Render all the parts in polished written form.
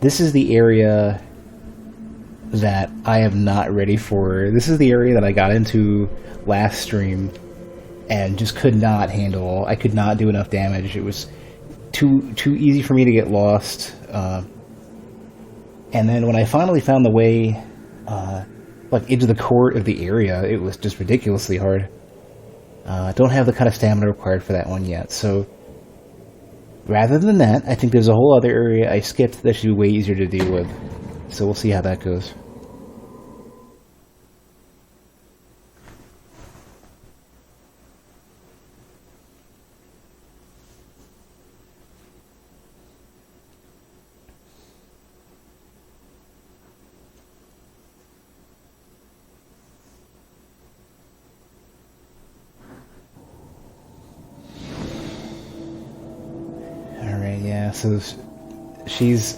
This is the area that I am not ready for. This is the area that I got into last stream and just could not handle. I could not do enough damage. It was too easy for me to get lost. And then when I finally found the way like into the core of the area, it was just ridiculously hard. Don't have the kind of stamina required for that one yet, so rather than that, I think there's a whole other area I skipped that should be way easier to deal with. So we'll see how that goes. Alright, yeah, so she's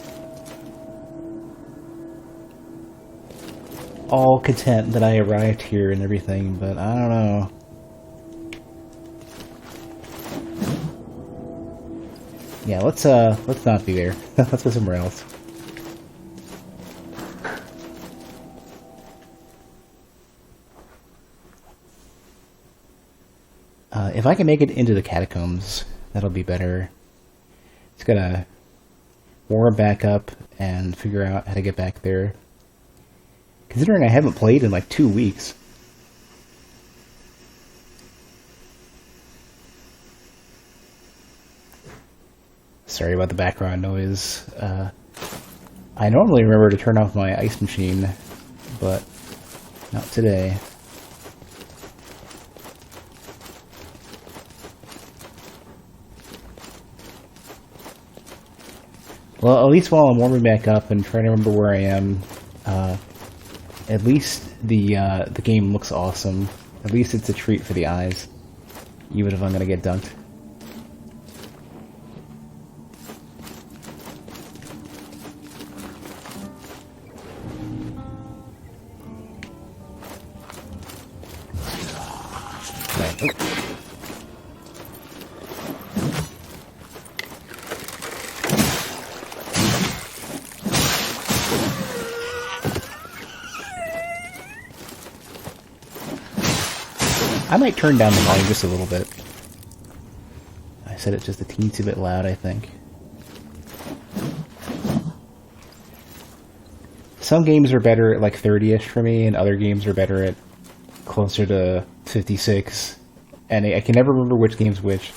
all content that I arrived here and everything, but I don't know. Yeah, let's not be there. Let's go somewhere else. If I can make it into the catacombs, that'll be better. Just gotta warm back up and figure out how to get back there. Considering I haven't played in like 2 weeks. Sorry about the background noise. I normally remember to turn off my ice machine, but not today. Well, at least while I'm warming back up and trying to remember where I am, at least the game looks awesome. At least it's a treat for the eyes, even if I'm gonna get dunked. Right. Oh. I might turn down the volume just a little bit. I said it's just a teensy bit loud, I think. Some games are better at like 30-ish for me, and other games are better at closer to 56. And I can never remember which game's which.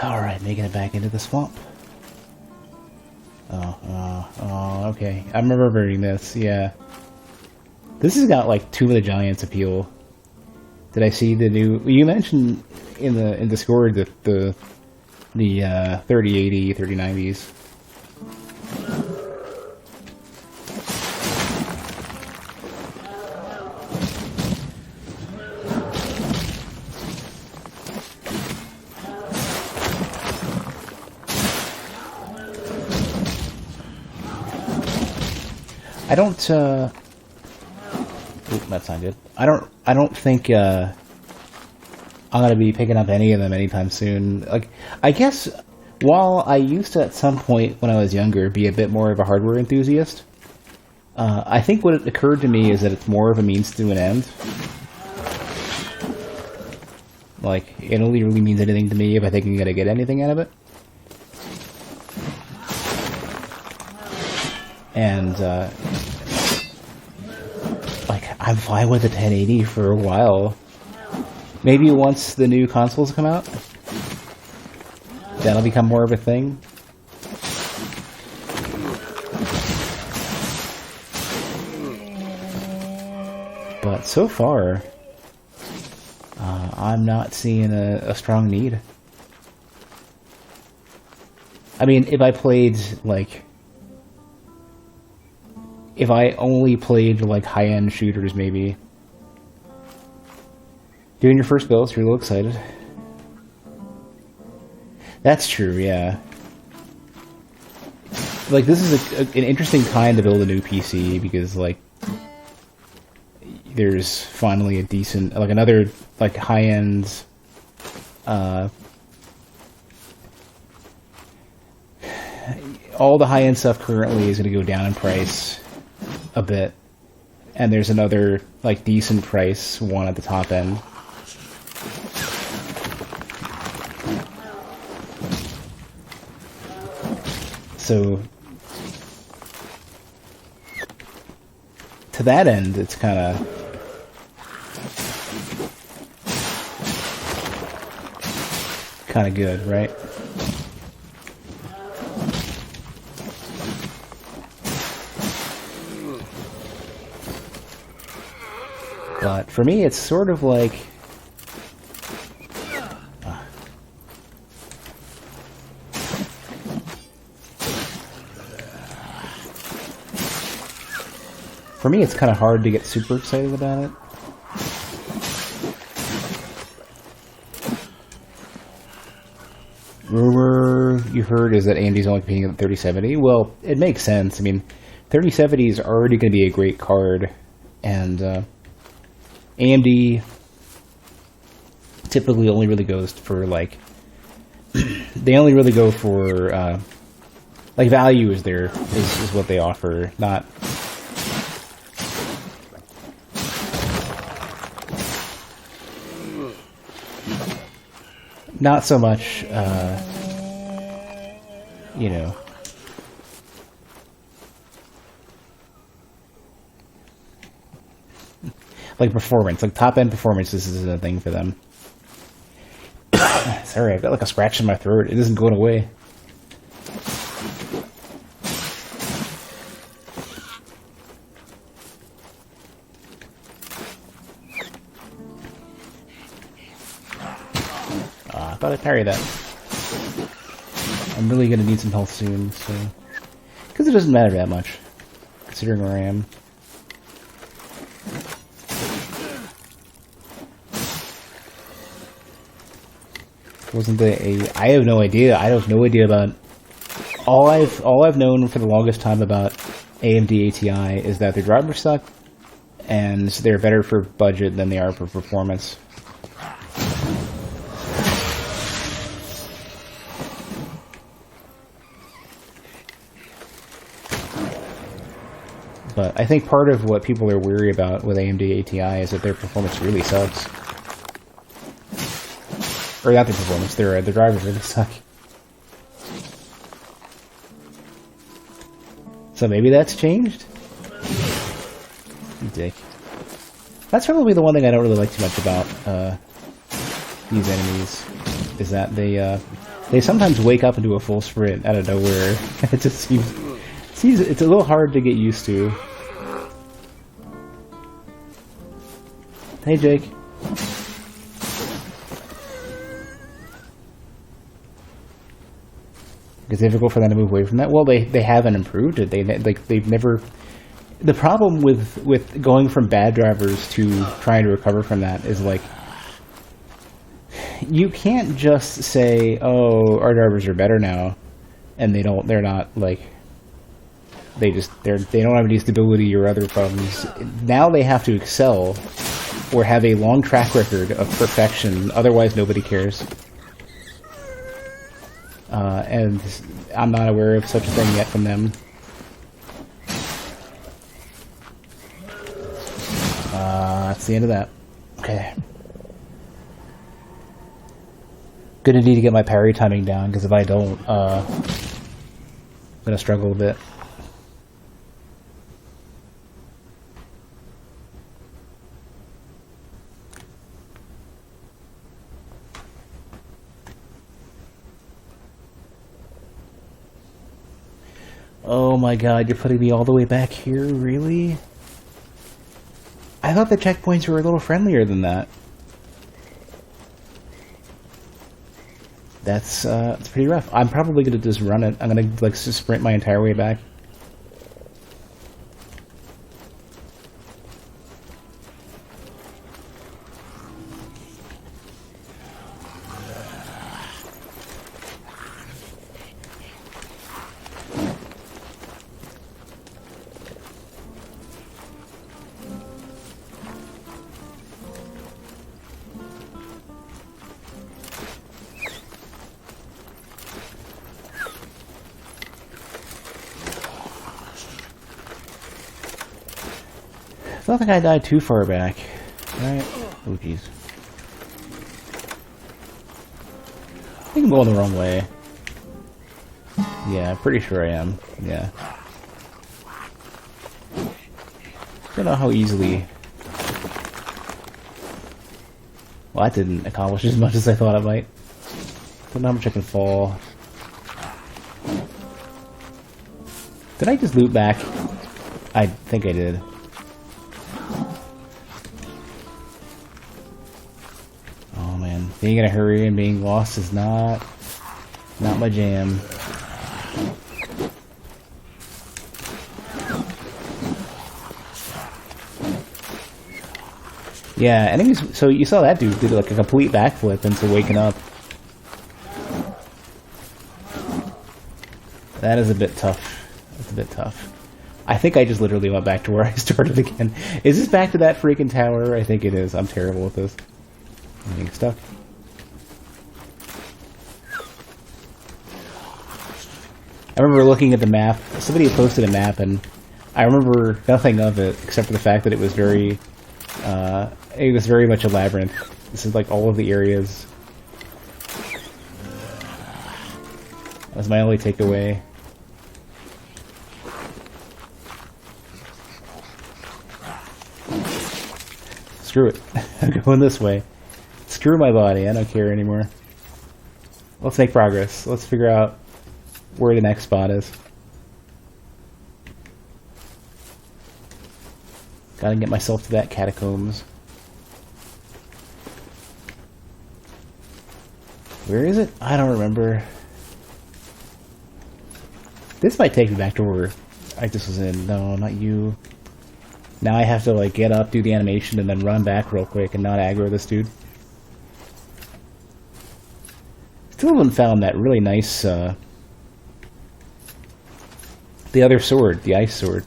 Alright, making it back into the swamp. Oh, okay. I'm remembering this, yeah. This has got like Tomb of the Giants appeal. Did I see the new... You mentioned in Discord that the 3080, 3090s. I don't, Oop, that's not good. I don't think, I'm gonna be picking up any of them anytime soon. Like, I guess, while I used to, at some point when I was younger, be a bit more of a hardware enthusiast, I think what occurred to me is that it's more of a means to an end. Like, it only really means anything to me if I think I'm gonna get anything out of it. And, like, I'm fine with the 1080 for a while. Maybe once the new consoles come out, that'll become more of a thing. But so far, I'm not seeing a strong need. I mean, if I played, like... If I only played, like, high-end shooters, maybe. Doing your first build, so you're a little excited. That's true, yeah. Like, this is an interesting time to build a new PC, because, like, there's finally a decent, like, another, like, high-end, all the high-end stuff currently is going to go down in price a bit, and there's another, like, decent price one at the top end. So, to that end, it's kind of good, right? But for me, it's sort of like... For me, it's kind of hard to get super excited about it. Rumor you heard is that AMD's only competing at the 3070. Well, it makes sense. I mean, 3070 is already going to be a great card, and AMD typically only really goes for, like, they only really go for, like, value is what they offer, not so much, you know, like performance, like top-end performance. This isn't a thing for them. Sorry, I've got like a scratch in my throat. It isn't going away. I thought I'd parry that. I'm really going to need some health soon, so... Because it doesn't matter that much, considering where I am. Wasn't there I have no idea. I have no idea about... All I've known for the longest time about AMD ATI is that their drivers suck, and they're better for budget than they are for performance. But I think part of what people are weary about with AMD ATI is that their performance really sucks. Or not their performance, their drivers really suck. So maybe that's changed? You dick. That's probably the one thing I don't really like too much about these enemies, is that they sometimes wake up into a full sprint out of nowhere. It just seems it's a little hard to get used to. Hey, Jake. It's difficult for them to move away from that. Well, they haven't improved it. They've never. The problem with going from bad drivers to trying to recover from that is, like, you can't just say, "Oh, our drivers are better now," and they're not, like, they don't have any stability or other problems. Now they have to excel or have a long track record of perfection. Otherwise, nobody cares. And I'm not aware of such a thing yet from them. That's the end of that. Okay. Gonna need to get my parry timing down, because if I don't, I'm gonna struggle a bit. Oh my god, you're putting me all the way back here? Really? I thought the checkpoints were a little friendlier than that. That's it's pretty rough. I'm probably gonna just run it. I'm gonna, like, sprint my entire way back. don't think I died too far back. Right? Oh, jeez. I think I'm going the wrong way. Yeah, I'm pretty sure I am. Yeah. Don't know how easily... Well, that didn't accomplish as much as I thought it might. Don't know how much I can fall. Did I just loop back? I think I did. Oh man, being in a hurry and being lost is not my jam. Yeah, I think so. You saw that dude did like a complete backflip into waking up. That is a bit tough. That's a bit tough. I think I just literally went back to where I started again. Is this back to that freaking tower? I think it is. I'm terrible with this. I'm getting stuck. I remember looking at the map. Somebody had posted a map, and I remember nothing of it except for the fact that it was very much a labyrinth. This is like all of the areas. That was my only takeaway. Screw it. I'm going this way. Screw my body. I don't care anymore. Let's make progress. Let's figure out where the next spot is. Gotta get myself to that catacombs. Where is it? I don't remember. This might take me back to where I just was in. No, not you. Now I have to like get up, do the animation, and then run back real quick and not aggro this dude. Still haven't found that really nice, the other sword, the ice sword.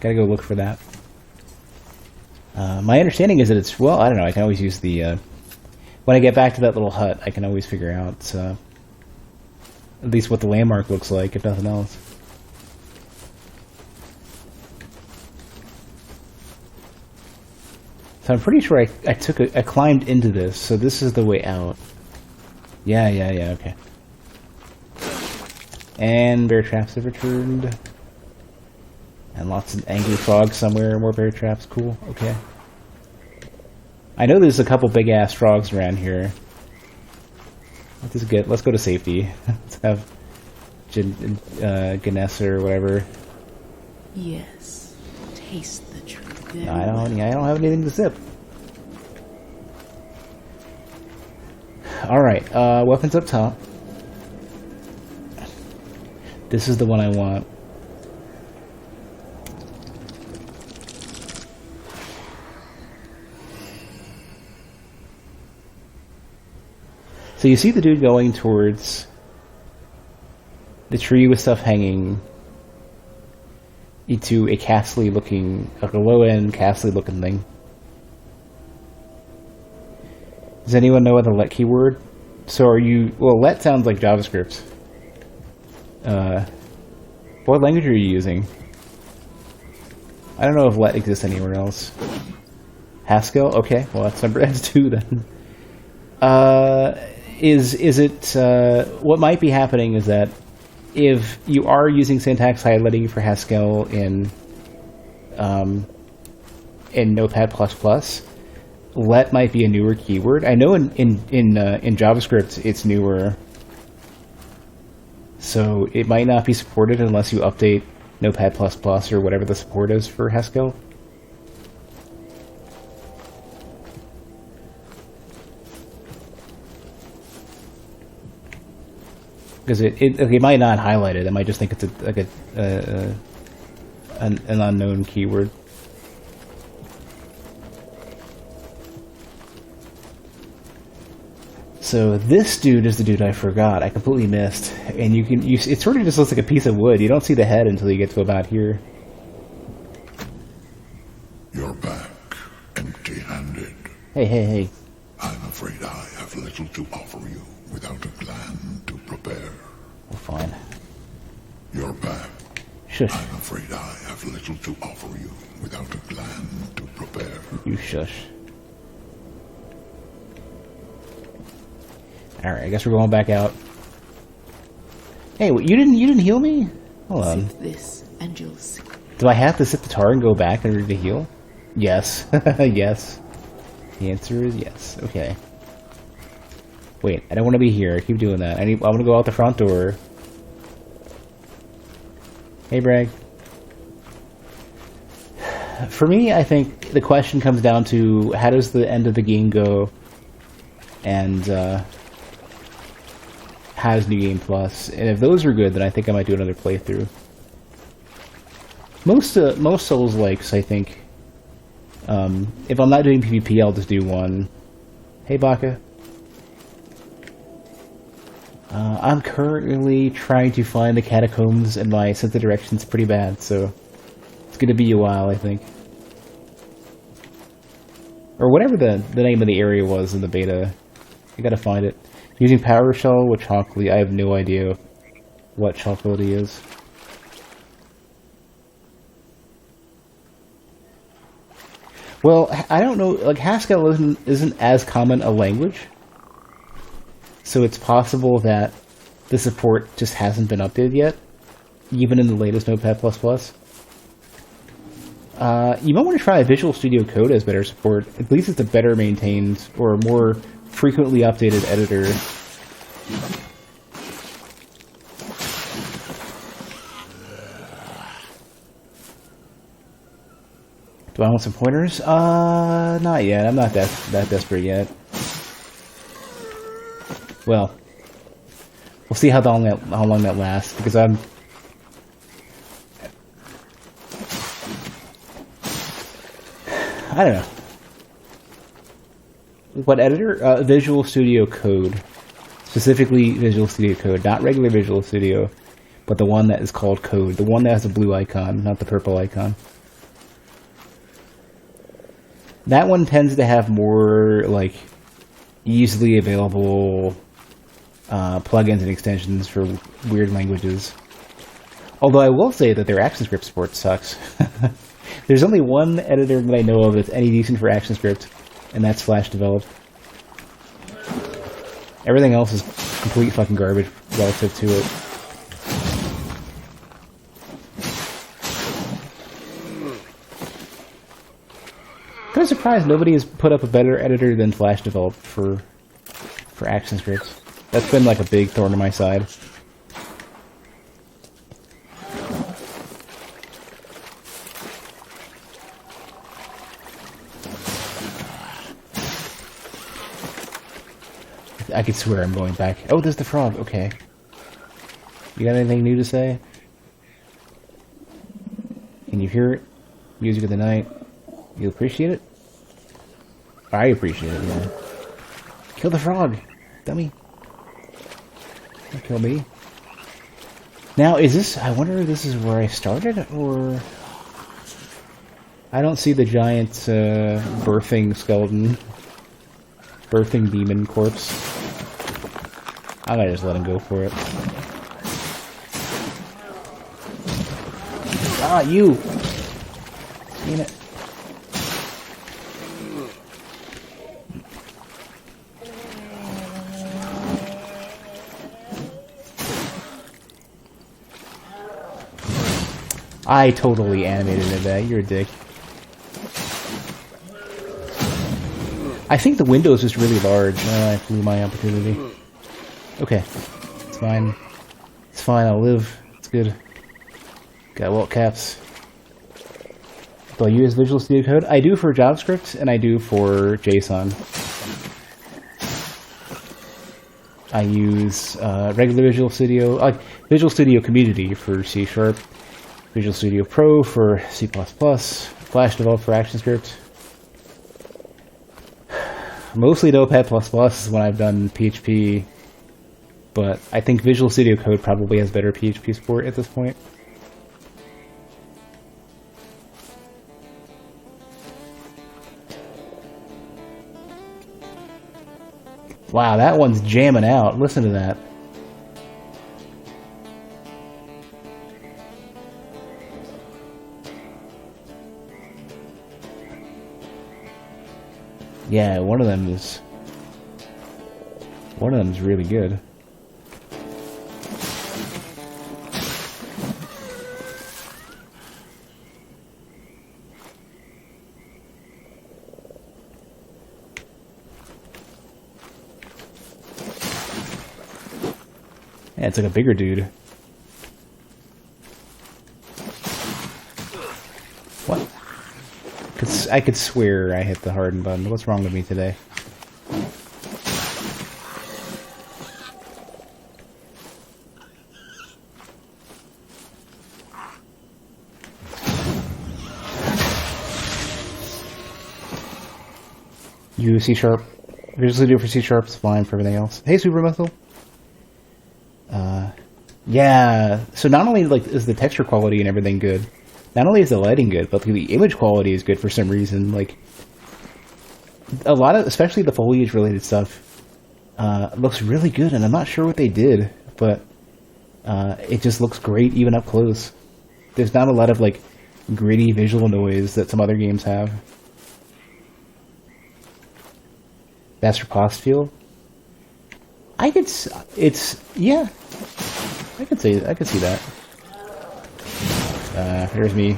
Gotta go look for that. My understanding is that it's, well, I don't know, I can always use the, when I get back to that little hut, I can always figure out, at least what the landmark looks like, if nothing else. So I'm pretty sure I climbed into this, so this is the way out. Yeah, okay. And bear traps have returned. And lots of angry frogs somewhere, more bear traps, cool, okay. I know there's a couple big-ass frogs around here. Let's go to safety. Let's have Ganessa or whatever. Yes, taste the truth. I don't have anything to sip. Alright, weapons up top. This is the one I want. So you see the dude going towards the tree with stuff hanging into a castle-y looking, like a low-end castle-y looking thing. Does anyone know what the let keyword? So are you, well, let sounds like JavaScript. What language are you using? I don't know if let exists anywhere else. Haskell? Okay, well that's two then. Is it, what might be happening is that if you are using syntax highlighting for Haskell in Notepad++, let might be a newer keyword. I know in JavaScript it's newer, so it might not be supported unless you update Notepad++ or whatever the support is for Haskell. Because it might not highlight it. It might just think it's an unknown keyword. So this dude is the dude I forgot. I completely missed. And it sort of just looks like a piece of wood. You don't see the head until you get to about here. You're back, empty-handed. Hey. I'm afraid I have little to offer you without a plan to prepare. Well, fine. You're back. Shush. I'm afraid I have have little to offer you without a plan to prepare. You shush. Alright, I guess we're going back out. Hey, you didn't heal me? Hold on. Sip this and you'll see. Do I have to sip the tar and go back in order to heal? Yes. Yes. The answer is yes. Okay. Wait, I don't want to be here. I keep doing that. I want to go out the front door. Hey, Bragg. For me, I think the question comes down to how does the end of the game go, and how does New Game Plus? And if those are good, then I think I might do another playthrough. Most Souls-likes, I think. If I'm not doing PvP, I'll just do one. Hey, Baka. I'm currently trying to find the catacombs, and my sense of direction's pretty bad, so it's gonna be a while, I think. Or whatever the name of the area was in the beta. I gotta find it. Using PowerShell with Chocolate, I have no idea what Chocolate is. Well, I don't know, like, Haskell isn't as common a language, so it's possible that the support just hasn't been updated yet, even in the latest Notepad++. You might want to try Visual Studio Code as better support. At least it's a better maintained, or more frequently updated editor. Do I want some pointers? Not yet. I'm not that desperate yet. Well, we'll see how long that lasts, because I don't know. What editor? Visual Studio Code. Specifically Visual Studio Code. Not regular Visual Studio, but the one that is called Code. The one that has the blue icon, not the purple icon. That one tends to have more, like, easily available plugins and extensions for weird languages. Although I will say that their ActionScript support sucks. There's only one editor that I know of that's any decent for ActionScript, and that's Flash Developed. Everything else is complete fucking garbage relative to it. I'm surprised nobody has put up a better editor than Flash Developed for ActionScript. That's been like a big thorn in my side. I could swear I'm going back. Oh, there's the frog. Okay. You got anything new to say? Can you hear it? Music of the night. You appreciate it? I appreciate it, yeah. Kill the frog, dummy. Don't kill me. Now, is this... I wonder if this is where I started, or... I don't see the giant, birthing skeleton. Birthing demon corpse. I'm gonna just let him go for it. Ah, you! Seen it. I totally animated that. You're a dick. I think the window is just really large. I blew my opportunity. Okay. It's fine. It's fine. I'll live. It's good. Got walt caps. Do I use Visual Studio Code? I do for JavaScript, and I do for JSON. I use regular Visual Studio, Visual Studio Community for C#, Visual Studio Pro for C++, Flash Developed for ActionScript. Mostly Notepad++ is when I've done PHP, but I think Visual Studio Code probably has better PHP support at this point. Wow, that one's jamming out. Listen to that. Yeah, one of them is really good. Yeah, it's like a bigger dude. What? I could swear I hit the harden button. What's wrong with me today? You C-sharp. Visually do for C-sharp, it's fine for everything else. Hey, Super Muscle. Yeah, so not only like is the texture quality and everything good, not only is the lighting good, but the image quality is good for some reason. Like, a lot of, especially the foliage related stuff, looks really good, and I'm not sure what they did, but it just looks great even up close. There's not a lot of like gritty visual noise that some other games have. That's for cost feel. Yeah. I could see that. Here's me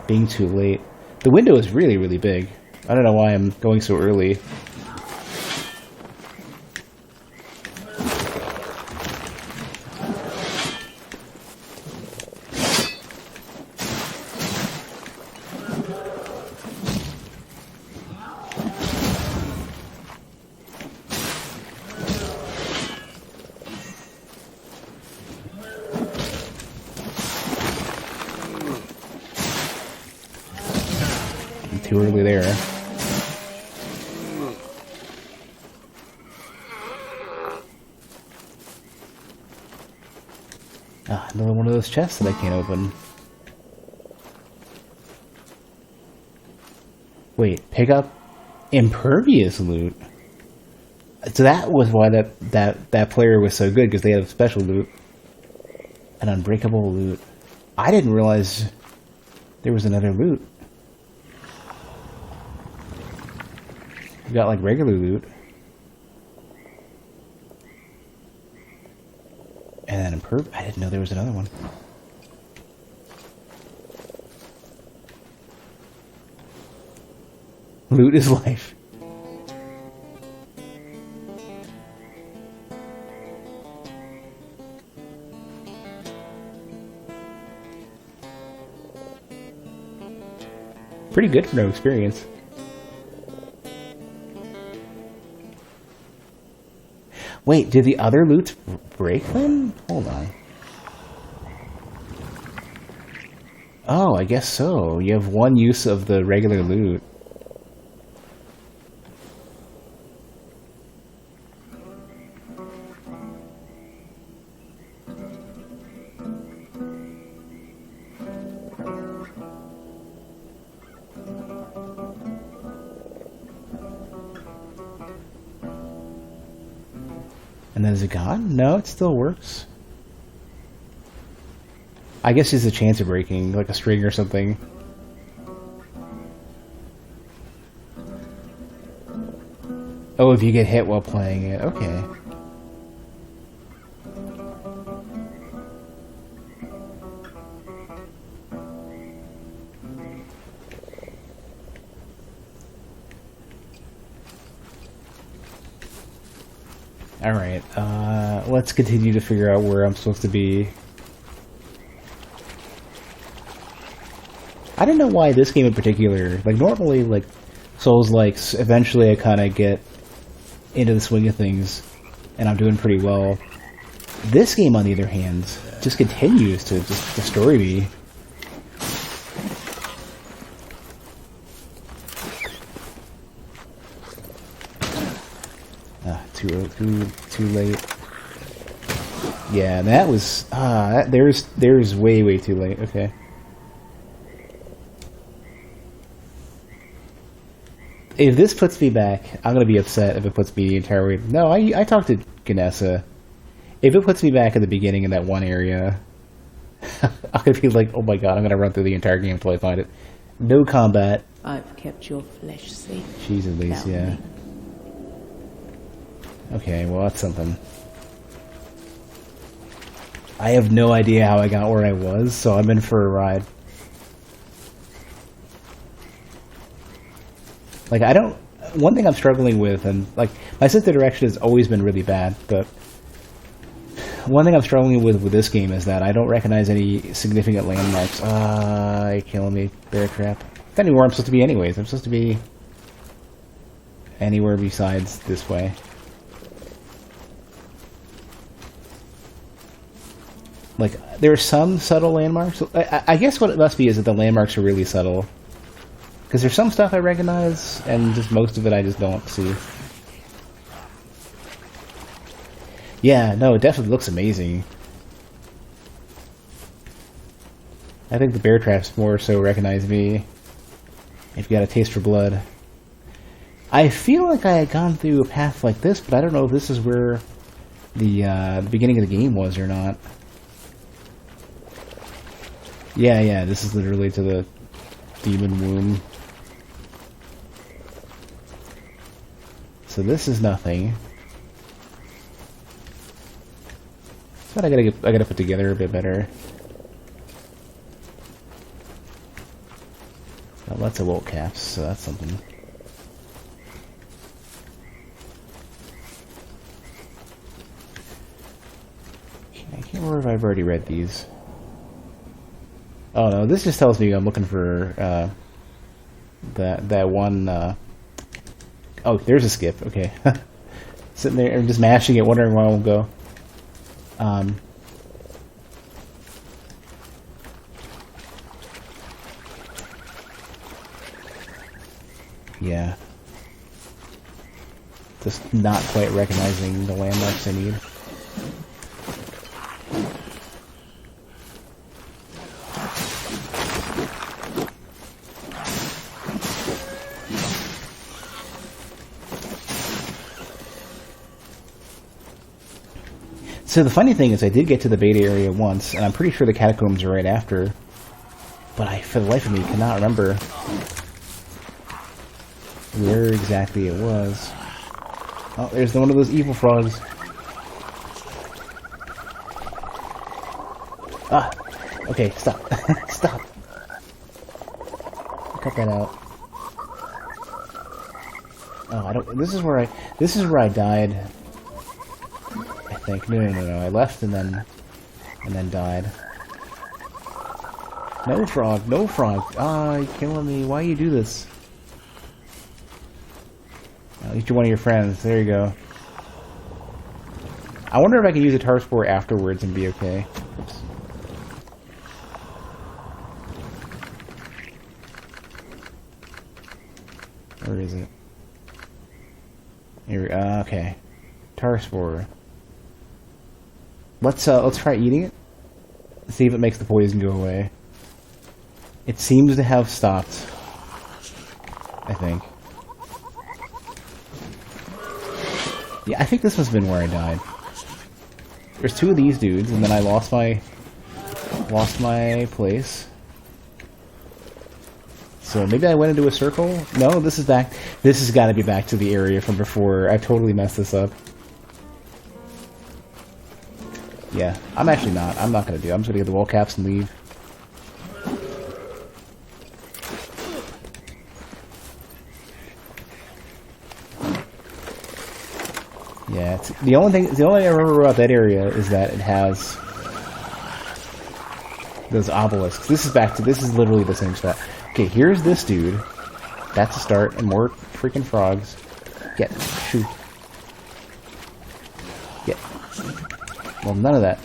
being too late. The window is really, really big. I don't know why I'm going so early. Too early there. Another one of those chests that I can't open. Wait, pick up impervious loot. So that was why that player was so good, because they had a special loot. An unbreakable loot. I didn't realize there was another loot. We got like regular loot. And then I didn't know there was another one. Loot is life. Pretty good for no experience. Wait, did the other loot break then? Hold on. Oh, I guess so. You have one use of the regular loot. And then is it gone? No, it still works. I guess there's a chance of breaking, like a string or something. Oh, if you get hit while playing it. Okay. Alright, let's continue to figure out where I'm supposed to be. I don't know why this game in particular, like normally, like, Souls-likes, eventually I kind of get into the swing of things, and I'm doing pretty well. This game, on the other hand, just continues to just destroy me. Too late. Yeah, that was there's way too late. Okay. If this puts me back, I'm gonna be upset if it puts me the entire way. No, I talked to Ganessa. If it puts me back at the beginning in that one area, I'm gonna be like, oh my god, I'm gonna run through the entire game until I find it. No combat. I've kept your flesh safe. Jeez, at least, without yeah. me. Okay, well, that's something. I have no idea how I got where I was, so I'm in for a ride. Like, I don't... One thing I'm struggling with, and, like, my sense of direction has always been really bad, but... One thing I'm struggling with this game is that I don't recognize any significant landmarks. You're killing me, bear trap. I knew where I'm supposed to be anyways. I'm supposed to be... anywhere besides this way. Like, there are some subtle landmarks. I guess what it must be is that the landmarks are really subtle. Because there's some stuff I recognize, and just most of it I just don't see. Yeah, no, it definitely looks amazing. I think the bear traps more so recognize me if you got a taste for blood. I feel like I had gone through a path like this, but I don't know if this is where the beginning of the game was or not. Yeah, this is literally to the demon womb. So this is nothing. But I gotta put together a bit better. Got lots of wool caps, so that's something. I can't remember if I've already read these. Oh no, this just tells me I'm looking for that one. Oh, there's a skip. Okay, sitting there, I'm just mashing it, wondering why it won't go. Yeah, just not quite recognizing the landmarks I need. So the funny thing is I did get to the beta area once, and I'm pretty sure the catacombs are right after, but I, for the life of me, cannot remember where exactly it was. Oh, there's one of those evil frogs. Ah! Okay, stop. Stop! Cut that out. Oh, I don't... This is where I died. I think. No. I left and then died. No frog. No frog. Ah, you're killing me. Why you do this? At least you're one of your friends. There you go. I wonder if I can use a tar spore afterwards and be okay. Oops. Where is it? Here. Okay. Tar spore. Let's try eating it. See if it makes the poison go away. It seems to have stopped. I think. Yeah, I think this must have been where I died. There's two of these dudes, and then I lost my place. So maybe I went into a circle? No, this is back. This has got to be back to the area from before. I've totally messed this up. Yeah, I'm actually not. I'm not going to do it. I'm just going to get the wall caps and leave. Yeah, the only thing I remember about that area is that it has those obelisks. This is literally the same spot. Okay, here's this dude. That's a start, and more freaking frogs. Shoot. Well, none of that.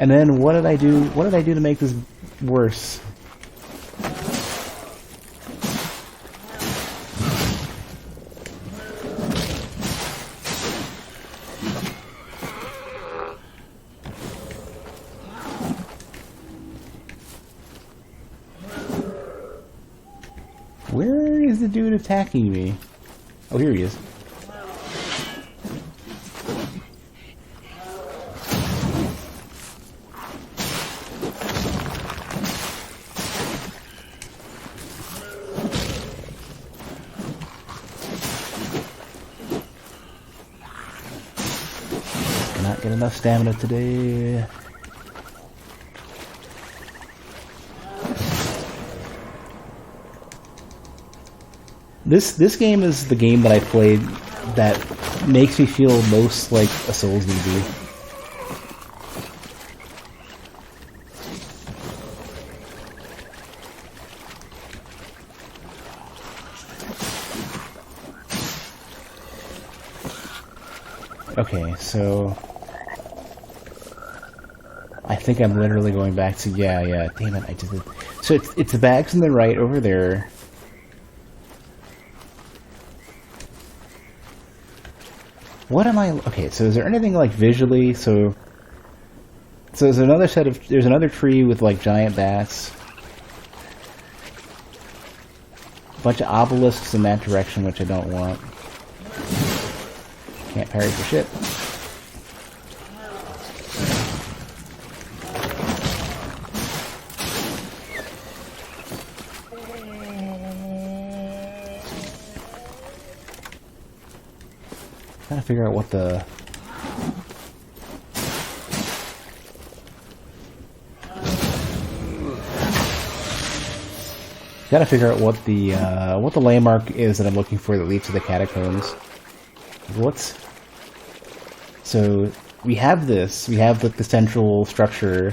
And then what did I do? What did I do to make this worse? Where is the dude attacking me? Oh, here he is. Not get enough stamina today. This game is the game that I played that makes me feel most like a Souls DB. Okay, so I think I'm literally going back to yeah. Damn it, I did it. So it's the bags on the right over there. What am I? Okay, so is there anything like visually? So there's another set of there's another tree with like giant bats. A bunch of obelisks in that direction, which I don't want. Can't parry for shit. Trying to figure out what the... Gotta figure out what the landmark is that I'm looking for that leads to the catacombs. What's... So, we have this. We have the central structure.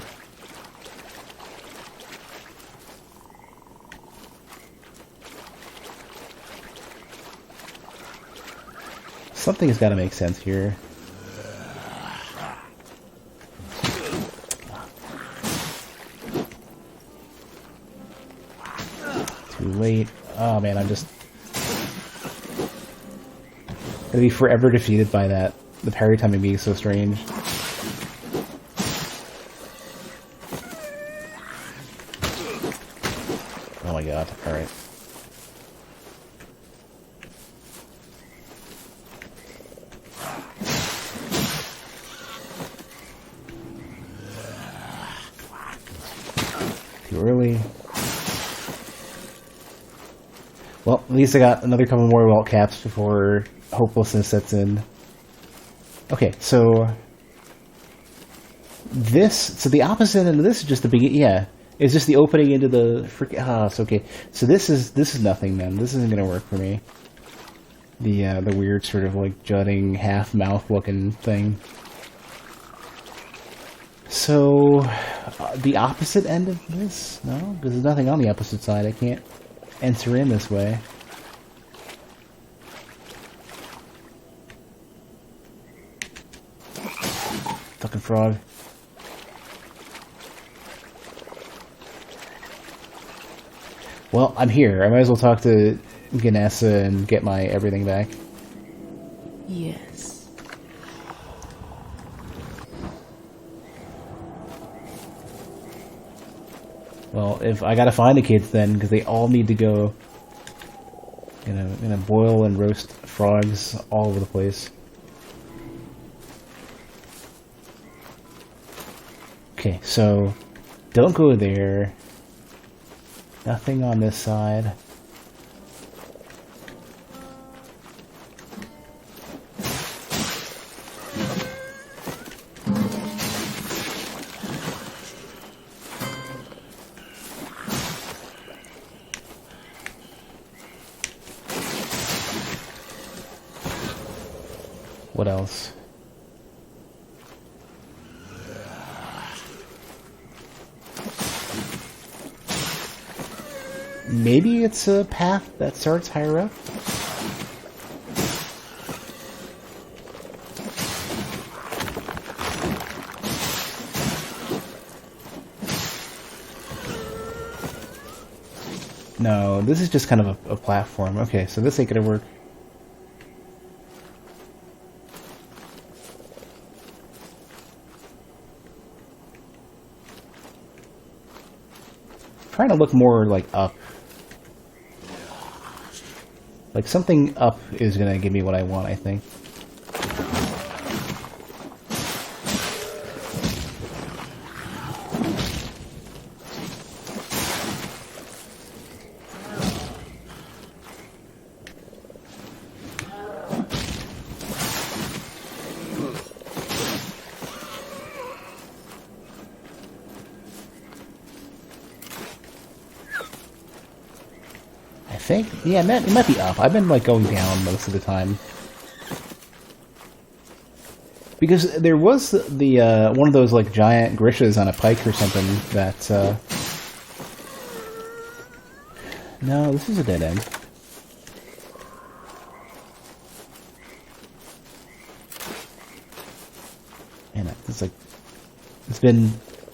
Something has got to make sense here. Too late. Oh man, I'm just gonna be forever defeated by that. The parry timing being so strange. Oh my god, alright. Too early. Well, at least I got another couple more welt caps before hopelessness sets in. Okay, so the opposite end of this is just the beginning. Yeah, it's just the opening into the freaking. It's okay. So this is nothing, man. This isn't gonna work for me. The weird sort of like jutting half mouth looking thing. So the opposite end of this? No, because there's nothing on the opposite side. I can't enter in this way. Fucking frog. Well, I'm here. I might as well talk to Ganessa and get my everything back. Yes. Well, if I gotta find the kids then, because they all need to go. Gonna boil and roast frogs all over the place. Okay, so don't go there. Nothing on this side. What else? Maybe it's a path that starts higher up? No, this is just kind of a platform. Okay, so this ain't gonna work. Trying to look more like up. Like something up is gonna give me what I want, I think. think, yeah, it might be up. I've been like going down most of the time. Because there was the one of those like giant Grishas on a pike or something that no, this is a dead end. And it's like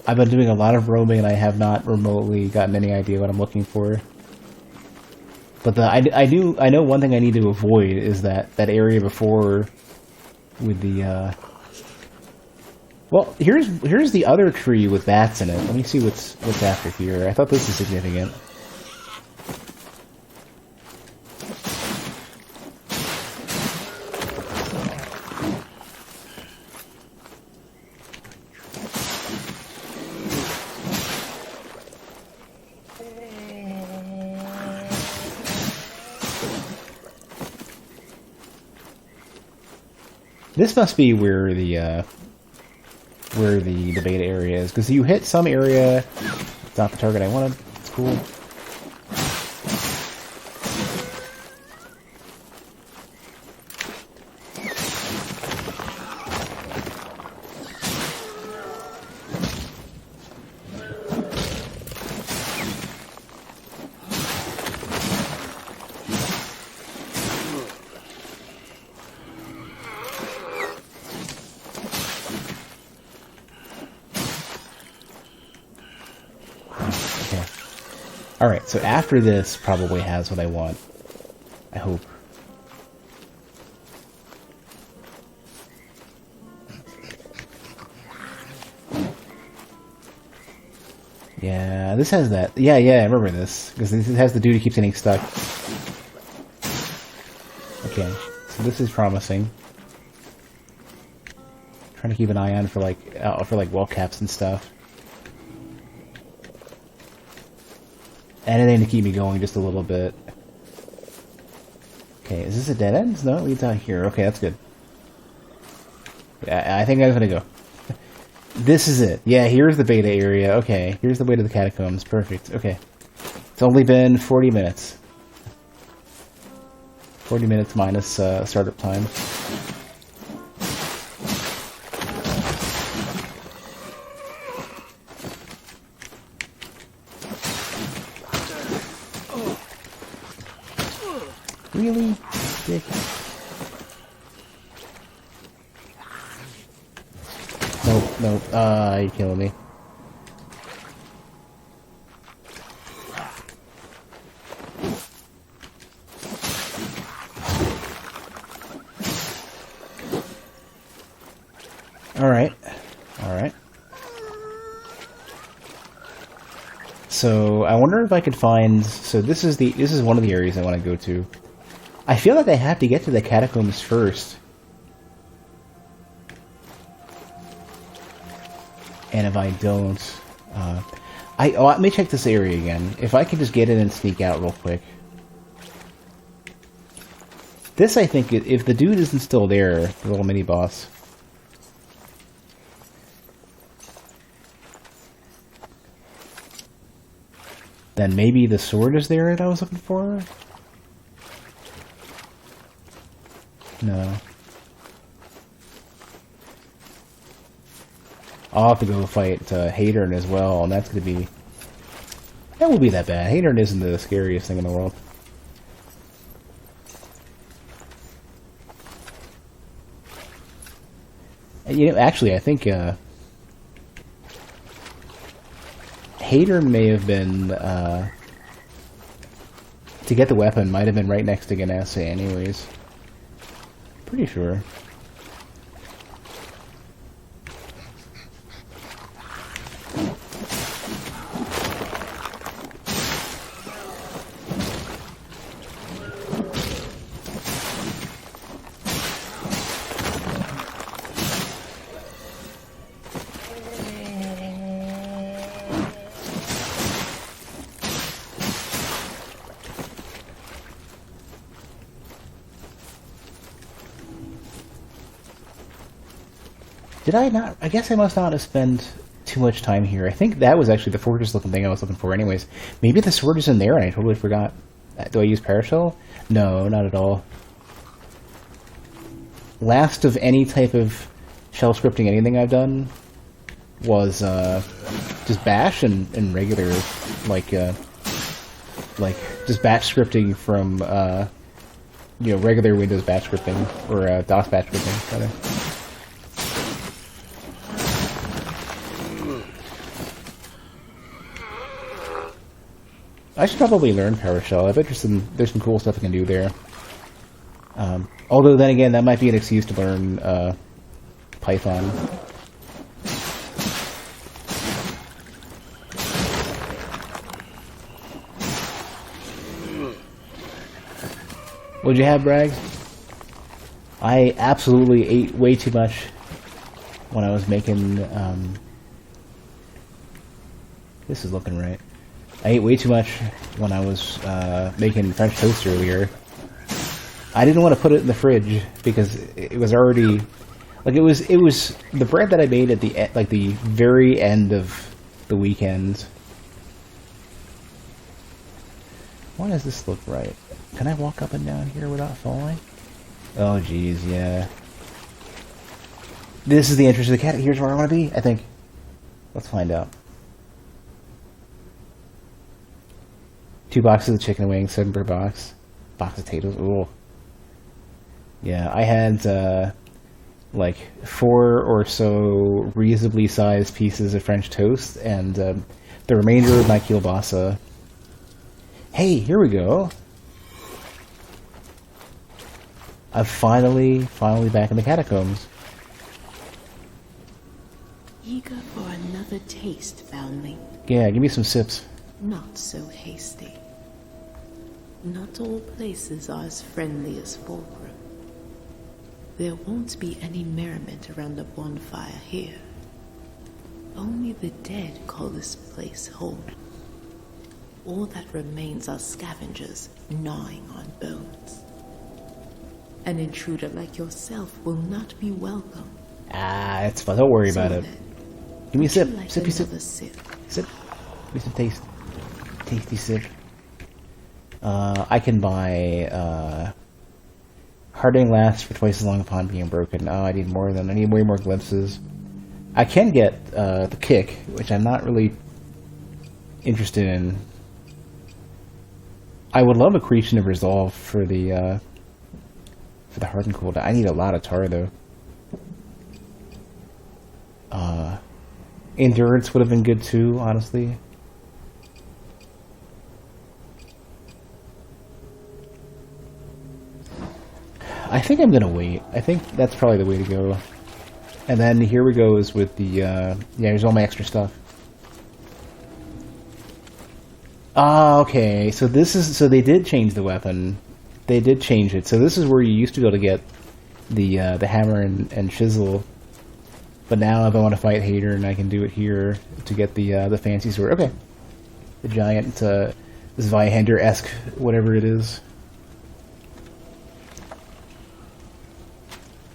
I've been doing a lot of roaming and I have not remotely gotten any idea what I'm looking for. But I know one thing I need to avoid is that area before with the well, here's the other tree with bats in it. Let me see what's after here. I thought this was significant. This must be where the beta area is, because you hit some area. It's not the target I wanted. It's cool. Alright, so after this probably has what I want. I hope. Yeah, this has that. Yeah, I remember this. Because this has the dude who keeps getting stuck. Okay, so this is promising. Trying to keep an eye on for like wall caps and stuff. Anything to keep me going just a little bit. Okay, is this a dead end? No, it leads out here. Okay, that's good. I think I'm gonna go. This is it. Yeah, here's the beta area. Okay, here's the way to the catacombs. Perfect. Okay. It's only been 40 minutes. 40 minutes minus startup time. Really? Dick. Nope. You're killing me. Alright. So, I wonder if I could find... So this is one of the areas I want to go to. I feel like I have to get to the catacombs first. And if I don't... let me check this area again. If I can just get in and sneak out real quick. This, I think, if the dude isn't still there, the little mini-boss... then maybe the sword is there that I was looking for? No. I'll have to go fight Hadern as well, and that's going to be... That won't be that bad. Hadern isn't the scariest thing in the world. You know, actually, I think Hadern may have been... to get the weapon, might have been right next to Ganassi anyways. Pretty sure. Did I not? I guess I must not have spent too much time here. I think that was actually the fortress-looking thing I was looking for anyways. Maybe the sword is in there and I totally forgot. Do I use PowerShell? No, not at all. Last of any type of shell scripting anything I've done was just bash and regular, like just batch scripting from regular Windows batch scripting, or DOS batch scripting rather. I should probably learn PowerShell. I bet there's some cool stuff I can do there. Although then again, that might be an excuse to learn Python. What'd you have, Bragg? I absolutely ate way too much when I was making... this is looking right. I ate way too much when I was making French toast earlier. I didn't want to put it in the fridge because it was already... Like, it was the bread that I made at the very end of the weekend. Why does this look right? Can I walk up and down here without falling? Oh, jeez, yeah. This is the entrance to the cat. Here's where I want to be, I think. Let's find out. 2 boxes of chicken wings, 7 per box. Box of potatoes. Ooh. Yeah, I had like 4 or so reasonably sized pieces of French toast, and the remainder of my kielbasa. Hey, here we go. I'm finally back in the catacombs. Eager for another taste, foundling. Yeah, give me some sips. Not so hasty. Not all places are as friendly as Fulcrum. There won't be any merriment around the bonfire here. Only the dead call this place home. All that remains are scavengers gnawing on bones. An intruder like yourself will not be welcome. Ah, it's fine. Don't worry about it. Give me a sip. Like Sippy sip. sip. Sip. Give me some taste. Tasty sip. I can buy hardening lasts for twice as long upon being broken. Oh, I need more than. I need way more glimpses. I can get the kick, which I'm not really interested in. I would love accretion of resolve for the hardened cooldown. I need a lot of tar though. Endurance would have been good too, honestly. I think I'm gonna wait. I think that's probably the way to go. And then here we go is with the yeah, here's all my extra stuff. Ah, okay. So they did change the weapon. They did change it. So this is where you used to be able to get the hammer and chisel. But now if I want to fight Hater, and I can do it here to get the fancy sword. Okay. The giant Zweihander-esque whatever it is.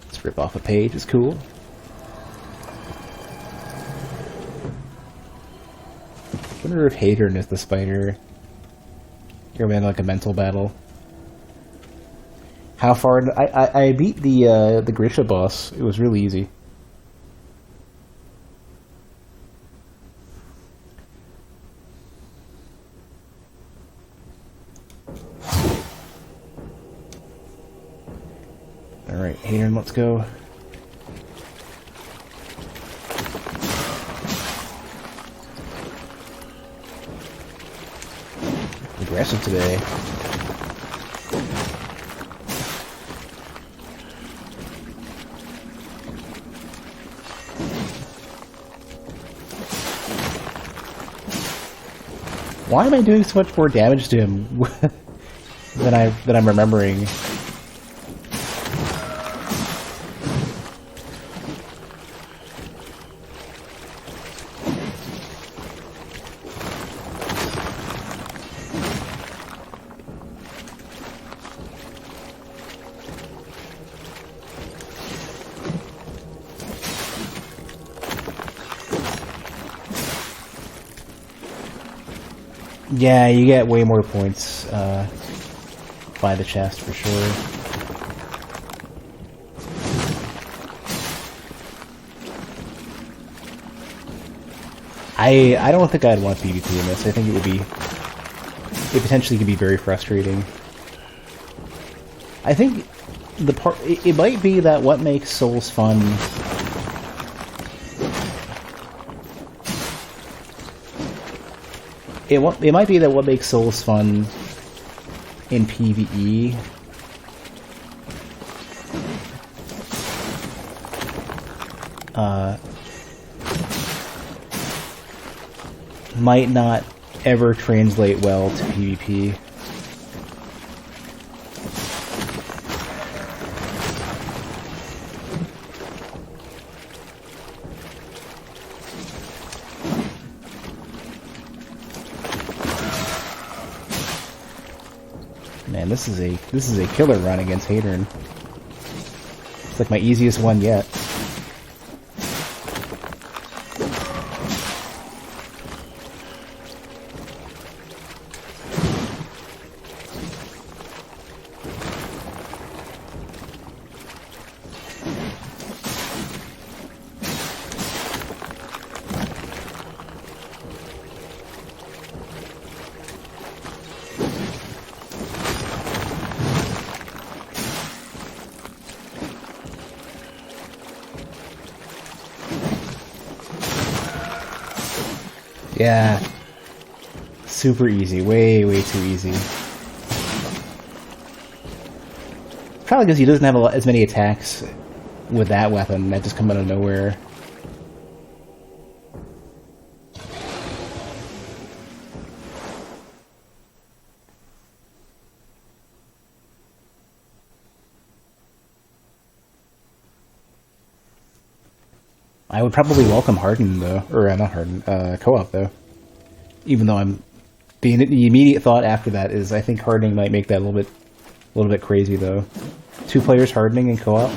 Let's rip off a page, it's cool. I wonder if Hater knows the spider. Here we have like a mental battle. How far? I beat the Grisha boss. It was really easy. All right, Hater, let's go. Aggressive today. Why am I doing so much more damage to him than I'm remembering? Yeah, you get way more points by the chest for sure. I don't think I'd want PvP in this. I think it potentially could be very frustrating. I think it might be that what makes Souls fun it might be that what makes Souls fun in PvE might not ever translate well to PvP. Man, this is a killer run against Hadern. It's like my easiest one yet. Yeah. Super easy. Way, way too easy. Probably because he doesn't have as many attacks with that weapon that just come out of nowhere. I would probably welcome Harden though, or not Harden, co-op though. Even though the immediate thought after that is I think hardening might make that a little bit crazy though. 2 players hardening and co-op.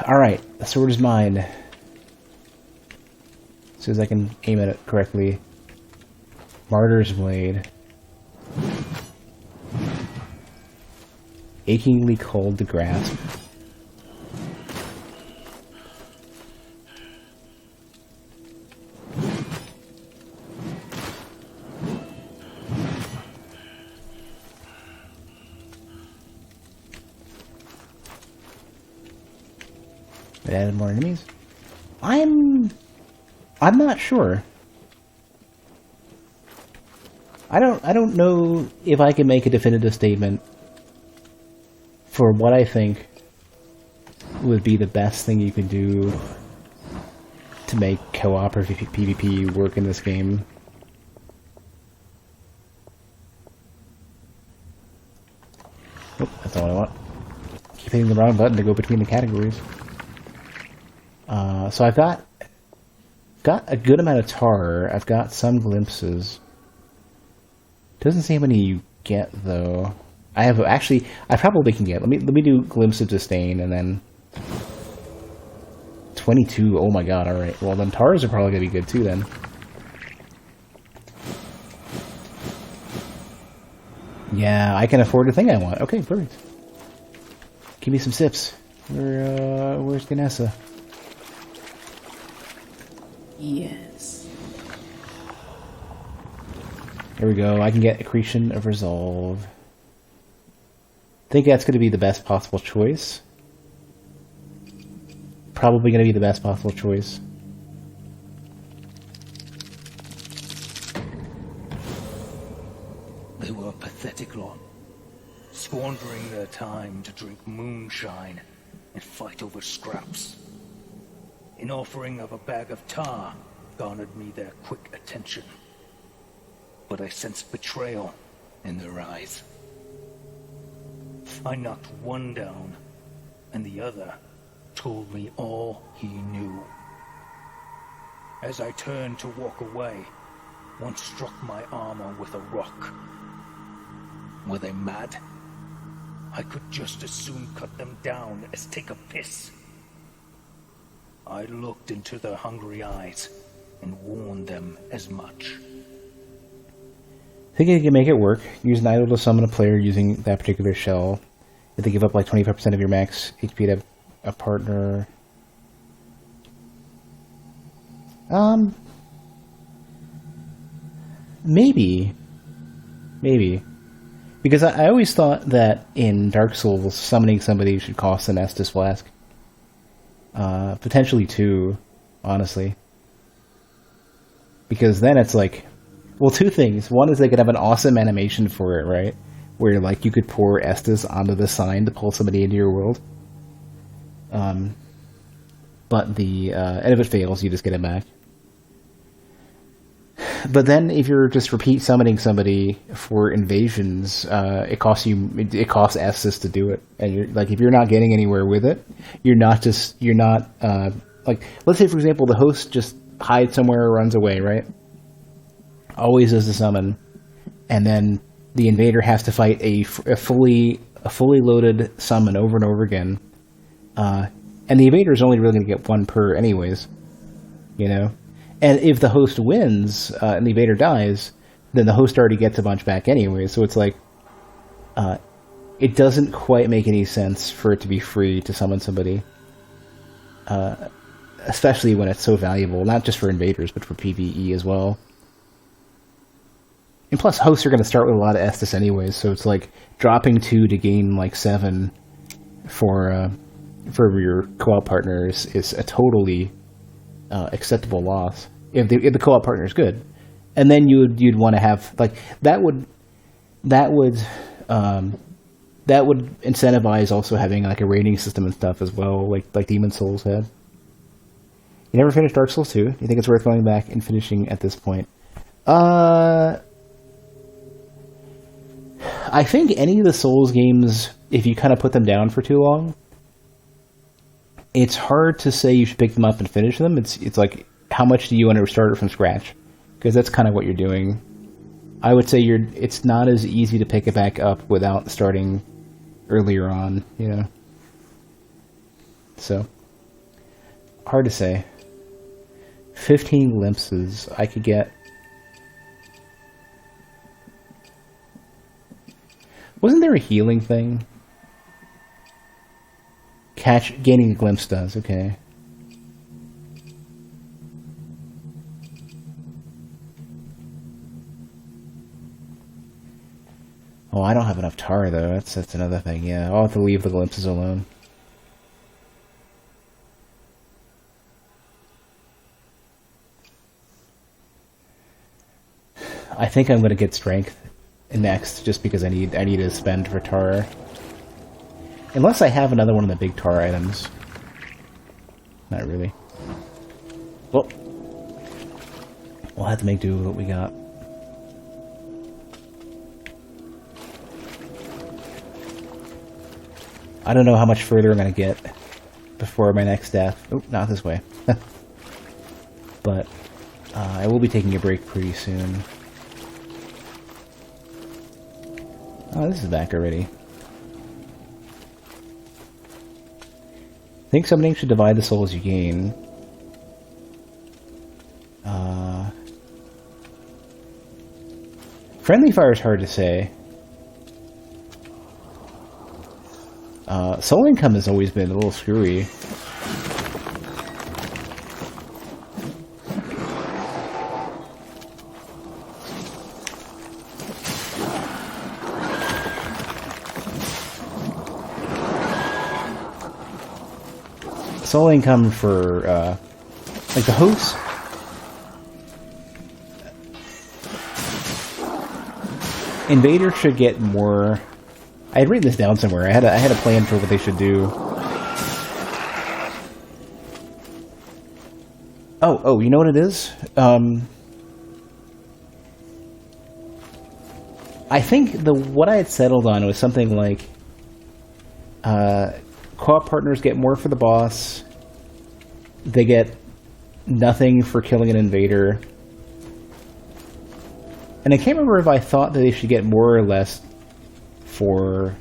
All right, the sword is mine. As soon as I can aim at it correctly. Martyr's Blade. Achingly cold to grasp. It added more enemies? I'm not sure. I don't know if I can make a definitive statement for what I think would be the best thing you can do to make co-op or PvP work in this game. Oh, that's not what I want. Keep hitting the wrong button to go between the categories. So I've got a good amount of tar. I've got some glimpses. Doesn't say how many you get though. I probably can get. Let me do glimpse of disdain and then 22. Oh my god! All right. Well, then tars are probably gonna be good too then. Yeah, I can afford the thing I want. Okay, perfect. Give me some sips. Where's Ganessa? Yes. Here we go. I can get Accretion of Resolve. I think that's going to be the best possible choice. Probably going to be the best possible choice. They were a pathetic lot, squandering their time to drink moonshine and fight over scraps. An offering of a bag of tar garnered me their quick attention. But I sensed betrayal in their eyes. I knocked one down, and the other told me all he knew. As I turned to walk away, one struck my armor with a rock. Were they mad? I could just as soon cut them down as take a piss. I looked into their hungry eyes and warned them as much. I think you can make it work. Use an idol to summon a player using that particular shell. If they give up like 25% of your max HP to have a partner. Maybe. Because I always thought that in Dark Souls, summoning somebody should cost an Estus Flask. Potentially 2, honestly. Because then it's like, well, 2 things. One is they could have an awesome animation for it, right? Where like you could pour Estus onto the sign to pull somebody into your world. But and if it fails, you just get it back. But then if you're just repeat summoning somebody for invasions, it costs Estus to do it. And you're like, if you're not getting anywhere with it, like, let's say for example the host just hides somewhere or runs away, right? Always does the summon, and then the invader has to fight a fully loaded summon over and over again. And the invader is only really going to get 1 per anyways, you know? And if the host wins, and the invader dies, then the host already gets a bunch back anyway, so it's like, it doesn't quite make any sense for it to be free to summon somebody. Especially when it's so valuable, not just for invaders, but for PvE as well. And plus, hosts are going to start with a lot of Estus anyways, so it's like, dropping 2 to gain like 7 for your co-op partners is a totally acceptable loss if the co-op partner is good. And then you'd want to have like that would incentivize also having like a rating system and stuff as well, like Demon Souls had. You never finished Dark Souls 2? You think it's worth going back and finishing at this point? I think any of the Souls games, if you kind of put them down for too long, it's hard to say you should pick them up and finish them. It's like, how much do you want to restart it from scratch? Because that's kind of what you're doing. I would say it's not as easy to pick it back up without starting earlier on, you know? So, hard to say. 15 glimpses. I could get... Wasn't there a healing thing? Gaining a glimpse does, okay. Oh, I don't have enough tar though, that's another thing, yeah. I'll have to leave the glimpses alone. I think I'm gonna get strength next, just because I need to spend for tar. Unless I have another one of the big tar items. Not really. Well, we'll have to make do with what we got. I don't know how much further I'm going to get before my next death. Oh, not this way. But I will be taking a break pretty soon. Oh, this is back already. I think summoning should divide the souls you gain. Friendly fire is hard to say. Soul income has always been a little screwy. Soul income for like the host. Invader should get more. I had written this down somewhere. I had a plan for what they should do. Oh, you know what it is? I think what I had settled on was something like co-op partners get more for the boss. They get nothing for killing an invader. And I can't remember if I thought that they should get more or less for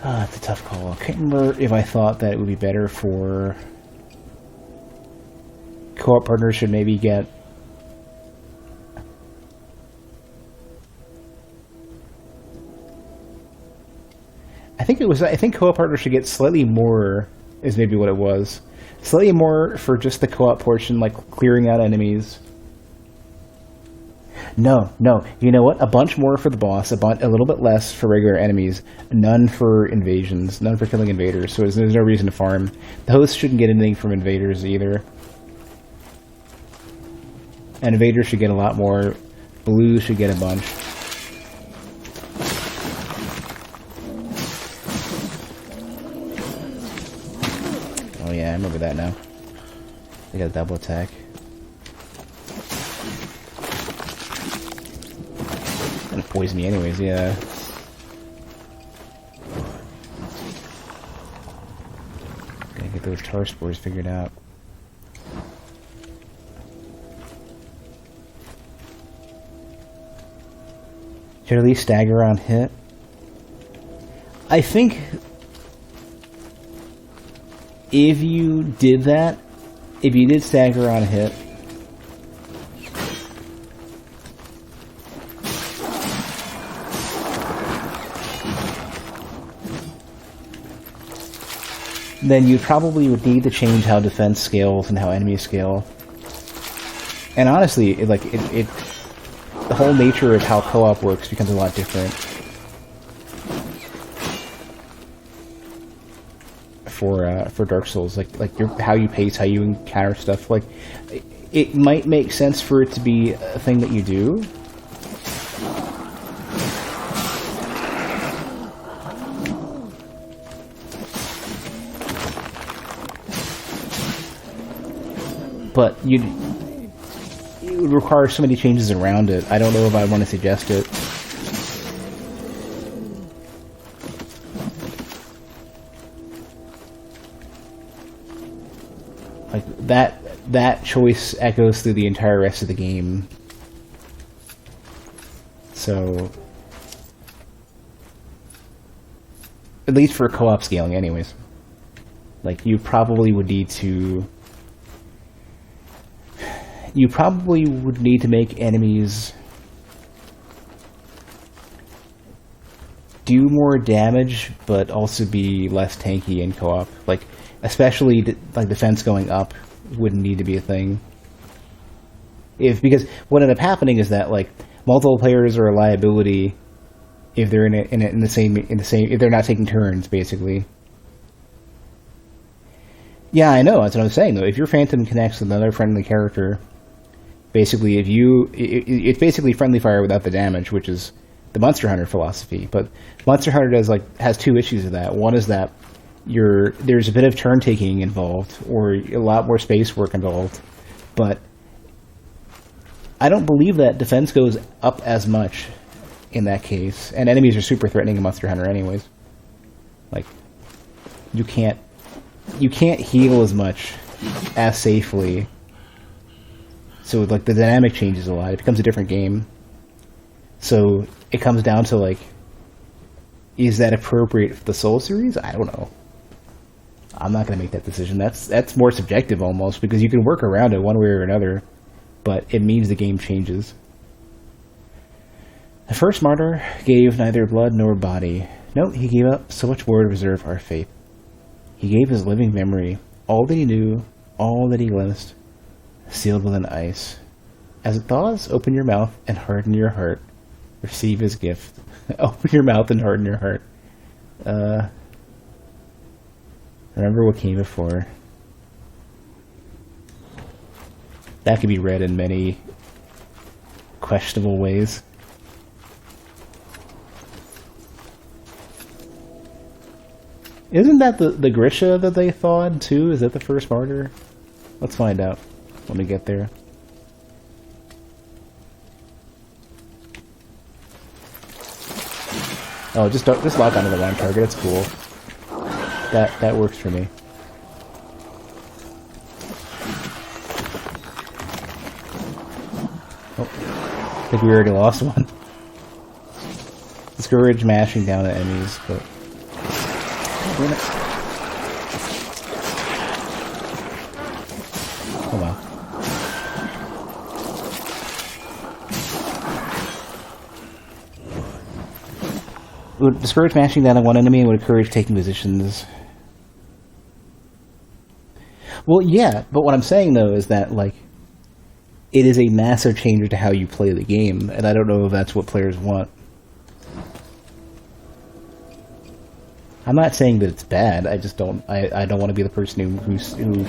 it's a tough call. I can't remember if I thought that it would be better for co-op partners should maybe get... I think co-op partners should get slightly more, is maybe what it was. Slightly more for just the co-op portion, like clearing out enemies. No, you know what? A bunch more for the boss, a little bit less for regular enemies, none for invasions, none for killing invaders, so there's no reason to farm. The host shouldn't get anything from invaders either. And invaders should get a lot more. Blue should get a bunch. Oh yeah, I remember that now. They got a double attack. Gonna poison me anyways, yeah. Gotta get those tar spores figured out. Should at least stagger on hit. I think if you did that, if you did stagger on hit, then you probably would need to change how defense scales and how enemies scale. And honestly, the whole nature of how co-op works becomes a lot different for Dark Souls. How you pace, how you encounter stuff. Like, it might make sense for it to be a thing that you do. But it would require so many changes around it. I don't know if I want to suggest it. Like, that choice echoes through the entire rest of the game. So, at least for co-op scaling anyways. Like, you probably would need to make enemies do more damage, but also be less tanky in co-op. Like, especially defense going up wouldn't need to be a thing. Because what ended up happening is that multiple players are a liability if they're in the same if they're not taking turns, basically. Yeah, I know. That's what I'm saying though. If your Phantom connects with another friendly character, basically, it's basically friendly fire without the damage, which is the Monster Hunter philosophy. But Monster Hunter has two issues with that. One is that there's a bit of turn taking involved, or a lot more space work involved. But I don't believe that defense goes up as much in that case, and enemies are super threatening in Monster Hunter, anyways. Like, you can't heal as much as safely. So, the dynamic changes a lot. It becomes a different game. So, it comes down to, is that appropriate for the Soul series? I don't know. I'm not going to make that decision. That's more subjective, almost, because you can work around it one way or another, but it means the game changes. The first martyr gave neither blood nor body. No, he gave up so much more to preserve our faith. He gave his living memory, all that he knew, all that he glimpsed, sealed within ice. As it thaws, open your mouth and harden your heart. Receive his gift. Open your mouth and harden your heart. Remember what came before. That could be read in many questionable ways. Isn't that the Grisha that they thawed too? Is that the first martyr? Let's find out when we get there. Oh, just lock onto the one target. It's cool. That works for me. Oh, I think we already lost one. Discourage mashing down at enemies, but hold on. would discourage mashing down on one enemy and would encourage taking positions. Well, yeah, but what I'm saying, though, is that, like, it is a massive change to how you play the game, and I don't know if that's what players want. I'm not saying that it's bad, I just don't... I don't want to be the person who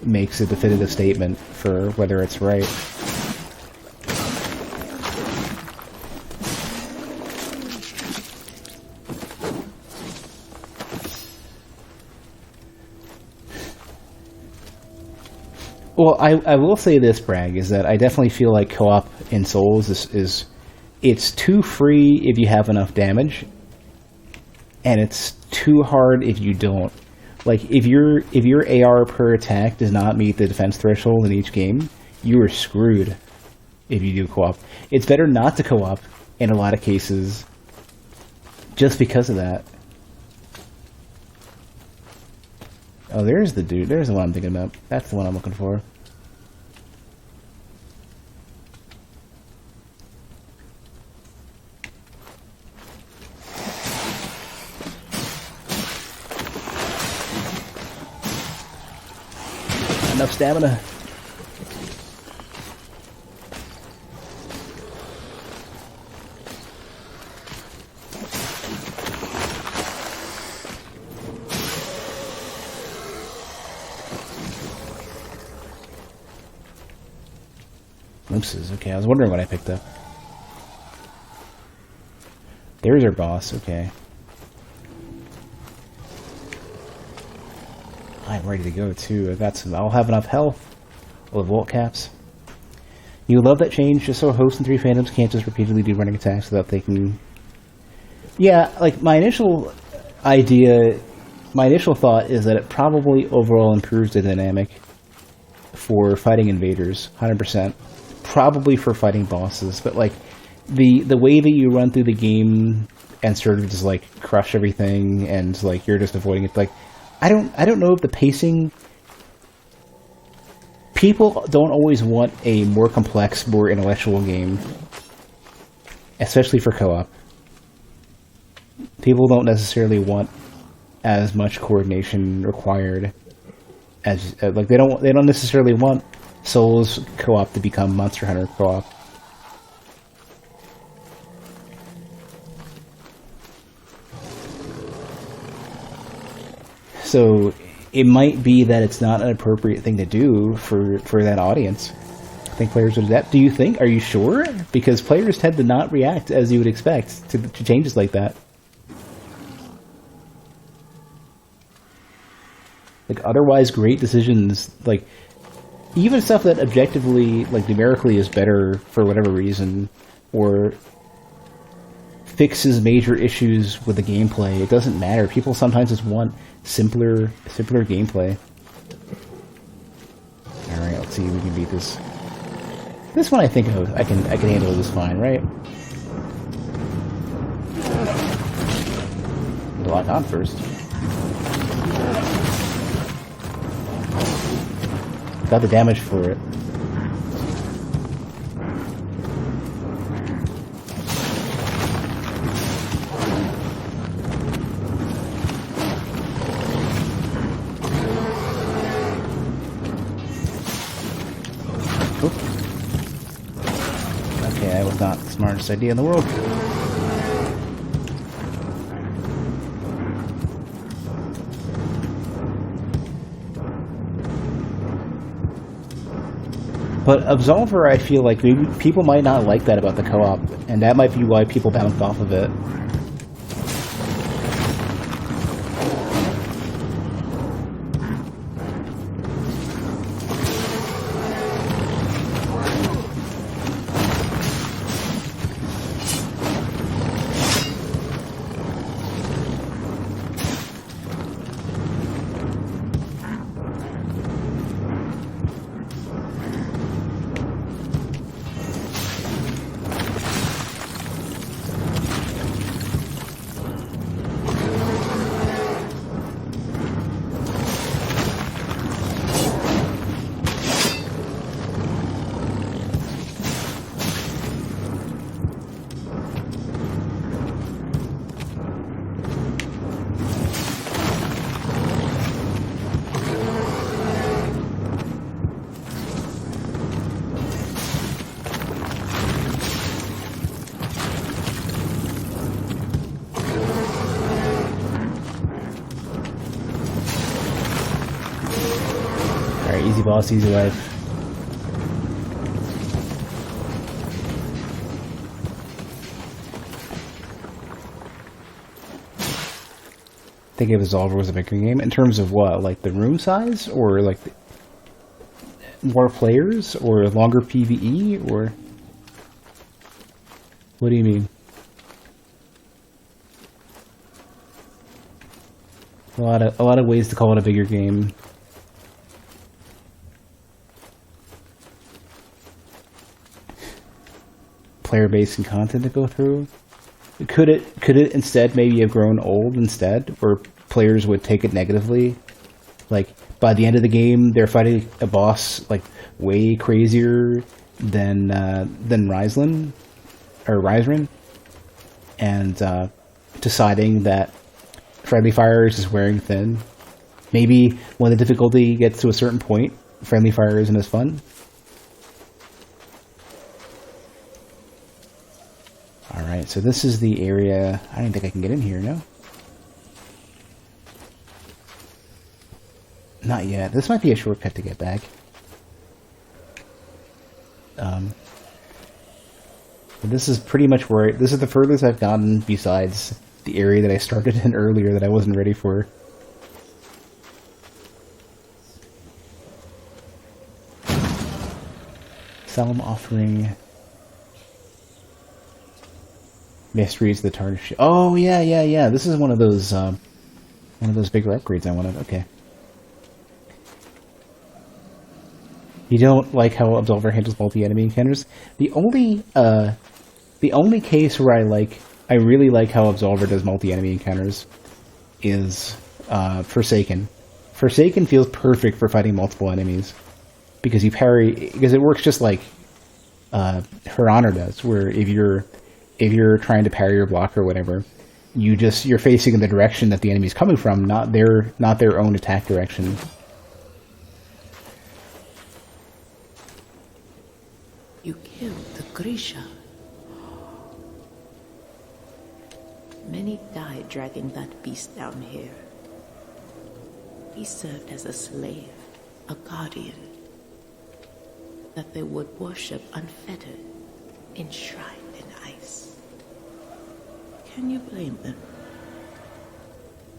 makes a definitive statement for whether it's right. Well, I will say this, Bragg, is that I definitely feel like co-op in Souls is it's too free if you have enough damage, and it's too hard if you don't. Like, if your AR per attack does not meet the defense threshold in each game, you are screwed if you do co-op. It's better not to co-op in a lot of cases just because of that. Oh, there's the dude. There's the one I'm thinking about. That's the one I'm looking for. Enough stamina. Glimpses, okay, I was wondering what I picked up. There's our boss, okay. I'm ready to go too. I'll have enough health. I'll have vault caps. You love that change, just so hosts and 3 phantoms can't just repeatedly do running attacks without thinking. Yeah, like my initial thought is that it probably overall improves the dynamic for fighting invaders, 100%. Probably for fighting bosses, but like the way that you run through the game and sort of just like crush everything and like you're just avoiding it, like I don't know if the pacing. People don't always want a more complex, more intellectual game, especially for co-op. People don't necessarily want as much coordination required as like they don't necessarily want Souls co-op to become Monster Hunter co-op. So it might be that it's not an appropriate thing to do for that audience. I think players would adapt. Do you think? Are you sure? Because players tend to not react as you would expect to changes like that. Like otherwise great decisions, like even stuff that objectively, like numerically, is better for whatever reason, or fixes major issues with the gameplay. It doesn't matter. People sometimes just want simpler gameplay. All right, let's see if we can beat this. This one I think I can handle this fine, right? Lock on first. Got the damage for it. Okay, that was not the smartest idea in the world. But Absolver, I feel like maybe people might not like that about the co-op, and that might be why people bounced off of it. Alright, easy boss, easy life. I think Absolver was a bigger game. In terms of what? Like the room size? Or like more players? Or longer PvE? Or... What do you mean? A lot of ways to call it a bigger game. Player base and content to go through. Could it instead maybe have grown old instead, where players would take it negatively? Like by the end of the game, they're fighting a boss like way crazier than Ryslin or Ryzrin, and deciding that friendly fire is just wearing thin. Maybe when the difficulty gets to a certain point, friendly fire isn't as fun. Alright, so this is the area. I don't think I can get in here, no? Not yet. This might be a shortcut to get back. But this is pretty much where... This is the furthest I've gotten besides the area that I started in earlier that I wasn't ready for. Solemn offering... Mysteries of the Tarnished. Oh yeah. This is one of those bigger upgrades I wanted. Okay. You don't like how Absolver handles multi-enemy encounters? The only case where I really like how Absolver does multi-enemy encounters is Forsaken. Forsaken feels perfect for fighting multiple enemies because you parry, because it works just like Her Honor does, where if you're trying to parry or block or whatever, you're facing in the direction that the enemy's coming from, not their own attack direction. You killed the Grisha. Many died dragging that beast down here. He served as a slave, a guardian, that they would worship unfettered, enshrined in ice. Can you blame them?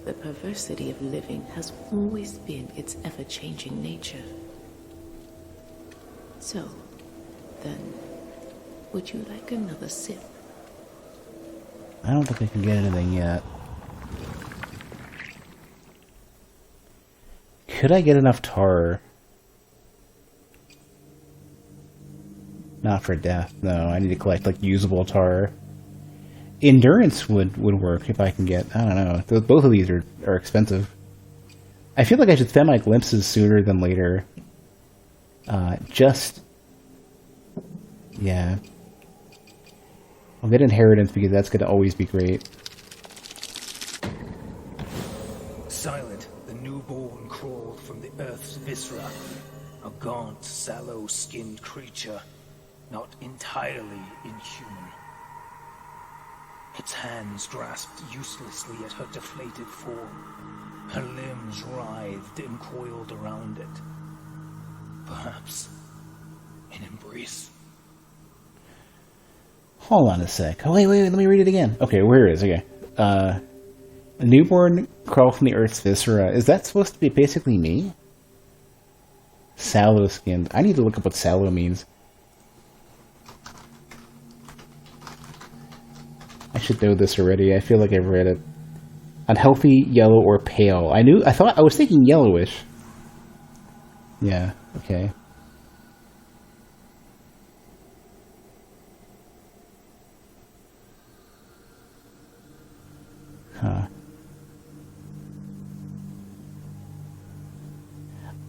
The perversity of living has always been its ever-changing nature. So, then, would you like another sip? I don't think I can get anything yet. Could I get enough tar? Not for death, no. I need to collect, like, usable tar. Endurance would work if I can get... I don't know. Both of these are expensive. I feel like I should spend my glimpses sooner than later. Yeah. I'll get inheritance because that's going to always be great. Silent, the newborn crawled from the earth's viscera. A gaunt, sallow-skinned creature, not entirely inhuman. Its hands grasped uselessly at her deflated form. Her limbs writhed and coiled around it. Perhaps an embrace. Hold on a sec. Oh, wait, let me read it again. Okay, where is it? Okay. A newborn crawl from the earth's viscera. Is that supposed to be basically me? Sallow skinned. I need to look up what sallow means. I should know this already. I feel like I've read it. Unhealthy, yellow, or pale. I was thinking yellowish. Yeah, okay. Huh.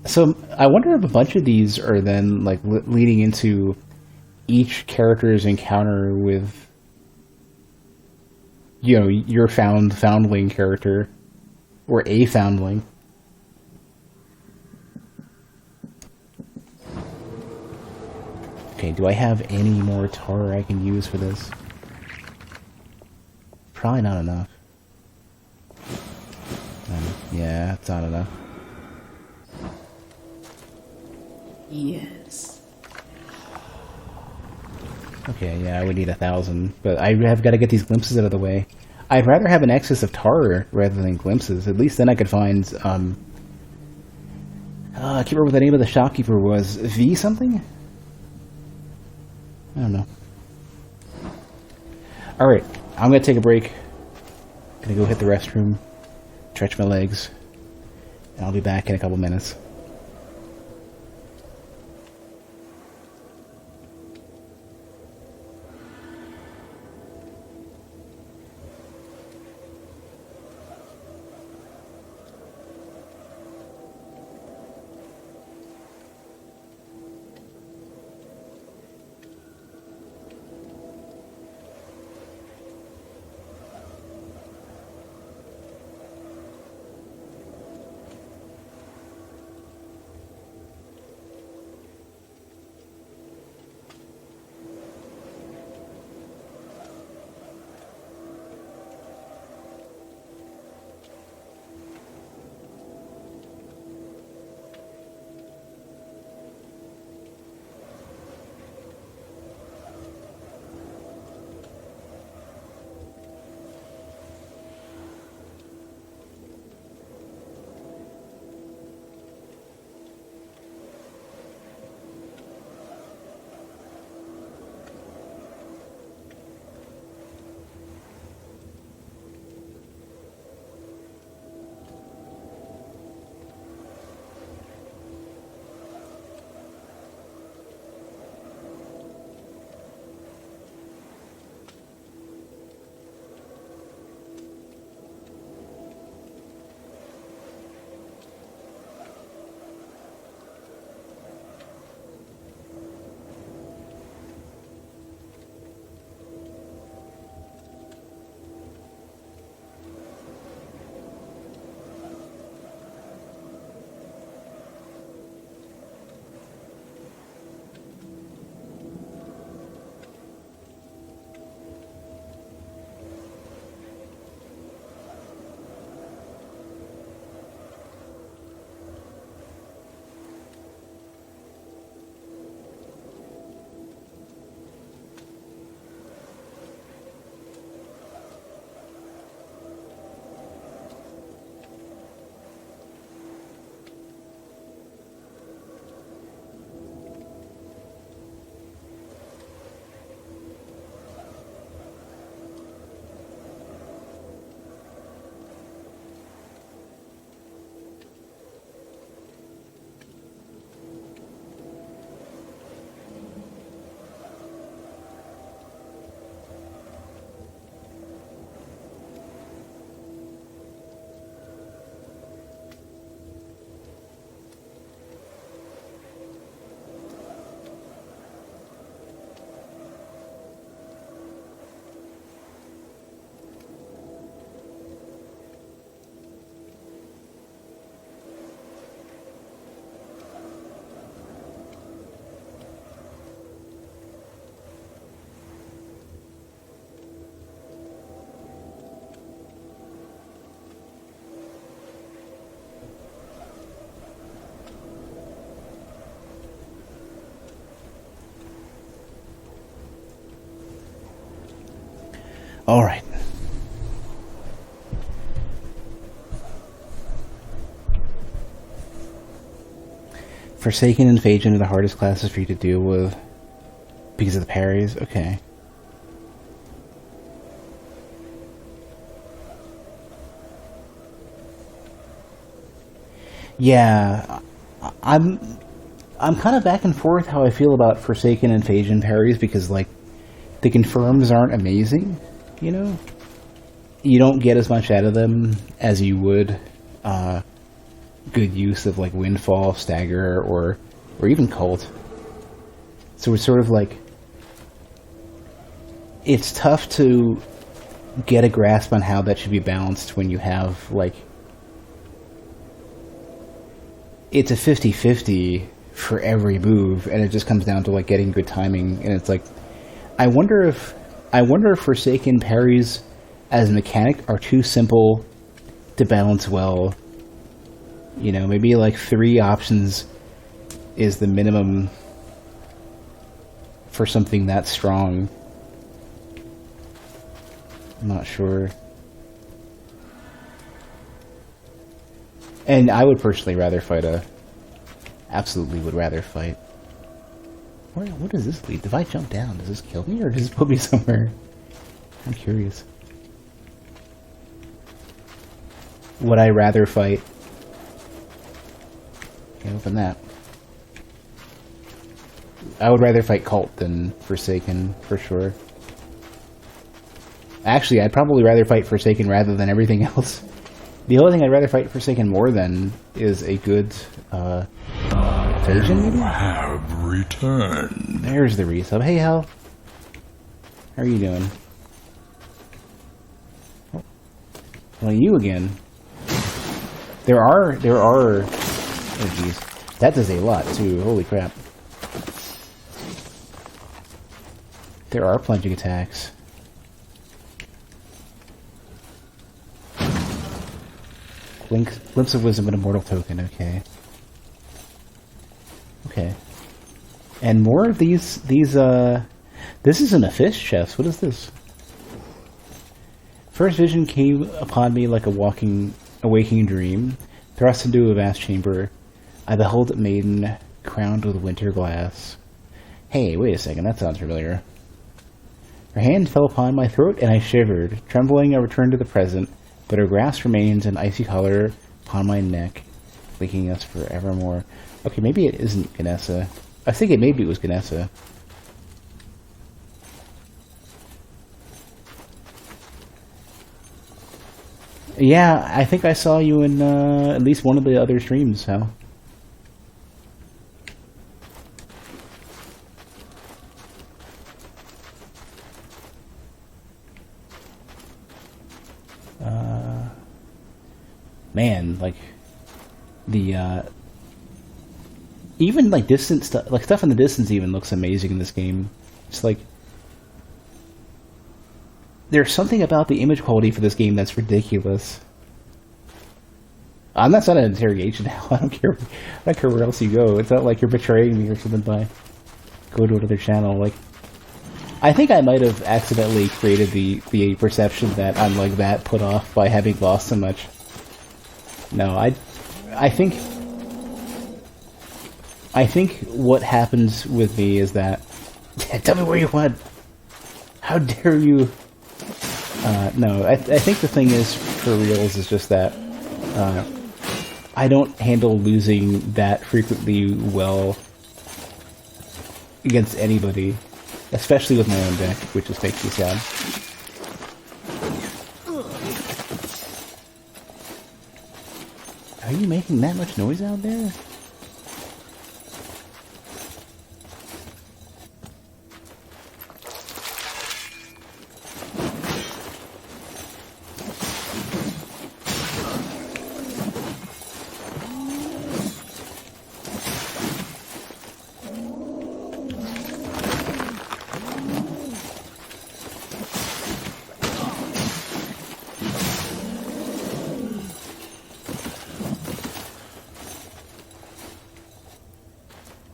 So, I wonder if a bunch of these are then, like, leading into each character's encounter with, you know, your foundling character, or a foundling. Okay, do I have any more tar I can use for this? Probably not enough. Yeah, it's not enough. Yes. Okay, yeah, I would need 1,000, but I have got to get these glimpses out of the way. I'd rather have an excess of tar rather than glimpses. At least then I could find, I can't remember what the name of the shopkeeper was. V something? I don't know. Alright, I'm going to take a break. Gonna go hit the restroom, stretch my legs, and I'll be back in a couple minutes. All right. Forsaken and Phasian are the hardest classes for you to deal with because of the parries? Okay. Yeah, I'm kind of back and forth how I feel about Forsaken and Phasian parries because, like, the confirms aren't amazing, you know? You don't get as much out of them as you would good use of, like, Windfall, Stagger, or even Cult. So it's sort of like, it's tough to get a grasp on how that should be balanced when you have, like, it's a 50-50 for every move, and it just comes down to, like, getting good timing, and it's like, I wonder if Forsaken parries as a mechanic are too simple to balance well. You know, maybe like 3 options is the minimum for something that strong. I'm not sure. And I would personally rather fight absolutely would rather fight. What does this lead? If I jump down, does this kill me or does this put me somewhere? I'm curious. Would I rather fight? Okay, open that. I would rather fight Cult than Forsaken, for sure. Actually, I'd probably rather fight Forsaken rather than everything else. The only thing I'd rather fight Forsaken more than is a good, Phasian, maybe? You have returned. There's the resub. Hey, Hal. How are you doing? Oh. Well, you again. There are, oh jeez. That does a lot, too. Holy crap. There are plunging attacks. Glimpse of Wisdom and Immortal Token, okay. Okay. And more of these, this isn't a fish chest, what is this? First vision came upon me like a waking dream, thrust into a vast chamber. I behold a maiden, crowned with winter glass. Hey, wait a second, that sounds familiar. Her hand fell upon my throat and I shivered. Trembling, I returned to the present, but her grasp remains an icy color upon my neck, linking us forevermore. Okay, maybe it isn't Ganessa. I think maybe it was Ganessa. Yeah, I think I saw you in at least one of the other streams, Hal. Man, like the even like distant stuff, like stuff in the distance, even looks amazing in this game. It's like there's something about the image quality for this game that's ridiculous. That's not an interrogation now. I don't care where else you go. It's not like you're betraying me or something by go to another channel. Like, I think I might have accidentally created the perception that I'm like that put off by having lost so much. No, I think what happens with me is that tell me where you went. How dare you? No, I think the thing is for reals is just that I don't handle losing that frequently well against anybody, especially with my own deck, which just makes me sad. Are you making that much noise out there?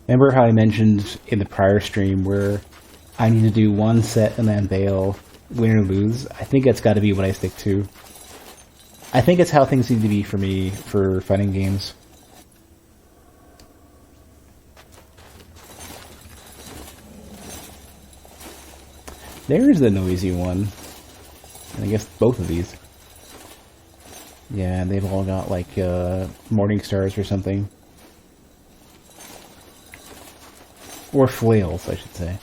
Remember how I mentioned in the prior stream where I need to do one set and then bail, win or lose? I think that's got to be what I stick to. I think it's how things need to be for me for fighting games. There's the noisy one. And I guess both of these. Yeah, they've all got like morning stars or something. Or flails, I should say.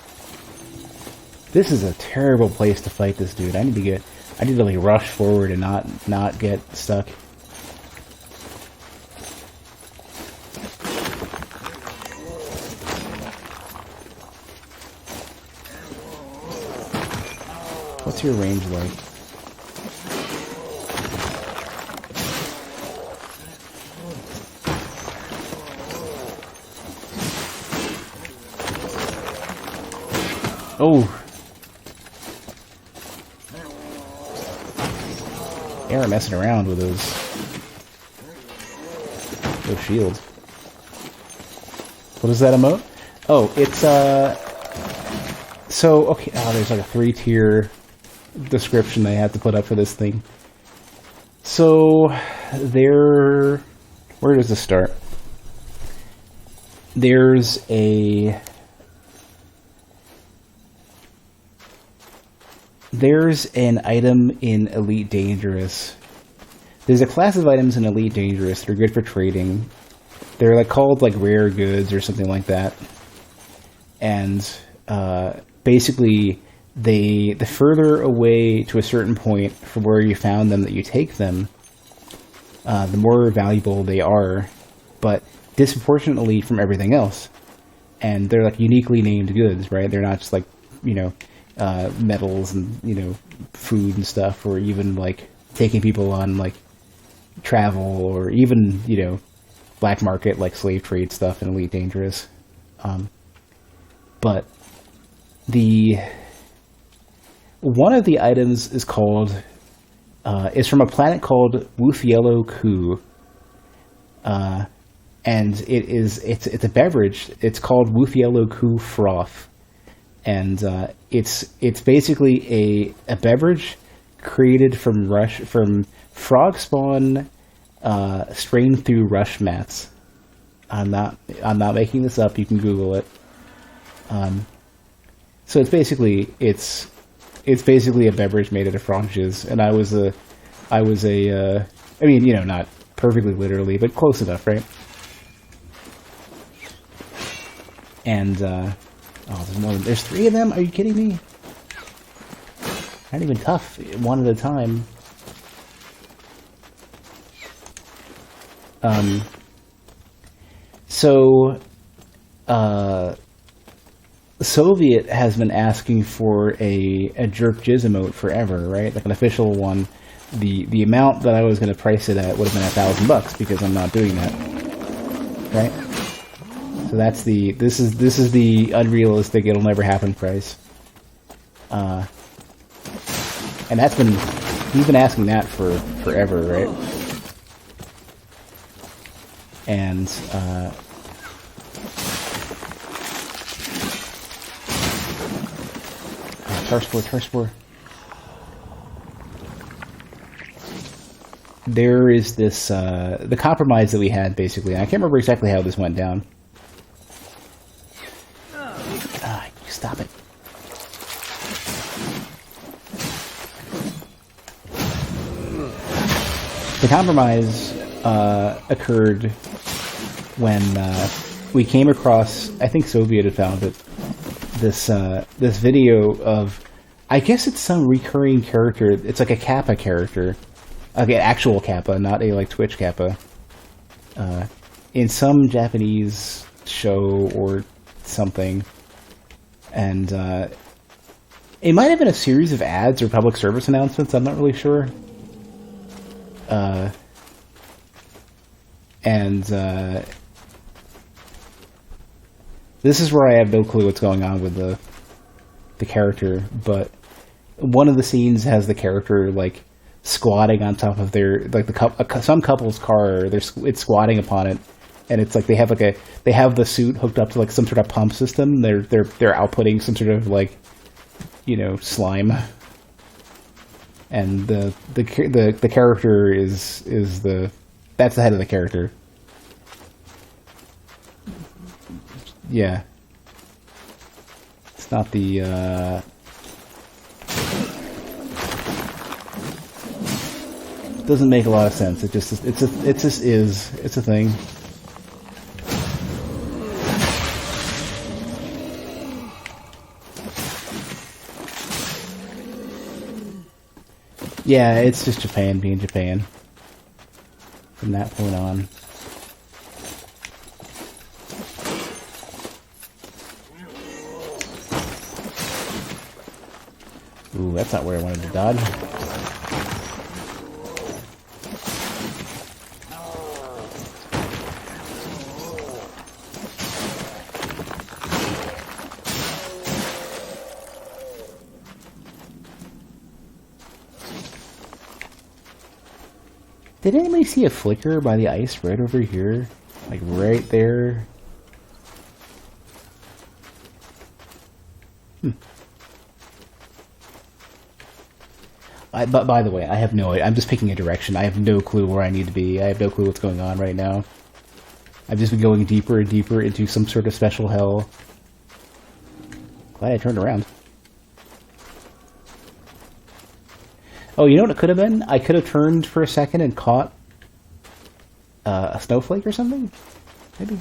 This is a terrible place to fight this dude. I need to like rush forward and not get stuck. What's your range like? Oh! They are messing around with those shields. What is that emote? Oh, it's, so, okay, there's like a 3-tier description I have to put up for this thing. So, where does this start? There's an item in Elite Dangerous. There's a class of items in Elite Dangerous that are good for trading. They're like called like rare goods or something like that. And basically, the further away to a certain point from where you found them that you take them, the more valuable they are, but disproportionately from everything else. And they're like uniquely named goods, right? They're not just like, metals and, food and stuff, or even like taking people on like travel, or even, black market like slave trade stuff in Elite Dangerous. But one of the items is called is from a planet called Wuthielo Ku, and it's a beverage. It's called Wuthielo Ku Froth, and it's basically a beverage created from frog spawn strained through rush mats. I'm not making this up. You can Google it. So it's basically a beverage made out of frog jizz, and I mean, not perfectly literally, but close enough, right? And there's 3 of them. Are you kidding me? Not even tough, one at a time. Soviet has been asking for a Jerp Jizz emote forever, right? Like an official one. The amount that I was going to price it at would have been $1,000 because I'm not doing that, right? So that's this is the unrealistic, it'll never happen price. And he's been asking that for forever, right? And Tarspore. There is this, the compromise that we had, basically, and I can't remember exactly how this went down. Stop it. The compromise occurred when we came across, I think Soviet had found it, this video of, I guess it's some recurring character. It's like a Kappa character, like an actual Kappa, not a like Twitch Kappa, in some Japanese show or something, and it might have been a series of ads or public service announcements. I'm not really sure. This is where I have no clue what's going on with the character, but one of the scenes has the character like squatting on top of their some couple's car. It's squatting upon it, and it's like they have the suit hooked up to like some sort of pump system. They're outputting some sort of like slime, and the character is that's the head of the character. Yeah. It's not the, doesn't make a lot of sense. It just is. It's a thing. Yeah, it's just Japan being Japan. From that point on. Ooh, that's not where I wanted to dodge. Did anybody see a flicker by the ice right over here? Like right there? But by the way, I have no idea. I'm just picking a direction. I have no clue where I need to be. I have no clue what's going on right now. I've just been going deeper and deeper into some sort of special hell. Glad I turned around. Oh, you know what it could have been? I could have turned for a second and caught a snowflake or something? Maybe.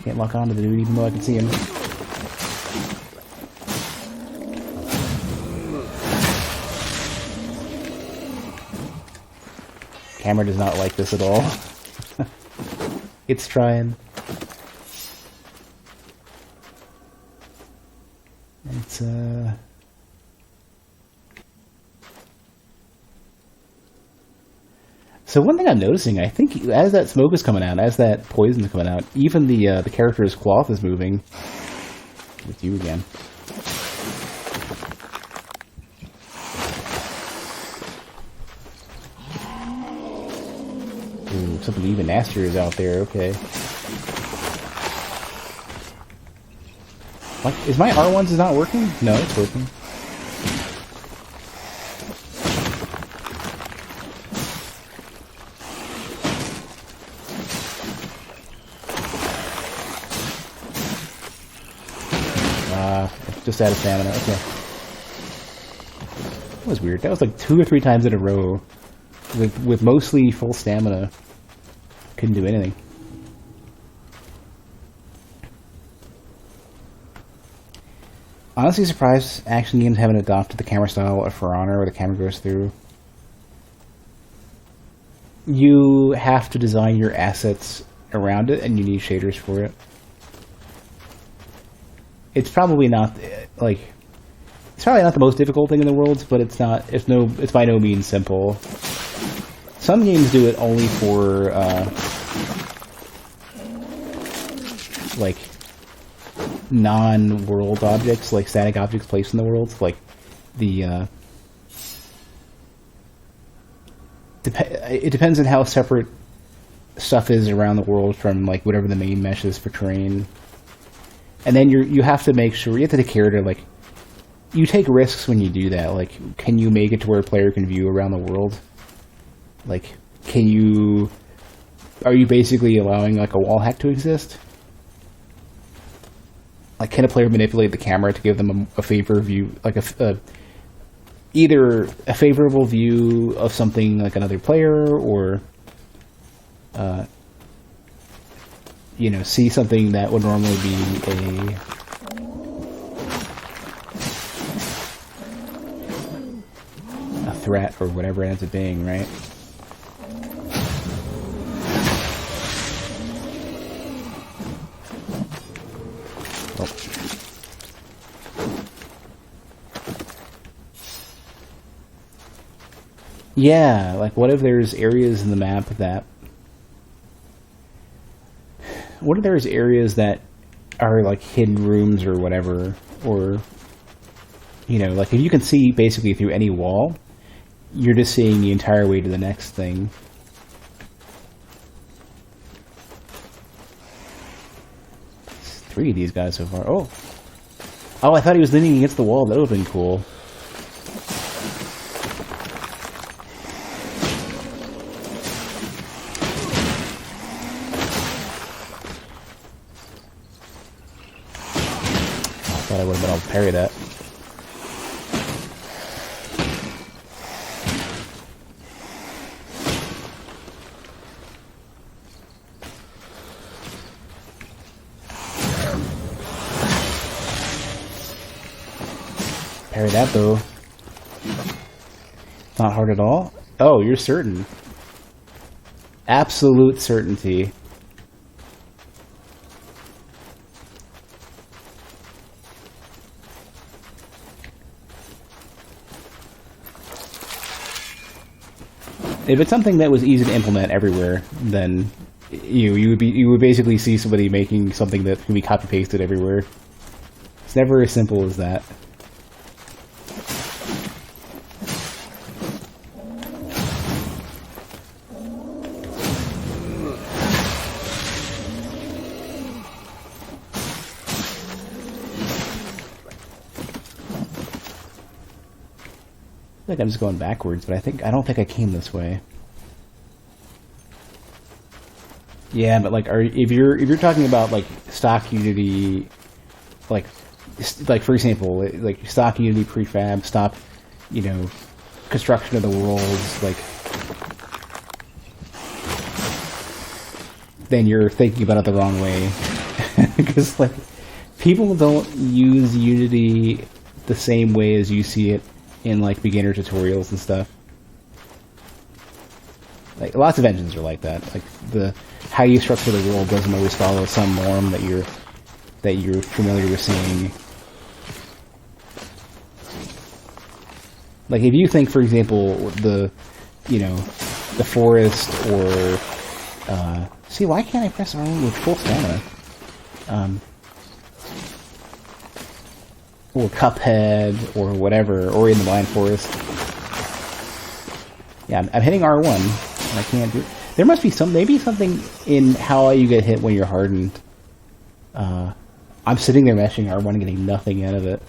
Can't lock onto the dude even though I can see him. Camera does not like this at all. It's trying. It's So one thing I'm noticing, I think, as that smoke is coming out, as that poison is coming out, even the character's cloth is moving. With you again. Ooh, something even nastier is out there. Okay. What? Is my R1s is not working? No, it's working. Just out of stamina. Okay. That was weird. That was like 2 or 3 times in a row. With mostly full stamina. Couldn't do anything. Honestly surprised action games haven't adopted the camera style of For Honor where the camera goes through. You have to design your assets around it and you need shaders for it. It's probably not like it's probably not the most difficult thing in the world, but it's by no means simple. Some games do it only for like non-world objects, like static objects placed in the world, like the it depends on how separate stuff is around the world from like whatever the main mesh is for terrain. And then you have to make sure, you have to take care to, like, you take risks when you do that. Like, can you make it to where a player can view around the world? Like, are you basically allowing, like, a wall hack to exist? Like, can a player manipulate the camera to give them a favor view, like either a favorable view of something like another player, or, you know, see something that would normally be a threat or whatever it ends up being, right? Oh. Yeah, like what if there's areas in the map that what if there's areas that are like hidden rooms or whatever, or, you know, like if you can see basically through any wall, you're just seeing the entire way to the next thing. There's 3 of these guys so far. Oh, I thought he was leaning against the wall. That would have been cool. I would have been able to parry that. Parry that though. Not hard at all. Oh, you're certain. Absolute certainty. If it's something that was easy to implement everywhere, then you would basically see somebody making something that can be copy pasted everywhere. It's never as simple as that. like I'm just going backwards, but I don't think I came this way. Yeah, but like, if you're talking about like stock Unity, like for example, like stock Unity prefab, stock, you know, construction of the worlds, like, then you're thinking about it the wrong way, because like people don't use Unity the same way as you see it in like beginner tutorials and stuff. Like lots of engines are like that. Like how you structure the world doesn't always follow some norm that you're familiar with seeing. Like if you think, for example, the forest, or see, why can't I press R1 with full stamina? Or Cuphead, or whatever, or in the Blind Forest. Yeah, I'm hitting R1, and I can't do it. There must be maybe something in how you get hit when you're hardened. I'm sitting there mashing R1 and getting nothing out of it.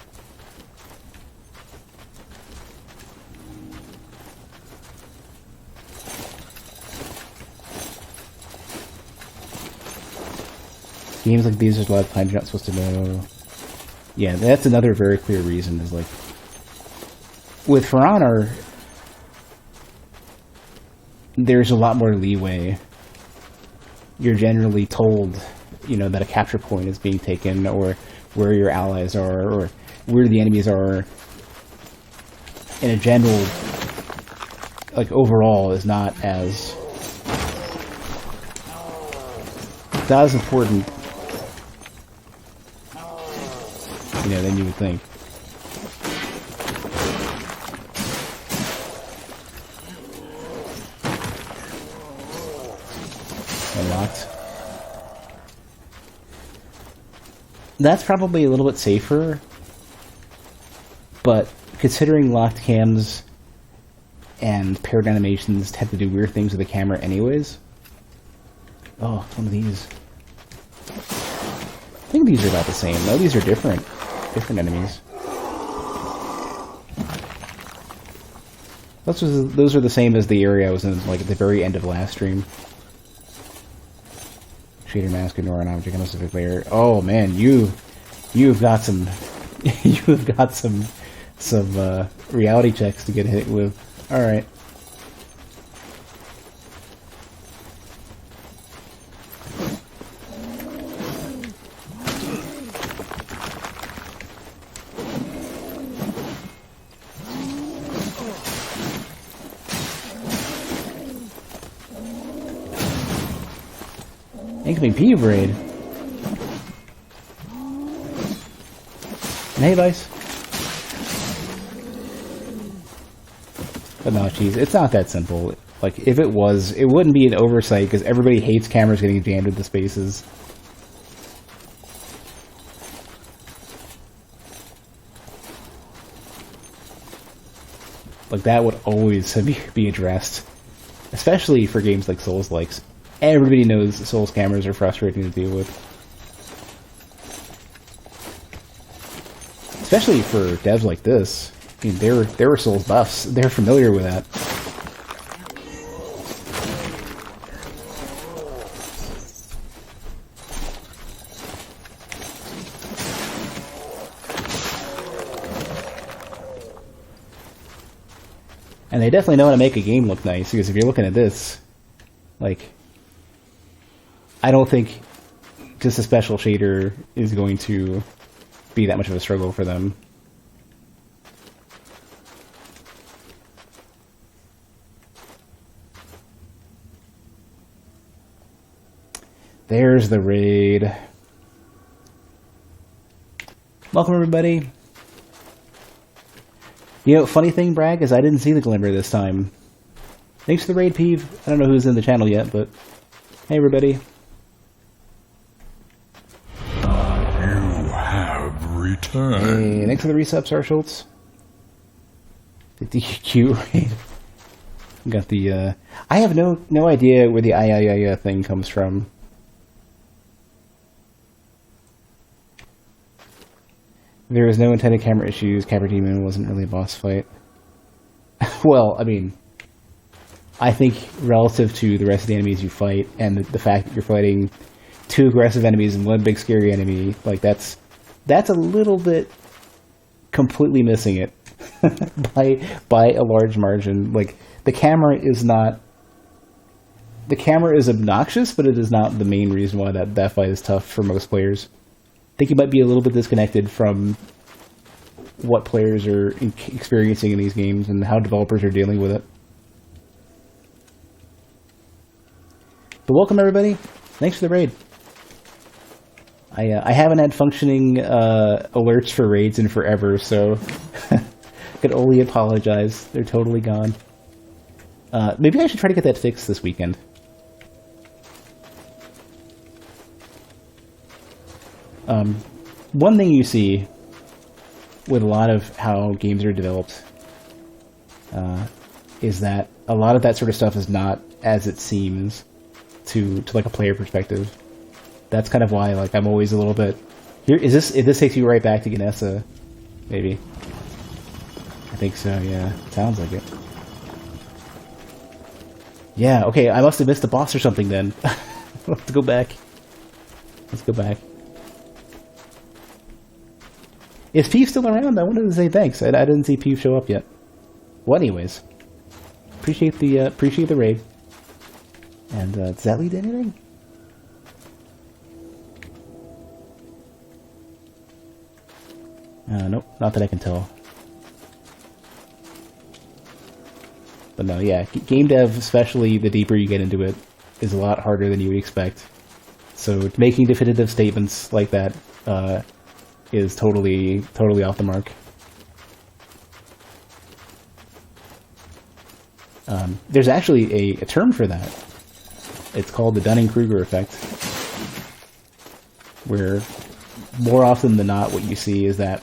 Games like these, there's a lot of times you're not supposed to know. Yeah, that's another very clear reason, is like, with For Honor, there's a lot more leeway. You're generally told, you know, that a capture point is being taken, or where your allies are, or where the enemies are. In a general, like, overall, is not as important, you know, than you would think. Unlocked. That's probably a little bit safer, but considering locked cams and paired animations tend to do weird things with the camera anyways. Oh, it's one of these. I think these are about the same. No, these are different enemies. Those are the same as the area I was in, like, at the very end of last stream. Shader mask, ignore an object, and specific layer. Oh man, you've got some you've got some reality checks to get hit with. All right. Incoming P braid. And hey, Vice. But no, geez, it's not that simple. Like, if it was, it wouldn't be an oversight, because everybody hates cameras getting jammed into spaces. Like, that would always be addressed. Especially for games like Souls-likes. Everybody knows Souls cameras are frustrating to deal with. Especially for devs like this. I mean, they were Souls buffs. They're familiar with that. And they definitely know how to make a game look nice, because if you're looking at this, like, I don't think just a special shader is going to be that much of a struggle for them. There's the raid. Welcome, everybody. You know, funny thing, Bragg, is I didn't see the glimmer this time. Thanks for the raid, Peeve. I don't know who's in the channel yet, but hey, everybody. Return. Hey, thanks for the resub, Star Schultz. The DQ raid. Got the, I have no idea where the I thing comes from. There was no intended camera issues. Capra Demon wasn't really a boss fight. Well, I mean, I think relative to the rest of the enemies you fight, and the fact that you're fighting two aggressive enemies and one big scary enemy, like that's a little bit completely missing it by a large margin. Like the camera is obnoxious, but it is not the main reason why that fight is tough for most players. I think you might be a little bit disconnected from what players are experiencing in these games and how developers are dealing with it. But welcome everybody. Thanks for the raid. I haven't had functioning alerts for raids in forever, so I could only apologize. They're totally gone. Maybe I should try to get that fixed this weekend. One thing you see with a lot of how games are developed is that a lot of that sort of stuff is not as it seems to like a player perspective. That's kind of why, like, I'm always a little bit here. This takes you right back to Ganessa, maybe. I think so. Yeah, sounds like it. Yeah. Okay, I must have missed a boss or something then. Let's go back. Let's go back. Is Peeve still around? I wanted to say thanks. I didn't see Peeve show up yet. Well, anyways, appreciate the raid. And does that lead to anything? Nope, not that I can tell. But no, yeah, game dev, especially the deeper you get into it, is a lot harder than you would expect. So making definitive statements like that is totally off the mark. There's actually a term for that. It's called the Dunning-Kruger effect, where more often than not what you see is that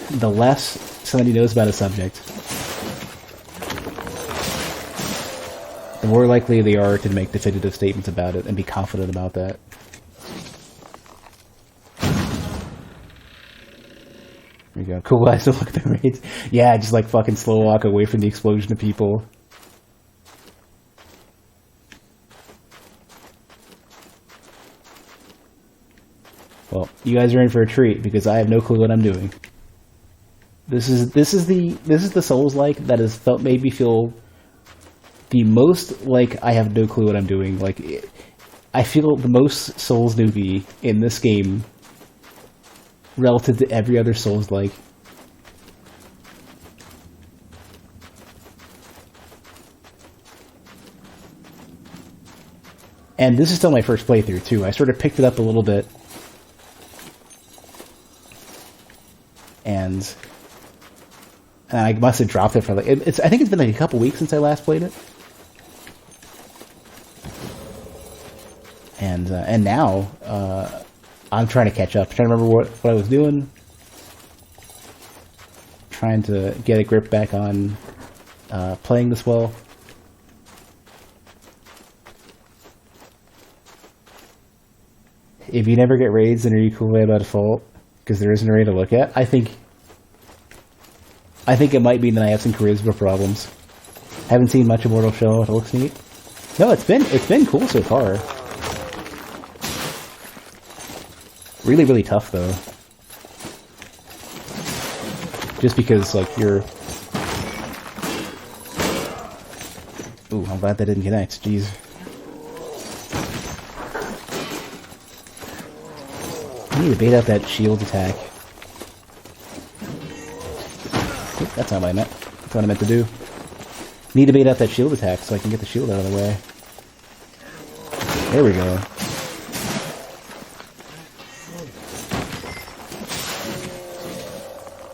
the less somebody knows about a subject, the more likely they are to make definitive statements about it and be confident about that. There we go. Cool guys to look at the raids. Yeah, just like fucking slow walk away from the explosion of people. Well, you guys are in for a treat because I have no clue what I'm doing. This is the Souls-like that has made me feel the most like I have no clue what I'm doing. Like, I feel the most Souls newbie in this game relative to every other Souls-like. And this is still my first playthrough too. I sort of picked it up a little bit. And I must have dropped it for like I think it's been like a couple weeks since I last played it. And now I'm trying to catch up. I'm trying to remember what I was doing. Trying to get a grip back on playing this well. If you never get raids, then are you cool by default? Because there isn't a raid to look at. I think it might be that I have some charisma problems. Haven't seen much Immortal show. It looks neat. No, it's been cool so far. Really, really tough though. Just because like you're. Ooh, I'm glad that didn't connect. Jeez. I need to bait out that shield attack. Oop, that's not what I meant. That's what I meant to do. Need to bait out that shield attack so I can get the shield out of the way. There we go.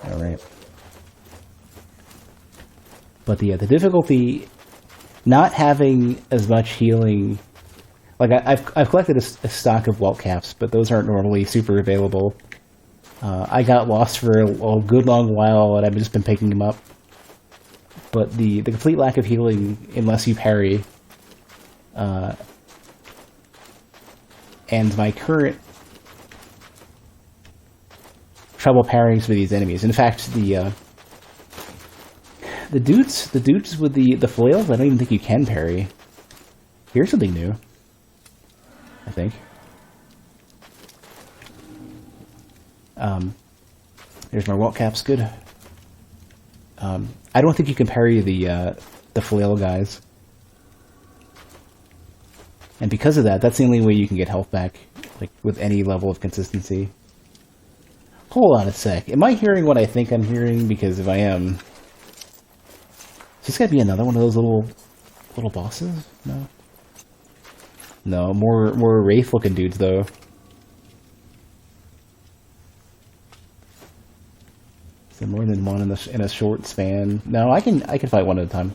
Alright. But the difficulty, not having as much healing. Like, I've collected a stock of Welt Caps, but those aren't normally super available. I got lost for a good long while, and I've just been picking them up. But the complete lack of healing, unless you parry, and my current trouble parrying for these enemies. In fact, the The dudes with the flails, I don't even think you can parry. Here's something new, I think. There's my walt caps, good. I don't think you can parry the flail guys. And because of that, that's the only way you can get health back, like, with any level of consistency. Hold on a sec. Am I hearing what I think I'm hearing? Because if I am... Is this gonna be another one of those little bosses? No? No, more wraith-looking dudes, though. Is there more than one in a short span? No, I can fight one at a time.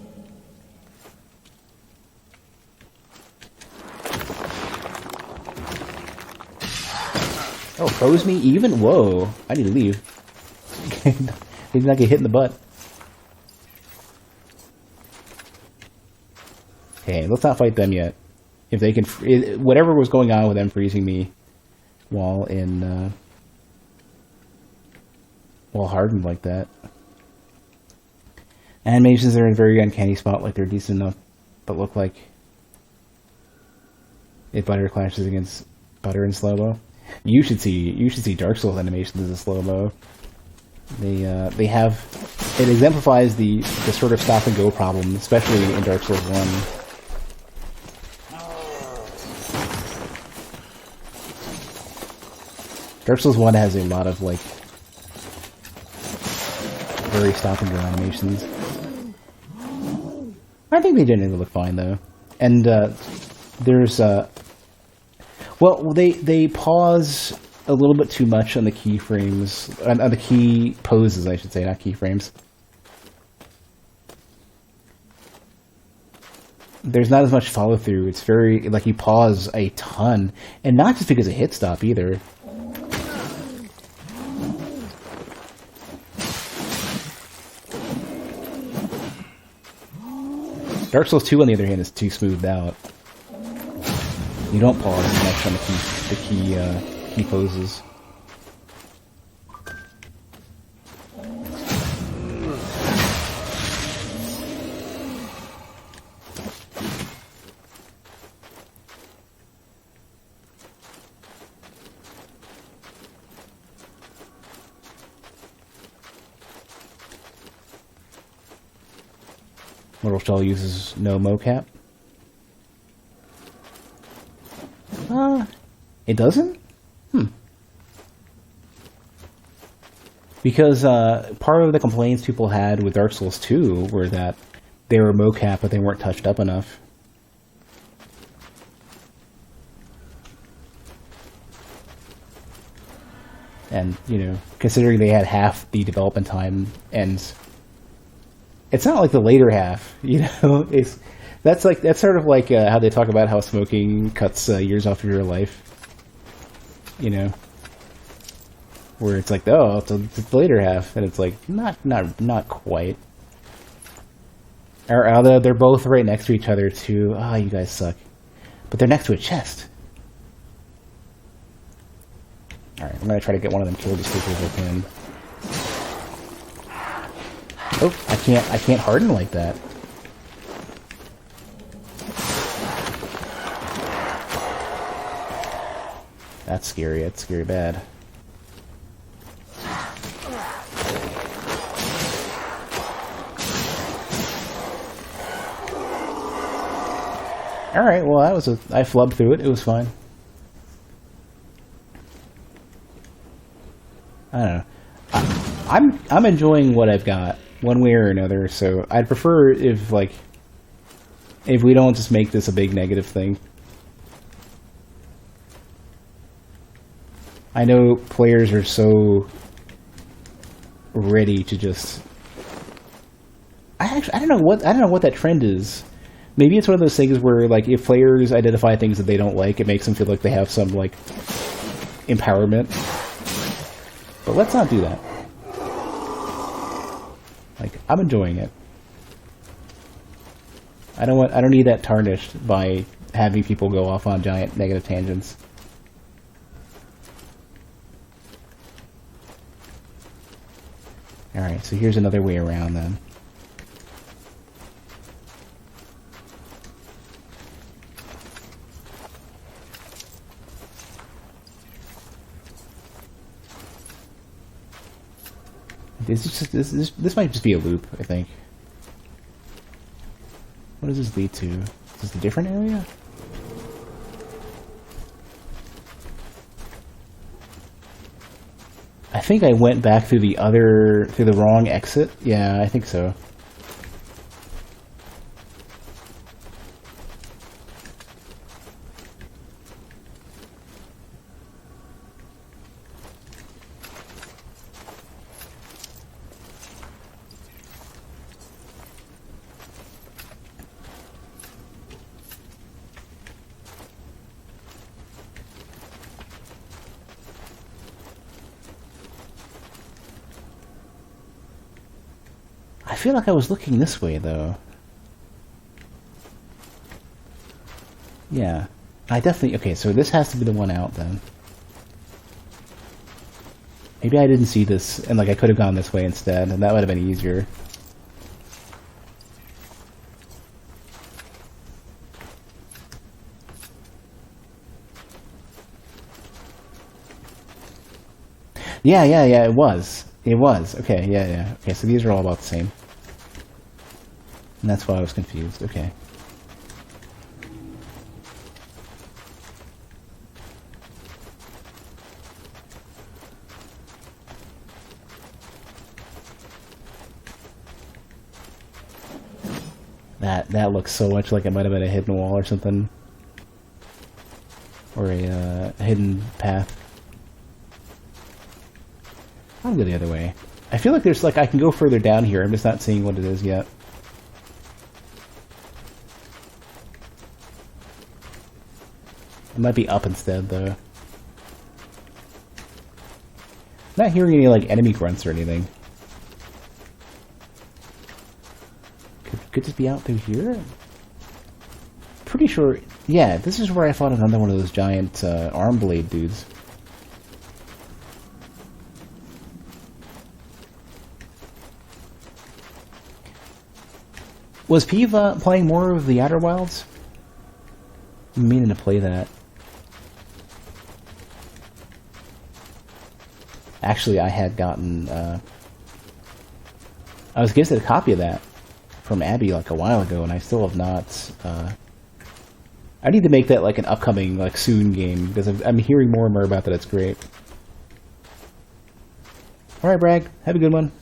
Oh, froze me even? Whoa. I need to leave. Did not get hit in the butt. Okay, let's not fight them yet. If they can... whatever was going on with them freezing me while in... while hardened like that. Animations are in a very uncanny spot, like they're decent enough, but look like... if butter clashes against butter in slow-mo. You should see Dark Souls animations as a slow-mo. They have... it exemplifies the sort of stop-and-go problem, especially in Dark Souls 1. Dark Souls 1 has a lot of, like, very stop-and-go animations. I think they generally look fine, though. And, there's, well, they pause a little bit too much on the keyframes, on the key poses, I should say, not keyframes. There's not as much follow-through. It's very, like, you pause a ton. And not just because of hit stop, either. Dark Souls 2, on the other hand, is too smoothed out. You don't pause as much on the key poses. Mortal Shell uses no mocap. It doesn't? Because part of the complaints people had with Dark Souls 2 were that they were mocap, but they weren't touched up enough. And, you know, considering they had half the development time, and it's not like the later half, you know? That's sort of like how they talk about how smoking cuts years off of your life. You know, where it's like, oh, it's the later half, and it's like not quite. Or they're both right next to each other too. Ah, you guys suck, but they're next to a chest. All right, I'm gonna try to get one of them killed as quickly as I can. Oh, I can't harden like that. That's scary. That's scary bad. Alright, well I flubbed through it. It was fine. I don't know. I'm enjoying what I've got, one way or another, so I'd prefer if we don't just make this a big negative thing. I know players are so ready to just... I don't know what that trend is. Maybe it's one of those things where, like, if players identify things that they don't like, it makes them feel like they have some, like, empowerment. But let's not do that. Like, I'm enjoying it. I don't need that tarnished by having people go off on giant negative tangents. Alright, so here's another way around then. This might just be a loop, I think. What does this lead to? Is this a different area? I think I went back through the wrong exit. Yeah, I think so. I feel like I was looking this way, though. Yeah. I definitely... Okay, so this has to be the one out, then. Maybe I didn't see this, and like I could have gone this way instead, and that would have been easier. Yeah, it was. It was. Okay, yeah. Okay, so these are all about the same. And that's why I was confused. Okay. That looks so much like it might have been a hidden wall or something. Or a hidden path. I'll go the other way. I feel like there's I can go further down here. I'm just not seeing what it is yet. It might be up instead, though. I'm not hearing any enemy grunts or anything. Could this be out through here? Pretty sure. Yeah, this is where I fought another one of those giant arm blade dudes. Was Piva playing more of the Outer Wilds? I'm meaning to play that. Actually, I had gotten... I was gifted a copy of that from Abby a while ago, and I still have not... I need to make that an upcoming, soon game, because I'm hearing more and more about that. It's great. Alright, Bragg. Have a good one.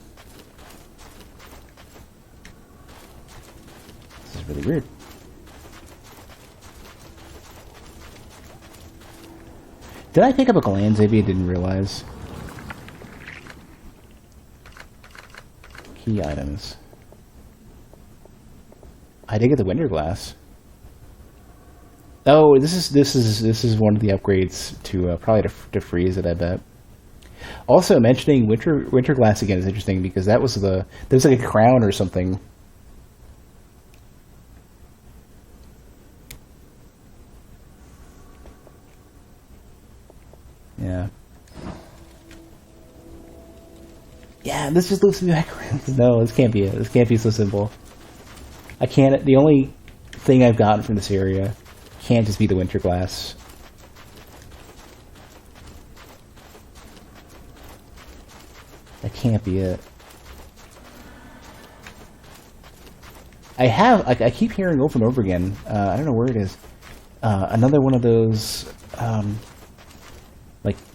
This is really weird. Did I pick up a gland? Maybe I didn't realize. Key items. I did get the winter glass. Oh, this is one of the upgrades to probably to freeze it, I bet. Also, mentioning winter glass again is interesting because that was there's a crown or something. Yeah. Yeah, this just loops me backwards. No, this can't be it. This can't be so simple. I can't. The only thing I've gotten from this area can't just be the winter glass. That can't be it. I keep hearing over and over again. I don't know where it is. Another one of those,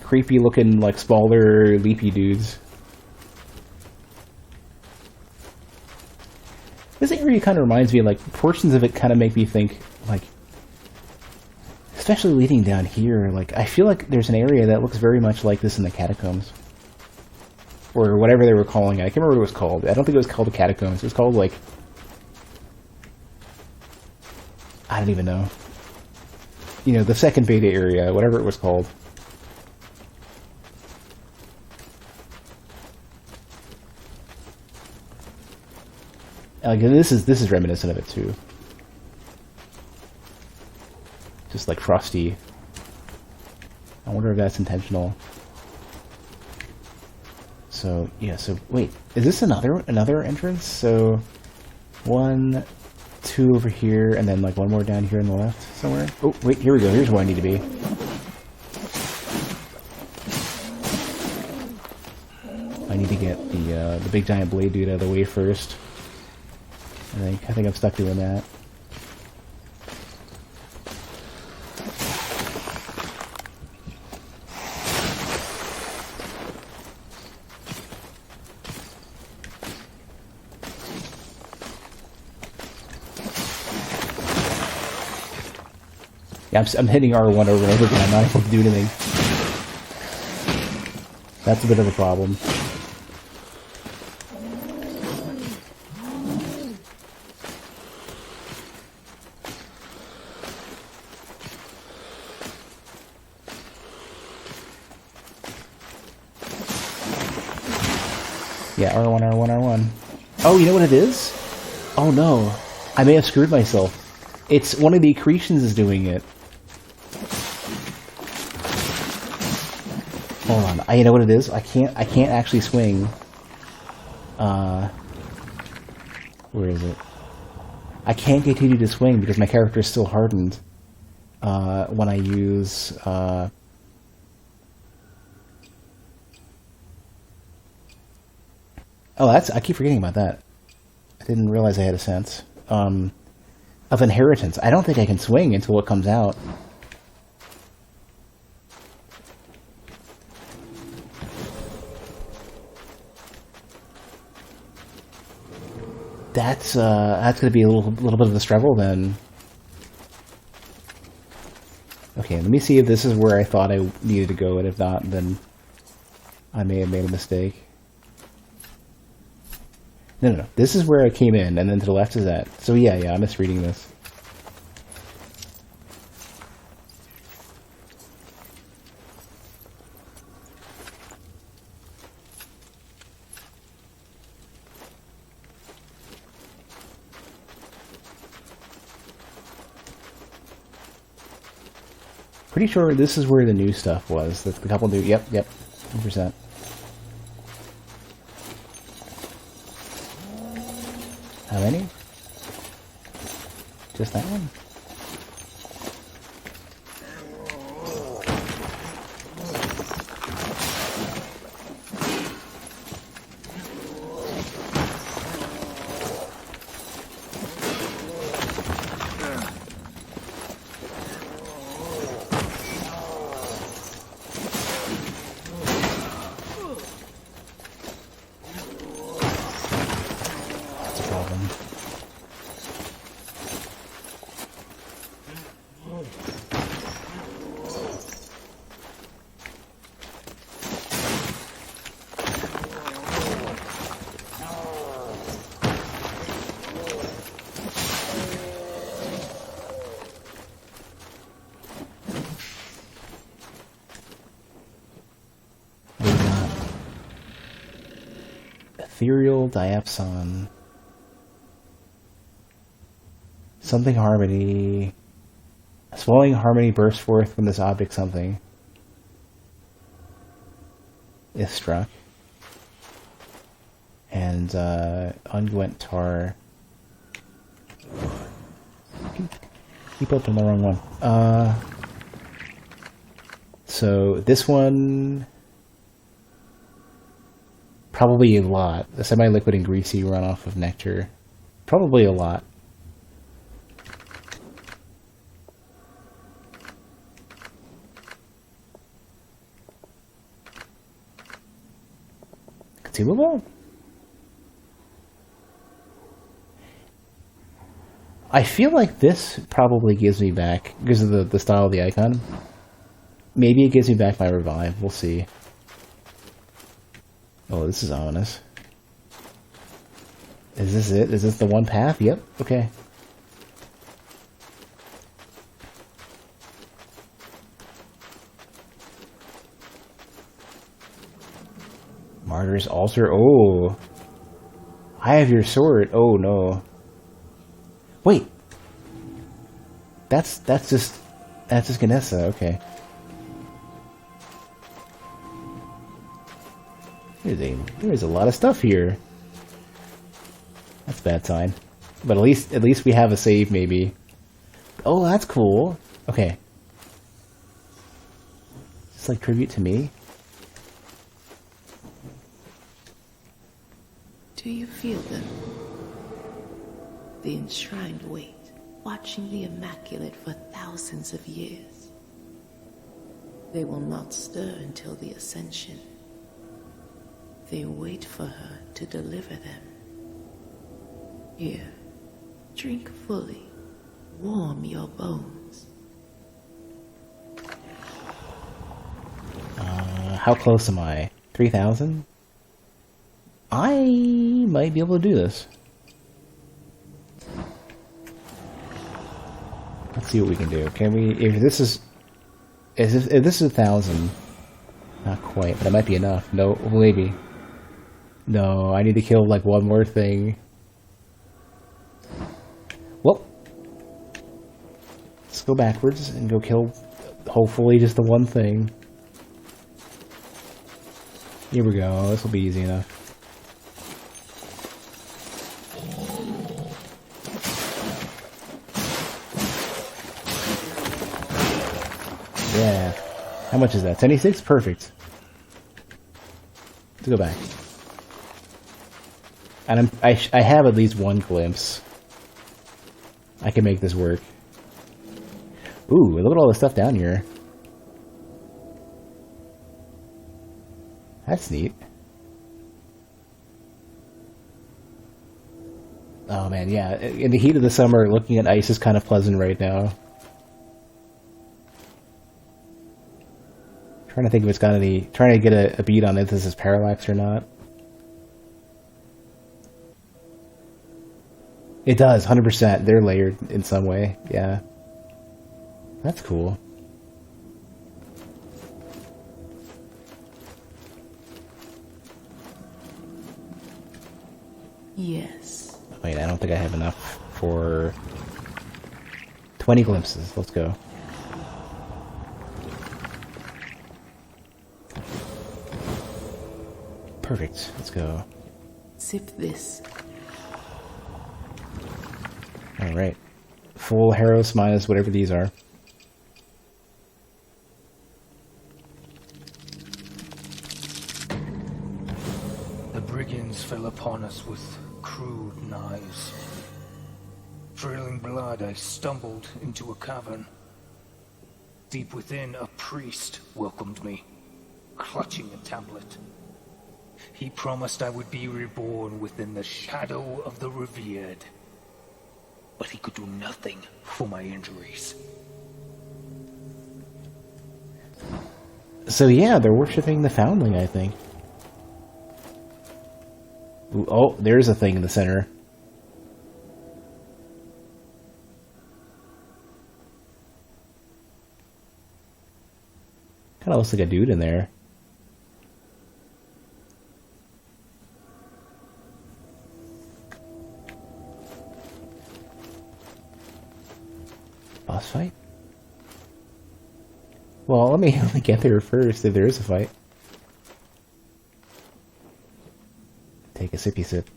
creepy looking, smaller, leafy dudes. This area kind of reminds me, portions of it kind of make me think, especially leading down here, I feel like there's an area that looks very much like this in the catacombs. Or whatever they were calling it. I can't remember what it was called. I don't think it was called the catacombs. It was called, I don't even know. The second beta area, whatever it was called. This is reminiscent of it too. Just frosty. I wonder if that's intentional. So yeah. So wait, is this another entrance? So 1, 2 over here, and then one more down here on the left somewhere. Oh wait, here we go. Here's where I need to be. I need to get the big giant blade dude out of the way first. I think I'm stuck doing that. Yeah, I'm hitting R1 over and over again. I'm not able to do anything. That's a bit of a problem. Yeah, R1, R1, R1. Oh, you know what it is? Oh no. I may have screwed myself. It's one of the accretions is doing it. Hold on. You know what it is? I can't actually swing. Where is it? I can't continue to swing because my character is still hardened. When I use, Oh, I keep forgetting about that. I didn't realize I had a sense. Of inheritance. I don't think I can swing until it comes out. That's going to be a little bit of a struggle then. Okay, let me see if this is where I thought I needed to go, and if not, then I may have made a mistake. No. This is where I came in, and then to the left is that. So yeah, I'm misreading this. Pretty sure this is where the new stuff was. The couple new... Yep, 100%. How many? Just that one? Ethereal diapson. Something harmony. A swelling harmony bursts forth from this object something is struck. And unguent tar. Keep open the wrong one. So this one, probably a lot. The semi-liquid and greasy runoff of nectar. Probably a lot. Consumable? I feel like this probably gives me back, because of the style of the icon. Maybe it gives me back my revive. We'll see. Oh, this is ominous. Is this it? Is this the one path? Yep. Okay. Martyr's altar. Oh. I have your sword. Oh no. Wait. That's just Ganessa. Okay. There's a lot of stuff here. That's a bad sign. But at least we have a save, maybe. Oh, that's cool. Okay. It's like tribute to me. Do you feel them? The enshrined weight, watching the Immaculate for thousands of years. They will not stir until the Ascension. They wait for her to deliver them. Here, drink fully, warm your bones. How close am I? 3,000? I might be able to do this. Let's see what we can do. Can we? If this is 1,000, not quite, but it might be enough. No, maybe. No, I need to kill like one more thing. Well, let's go backwards and go kill, hopefully, just the one thing. Here we go. This will be easy enough. Yeah. How much is that? 76? Perfect. Let's go back. And I have at least one glimpse. I can make this work. Ooh, look at all the stuff down here. That's neat. Oh man, yeah. In the heat of the summer, looking at ice is kind of pleasant right now. Trying to think if it's got any... Trying to get a beat on if this is parallax or not. It does, 100%. They're layered in some way, yeah. That's cool. Yes. Wait, I don't think I have enough for 20 glimpses. Let's go. Perfect. Let's go. Sip this. Alright. Full Harrows minus whatever these are. The brigands fell upon us with crude knives. Trailing blood, I stumbled into a cavern. Deep within, a priest welcomed me, clutching a tablet. He promised I would be reborn within the shadow of the revered. But he could do nothing for my injuries. So yeah, they're worshipping the Foundling, I think. Ooh, oh, there's a thing in the center. Kinda looks like a dude in there. Boss fight? Well, let me get there first if there is a fight. Take a sippy sip.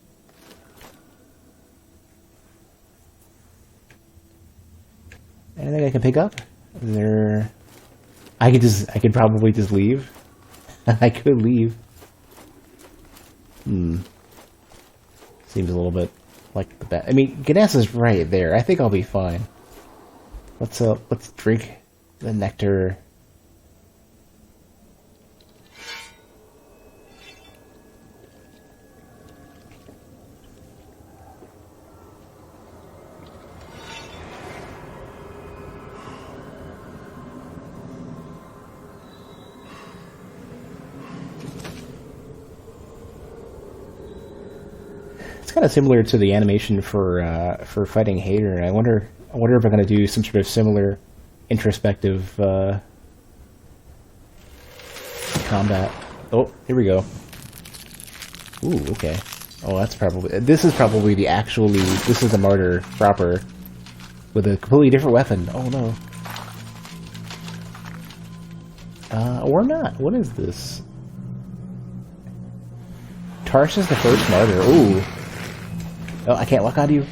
Anything I can pick up? Is there... I could probably just leave. I could leave. Seems a little bit like the best. I mean, Ganessa's right there. I think I'll be fine. Let's drink the nectar. It's kind of similar to the animation for fighting Hater. I wonder if I'm going to do some sort of similar introspective combat. Oh, here we go. Ooh, okay. Oh, that's probably... This is probably the actually... This is the Martyr proper. With a completely different weapon. Oh, no. Or not. What is this? Tarsh is the first Martyr. Ooh. Oh, I can't lock onto you.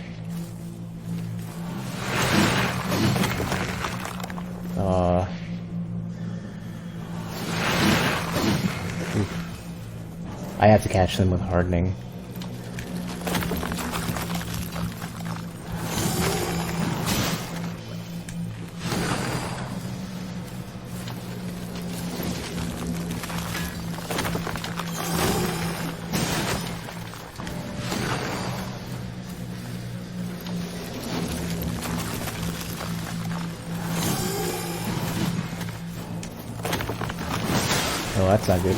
I have to catch them with hardening. that's not good.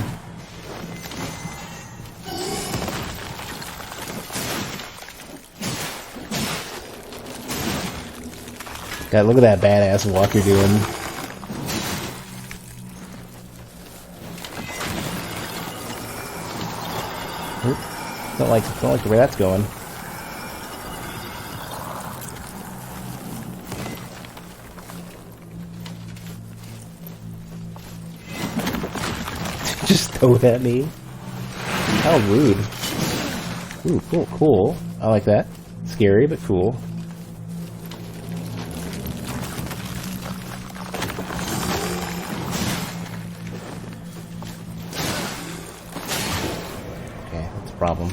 God, look at that badass walk you're doing. Oop. Don't like the way that's going. Just throw it at me. How rude. Ooh, cool, cool. I like that. Scary, but cool. Okay, that's a problem.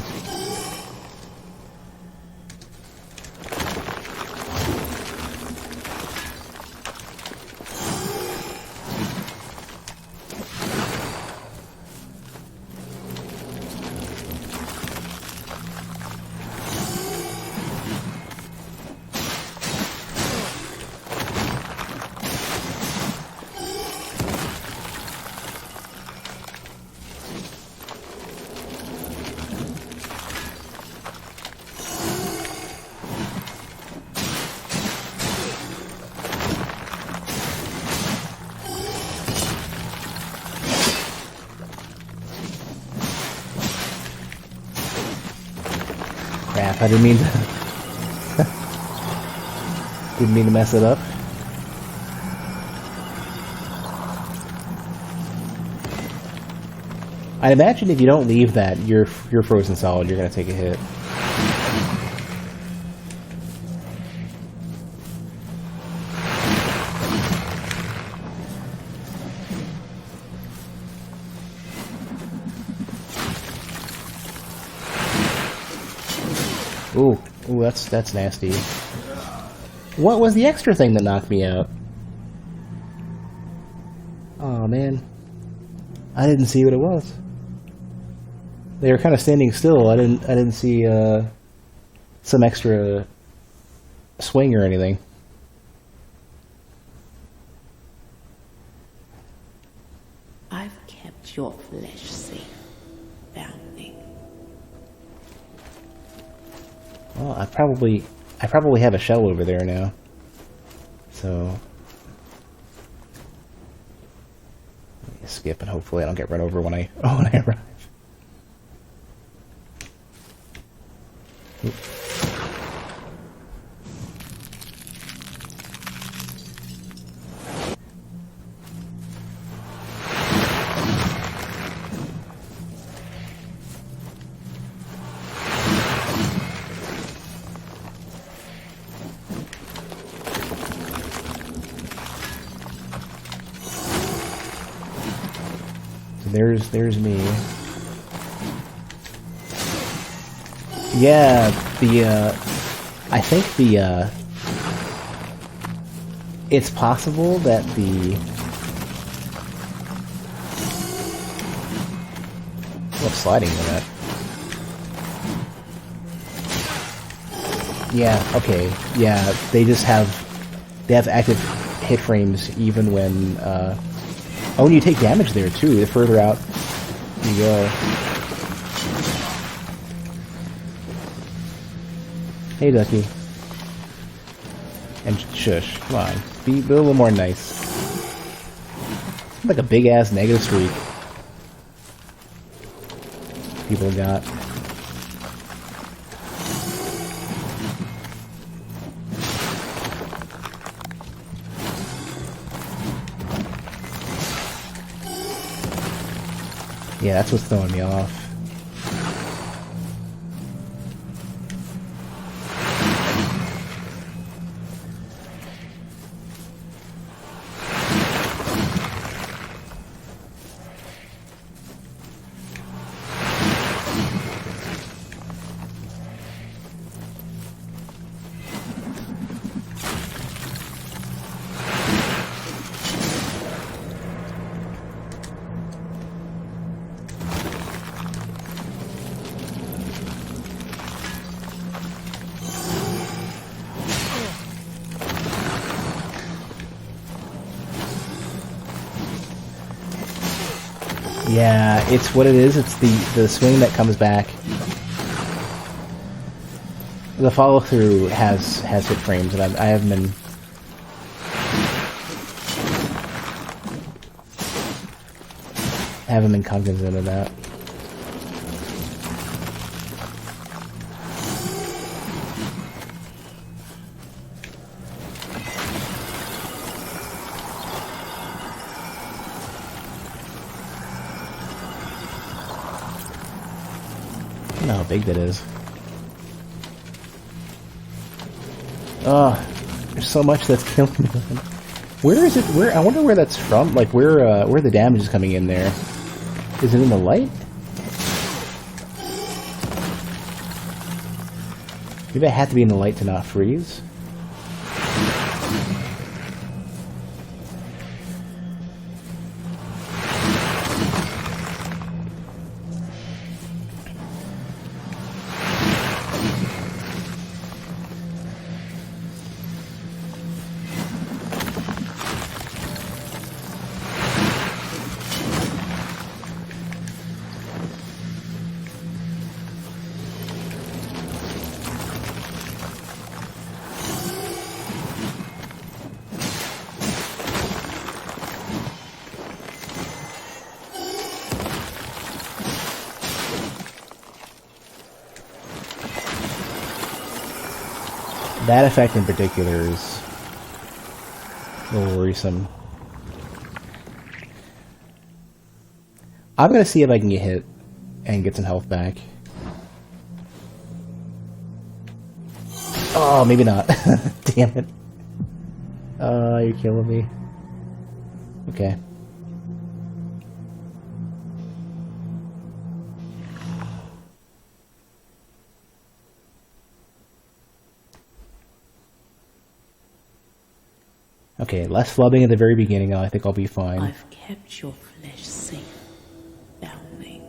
Crap, I didn't mean to... didn't mean to mess it up. I'd imagine if you don't leave that, you're frozen solid, you're gonna take a hit. Ooh, that's nasty. What was the extra thing that knocked me out? Oh man, I didn't see what it was. They were kind of standing still. I didn't see some extra swing or anything. I've kept your flesh safe, bounding. Well, I probably have a shell over there now. So let me skip and hopefully I don't get run over when I arrive. Oop. There's me. Yeah, I think it's possible that what's sliding to that? Yeah, okay. Yeah, they have active hit frames even when, oh, and you take damage there too, the further out you go. Hey, Ducky. And shush, come on. Be a little more nice. Like a big-ass negative streak people got. Yeah, that's what's throwing me off. Yeah, it's what it is. It's the swing that comes back. The follow through has hit frames, and I haven't been. Cognizant of that. I don't know how big that is. Oh, there's so much that's killing me. Where is it? Where I wonder where that's from. Like where the damage is coming in there. Is it in the light? Maybe I had to be in the light to not freeze. That effect in particular is a little worrisome. I'm gonna see if I can get hit and get some health back. Oh, maybe not. Damn it. You're killing me. Okay. Okay, less flubbing at the very beginning. I think I'll be fine. I've kept your flesh safe, foundling.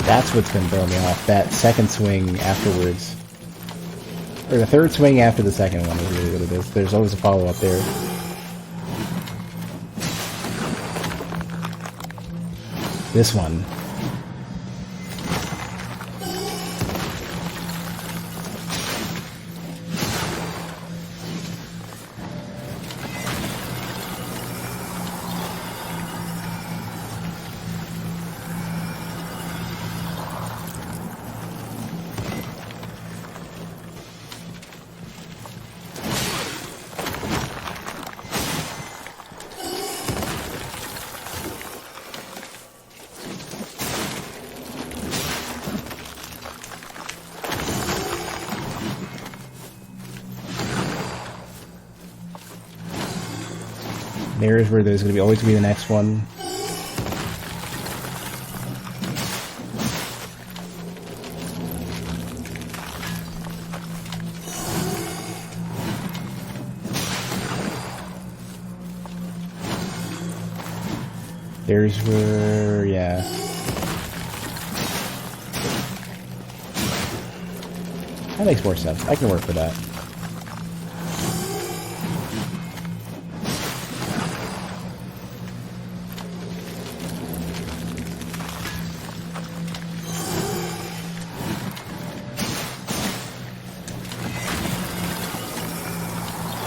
That's what's been throwing me off. That second swing afterwards. Or the third swing after the second one is really what it is. There's always a follow-up there. This one. There's where there's going to always be the next one. There's where, yeah. That makes more sense. I can work with that.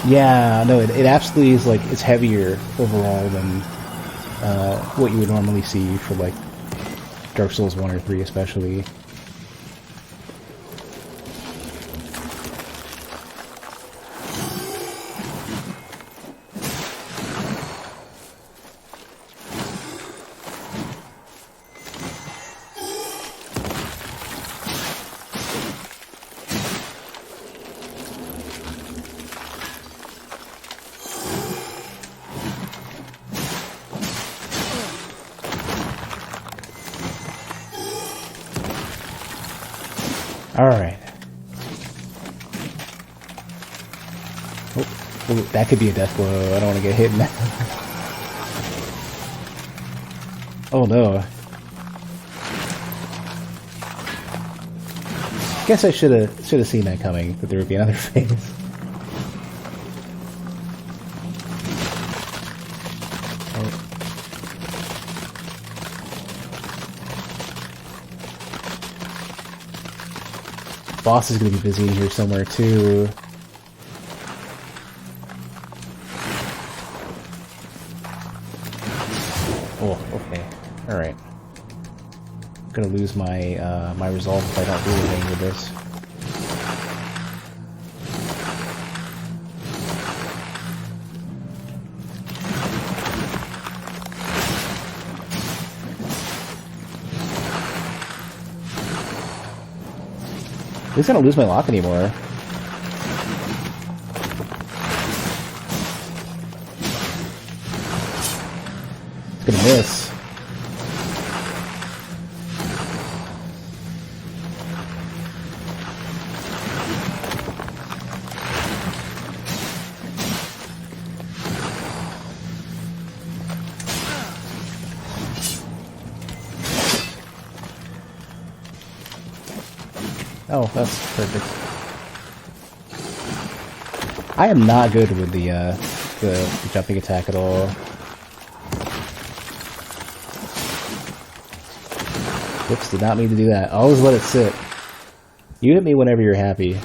Yeah, no, it absolutely is, like, it's heavier overall than what you would normally see for, like, Dark Souls 1 or 3 especially. Alright. Oh, that could be a death blow. I don't want to get hit in that. Oh no. Guess I should have seen that coming, that there would be another phase. Oh. Boss is going to be busy in here somewhere too. Oh, okay. Alright. I'm gonna lose my my resolve if I don't do anything with this. At least I don't lose my lock anymore. It's gonna miss. Oh, that's perfect. I am not good with the jumping attack at all. Whoops, did not mean to do that. Always let it sit. You hit me whenever you're happy.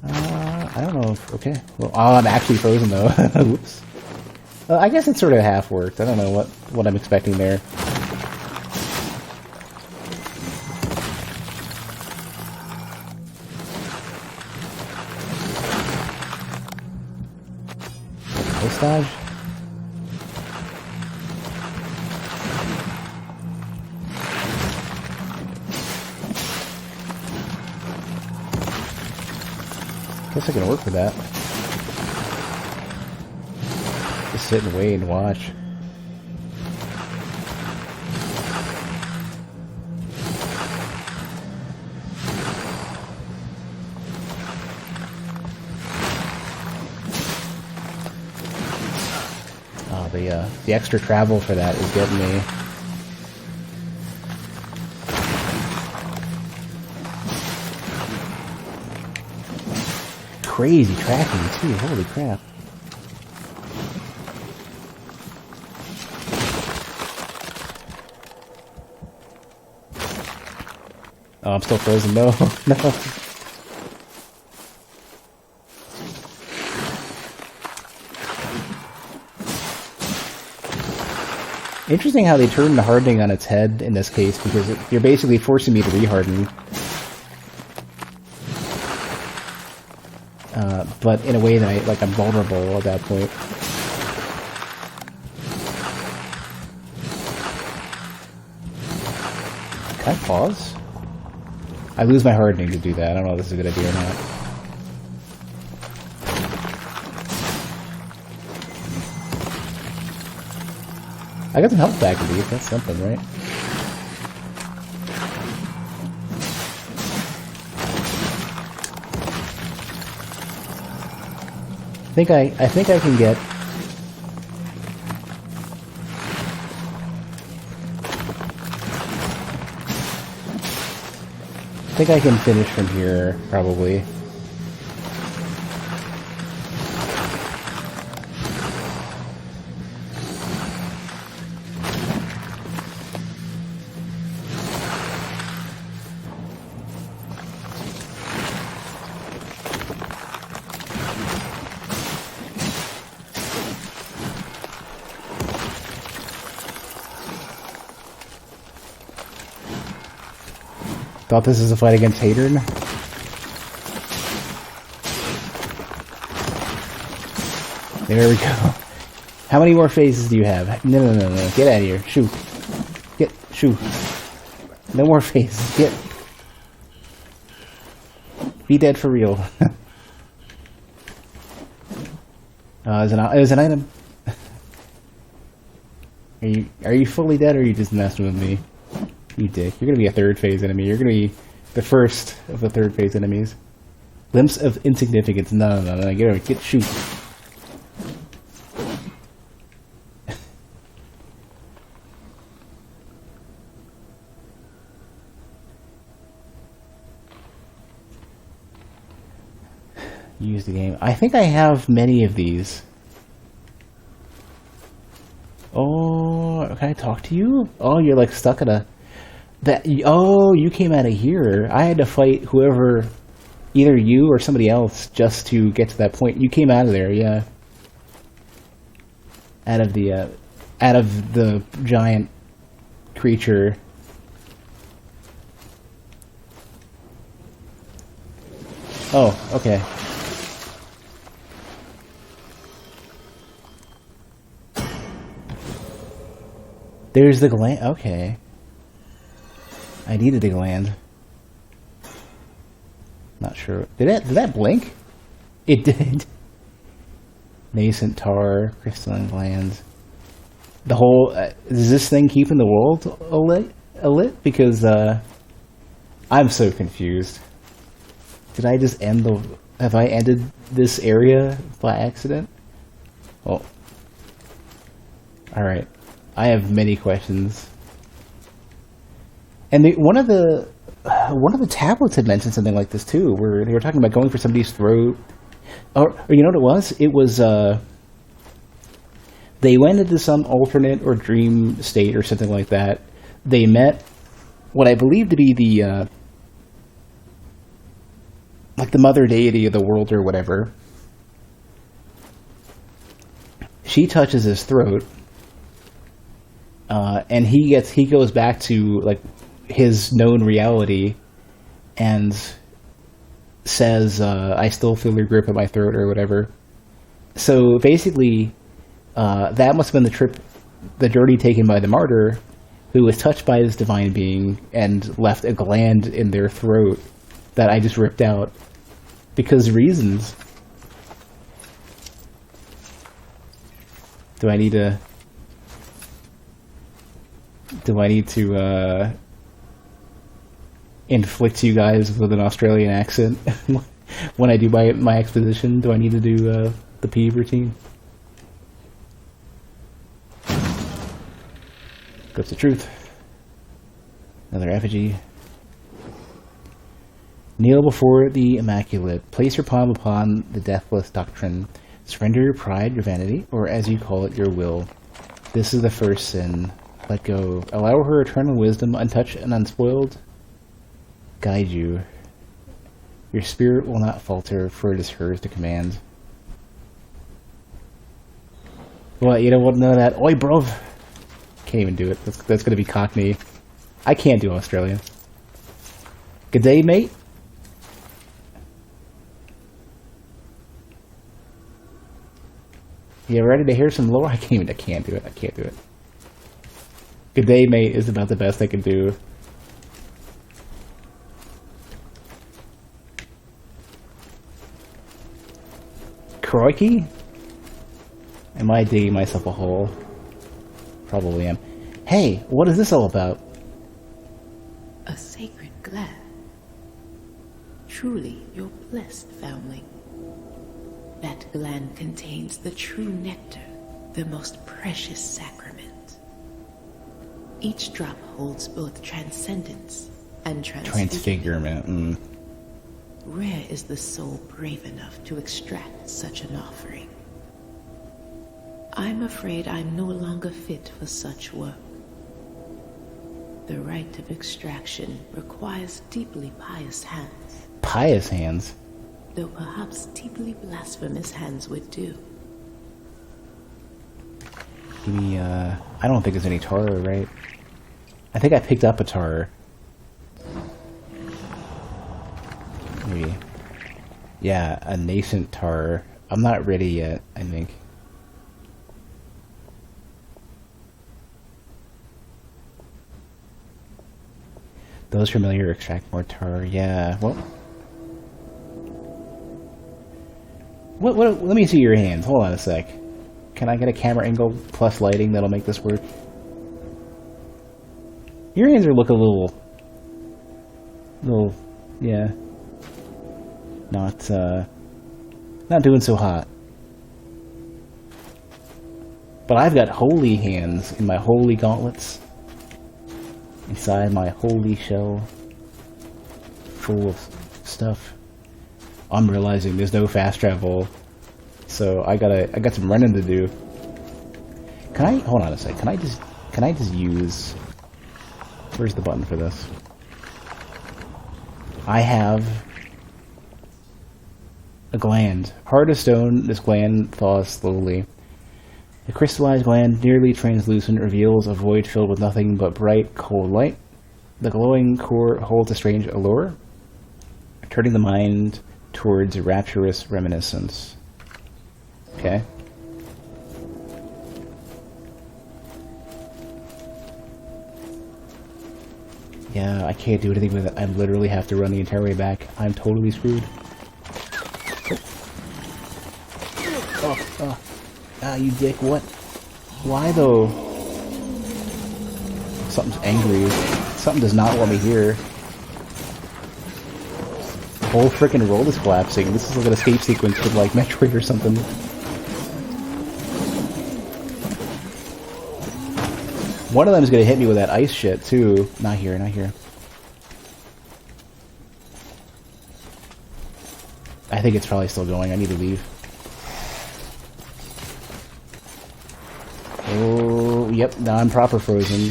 I don't know if, okay. Well, oh, I'm actually frozen though. Whoops. I guess it sort of half worked. I don't know what I'm expecting there. Post dodge? Guess I can work with that. Just sit and wait and watch. Oh, the extra travel for that is getting me. Crazy tracking too, holy crap. Oh, I'm still frozen. No, no. Interesting how they turned the hardening on its head in this case, because you're basically forcing me to reharden. But in a way that I'm vulnerable at that point. Can I pause? I lose my hardening to do that. I don't know if this is a good idea or not. I got some health back at least. That's something, right? I think I can get. I think I can finish from here, probably. Thought this was a fight against Hadron? There we go. How many more phases do you have? No. Get out of here. Shoo. Shoo. No more phases. Get. Be dead for real. It was an item. Are you fully dead, or are you just messing with me? You dick. You're gonna be a third phase enemy. You're gonna be the first of the third phase enemies. Glimpse of insignificance. No. Get shoot. Use the game. I think I have many of these. Oh, can I talk to you? Oh, you're like stuck in a... Oh, you came out of here. I had to fight whoever, either you or somebody else, just to get to that point. You came out of there, yeah. Out of the giant creature. Oh, okay. There's the gland. Okay. I needed the gland. Not sure. Did that blink? It did. Nascent tar, crystalline glands. The whole... is this thing keeping the world lit? Because, I'm so confused. Did I just end the... Have I ended this area by accident? Oh. Alright. I have many questions. And one of the tablets had mentioned something like this too, where they were talking about going for somebody's throat. Or you know what it was? It was they went into some alternate or dream state or something like that. They met what I believe to be the like the mother deity of the world or whatever. She touches his throat. And he goes back to like his known reality, and says, "I still feel your grip at my throat" or whatever. So basically, that must have been the journey taken by the martyr, who was touched by this divine being and left a gland in their throat that I just ripped out because reasons. Do I need to inflict you guys with an Australian accent when I do my exposition? Do I need to do the pee routine? Goes the truth. Another effigy. Kneel before the Immaculate. Place your palm upon the deathless doctrine. Surrender your pride, your vanity, or as you call it, your will. This is the first sin. Let go. Allow her eternal wisdom, untouched and unspoiled, guide you. Your spirit will not falter, for it is hers to command. What, you don't want none of that? Oi, bruv! Can't even do it. That's gonna be Cockney. I can't do Australian. Good day, mate. You ready to hear some lore? I can't do it. I can't do it. Good day, mate is about the best I can do. Crikey? Am I digging myself a hole? Probably am. Hey, what is this all about? A sacred gland. Truly, your blessed foundling. That gland contains the true nectar, the most precious sacrament. Each drop holds both transcendence and Transfigurement. Rare is the soul brave enough to extract such an offering. I'm afraid I'm no longer fit for such work. The rite of extraction requires deeply pious hands. Pious hands? Though perhaps deeply blasphemous hands would do. Give me, I don't think there's any tar, right? I think I picked up a tar. Maybe. Yeah, a nascent tar. I'm not ready yet, I think. Those familiar extract more tar. Yeah, well... Let me see your hands. Hold on a sec. Can I get a camera angle plus lighting that'll make this work? Your hands are looking a little, yeah, not doing so hot. But I've got holy hands in my holy gauntlets, inside my holy shell, full of stuff. I'm realizing there's no fast travel, so I got some running to do. Can I, hold on a sec, can I just use, where's the button for this? I have a gland. Heart of stone, this gland thaws slowly. The crystallized gland, nearly translucent, reveals a void filled with nothing but bright, cold light. The glowing core holds a strange allure, turning the mind towards rapturous reminiscence. Okay. Yeah, I can't do anything with it. I literally have to run the entire way back. I'm totally screwed. Oh. Ah, you dick, what? Why, though? Something's angry. Something does not want me here. The whole frickin' world is collapsing. This is like an escape sequence with, like, Metroid or something. One of them is gonna hit me with that ice shit, too. Not here, not here. I think it's probably still going. I need to leave. Oh, yep, now I'm proper frozen.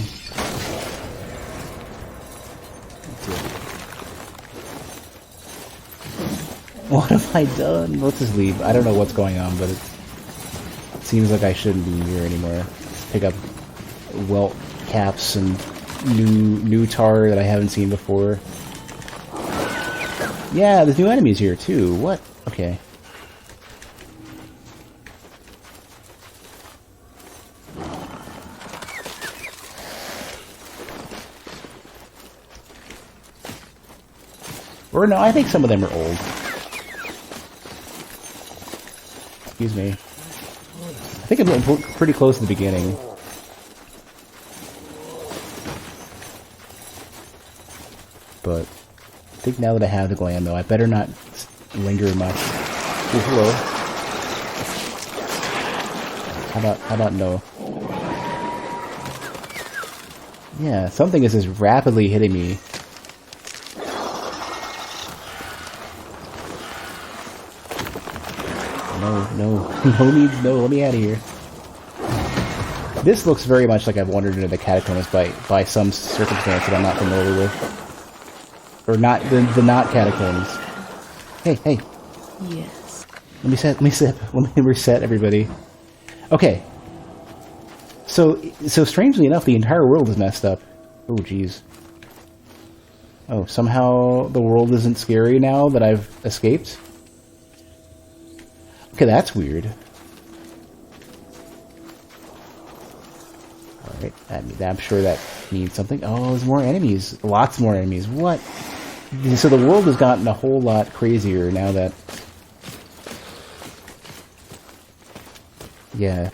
What have I done? Let's just leave. I don't know what's going on, but it seems like I shouldn't be here anymore. Pick up welt caps and new tar that I haven't seen before. Yeah, there's new enemies here too. What? Okay. Or no, I think some of them are old. Excuse me. I think I'm pretty close to the beginning. But I think now that I have the gland, though, I better not linger much. Ooh, hello. How about no? Yeah, something is just rapidly hitting me. No, let me out of here. This looks very much like I've wandered into the catacombs by some circumstance that I'm not familiar with. Or not, the not catacombs. Hey. Yes. Let me reset everybody. Okay. So strangely enough, the entire world is messed up. Oh, jeez. Oh, somehow the world isn't scary now that I've escaped? Okay, that's weird. Alright, I'm sure that means something. Oh, there's more enemies. Lots more enemies. What? So the world has gotten a whole lot crazier now that... Yeah.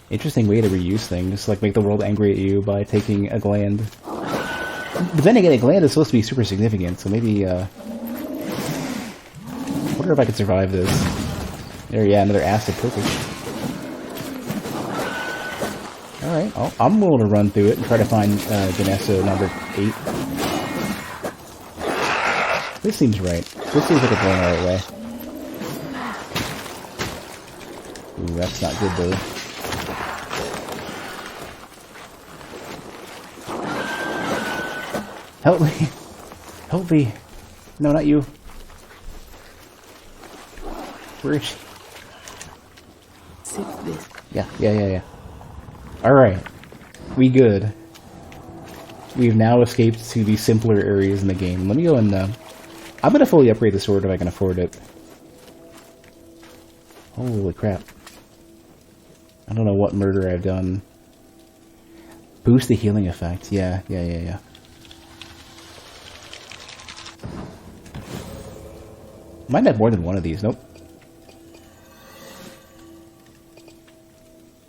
Interesting way to reuse things. Like, make the world angry at you by taking a gland. But then again, a gland is supposed to be super significant, so maybe, I wonder if I could survive this. There, yeah, another acid. Perfect. Alright, I'm willing to run through it and try to find Ganessa number 8. This seems right. This seems like it's going the right way. Ooh, that's not good though. Help me! Help me! No, not you. Where is she? Yeah. Alright. We good. We've now escaped to the simpler areas in the game. Let me go and, I'm gonna fully upgrade the sword if I can afford it. Holy crap. I don't know what murder I've done. Boost the healing effect. Yeah. Might have more than one of these. Nope.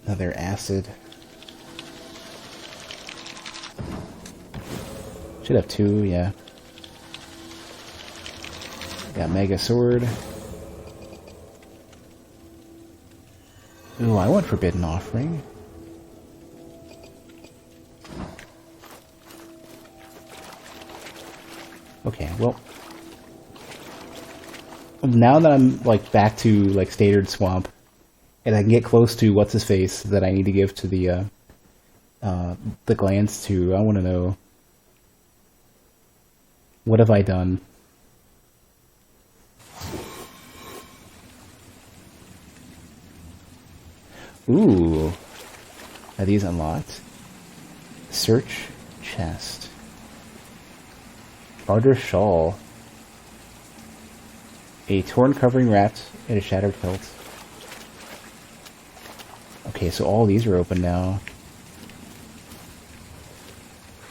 Another acid. Should have 2, yeah. Got Mega Sword. Ooh, I want Forbidden Offering. Okay, well, now that I'm like back to like Standard Swamp, and I can get close to what's his face that I need to give to the glands to, I want to know, what have I done? Ooh, are these unlocked? Search chest. Barter shawl. A torn covering wrapped in a shattered felt. Okay, so all these are open now.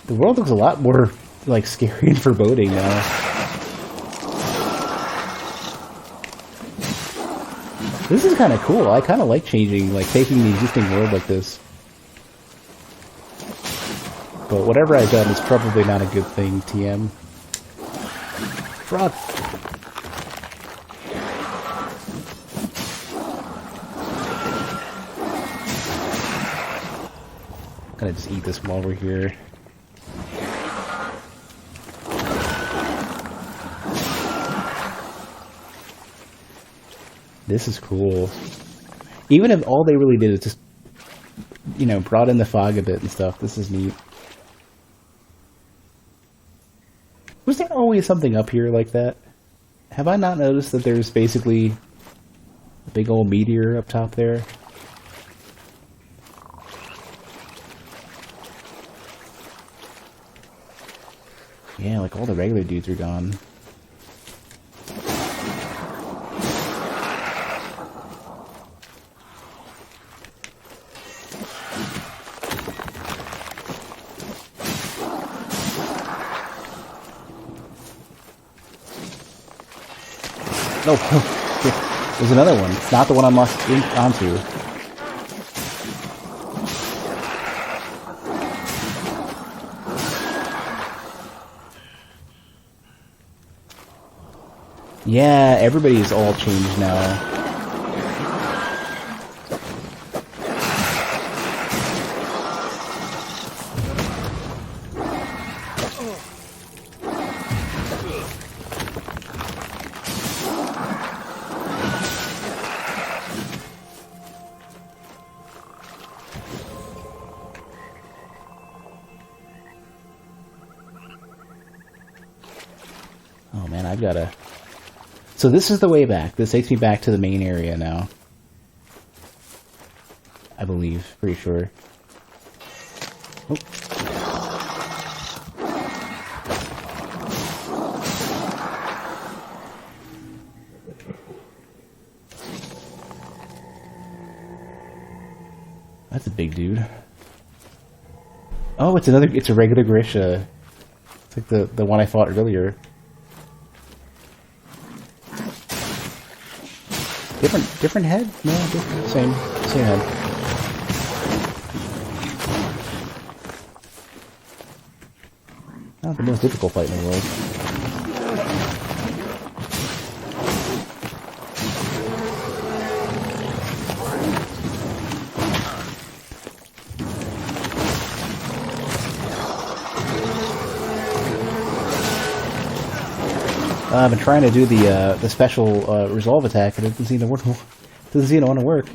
The world looks a lot more like scary and foreboding now. This is kind of cool. I kind of like changing, like taking the existing world like this. But whatever I've done is probably not a good thing, TM. Frog! I'm gonna just eat this while we're here. This is cool. Even if all they really did is just, you know, brought in the fog a bit and stuff, this is neat. Was there always something up here like that? Have I not noticed that there's basically a big old meteor up top there? Yeah, like all the regular dudes are gone. Oh, there's another one. It's not the one I'm lost onto. Yeah, everybody's all changed now. Oh man, I've gotta... So this is the way back. This takes me back to the main area now. I believe. Pretty sure. Oh. That's a big dude. Oh, it's a regular Grisha. It's like the one I fought earlier. Different head? No, same head. Not the most difficult fight in the world. I've been trying to do the special resolve attack, and it doesn't seem to work. Doesn't seem to want to work.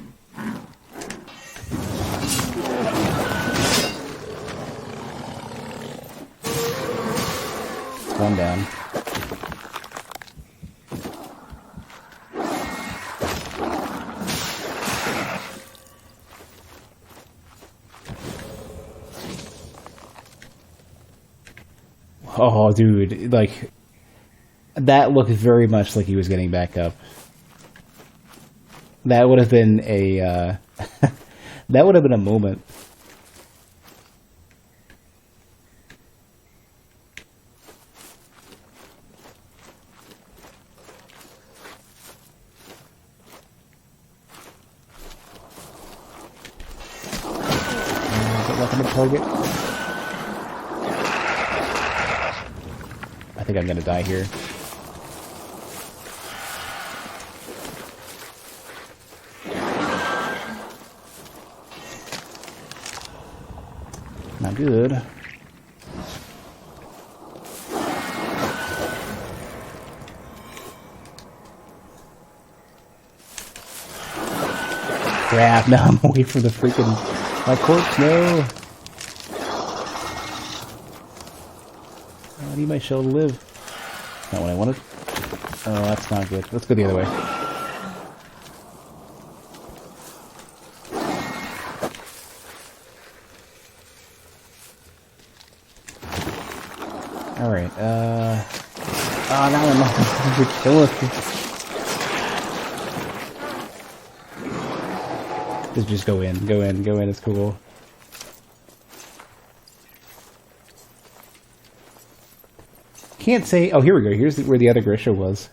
It's one down. Oh, dude, like... That looked very much like he was getting back up. That would have been a that would have been a moment. Get like a target. I think I'm gonna die here. Not good. Crap, now I'm away from the freaking... My corpse, no! I need my shell to live. Not what I wanted. Oh, that's not good. Let's go the other way. Alright, oh, now I'm not going to kill us. Just go in, it's cool. Can't say... Oh, here we go. Here's where the other Grisha was.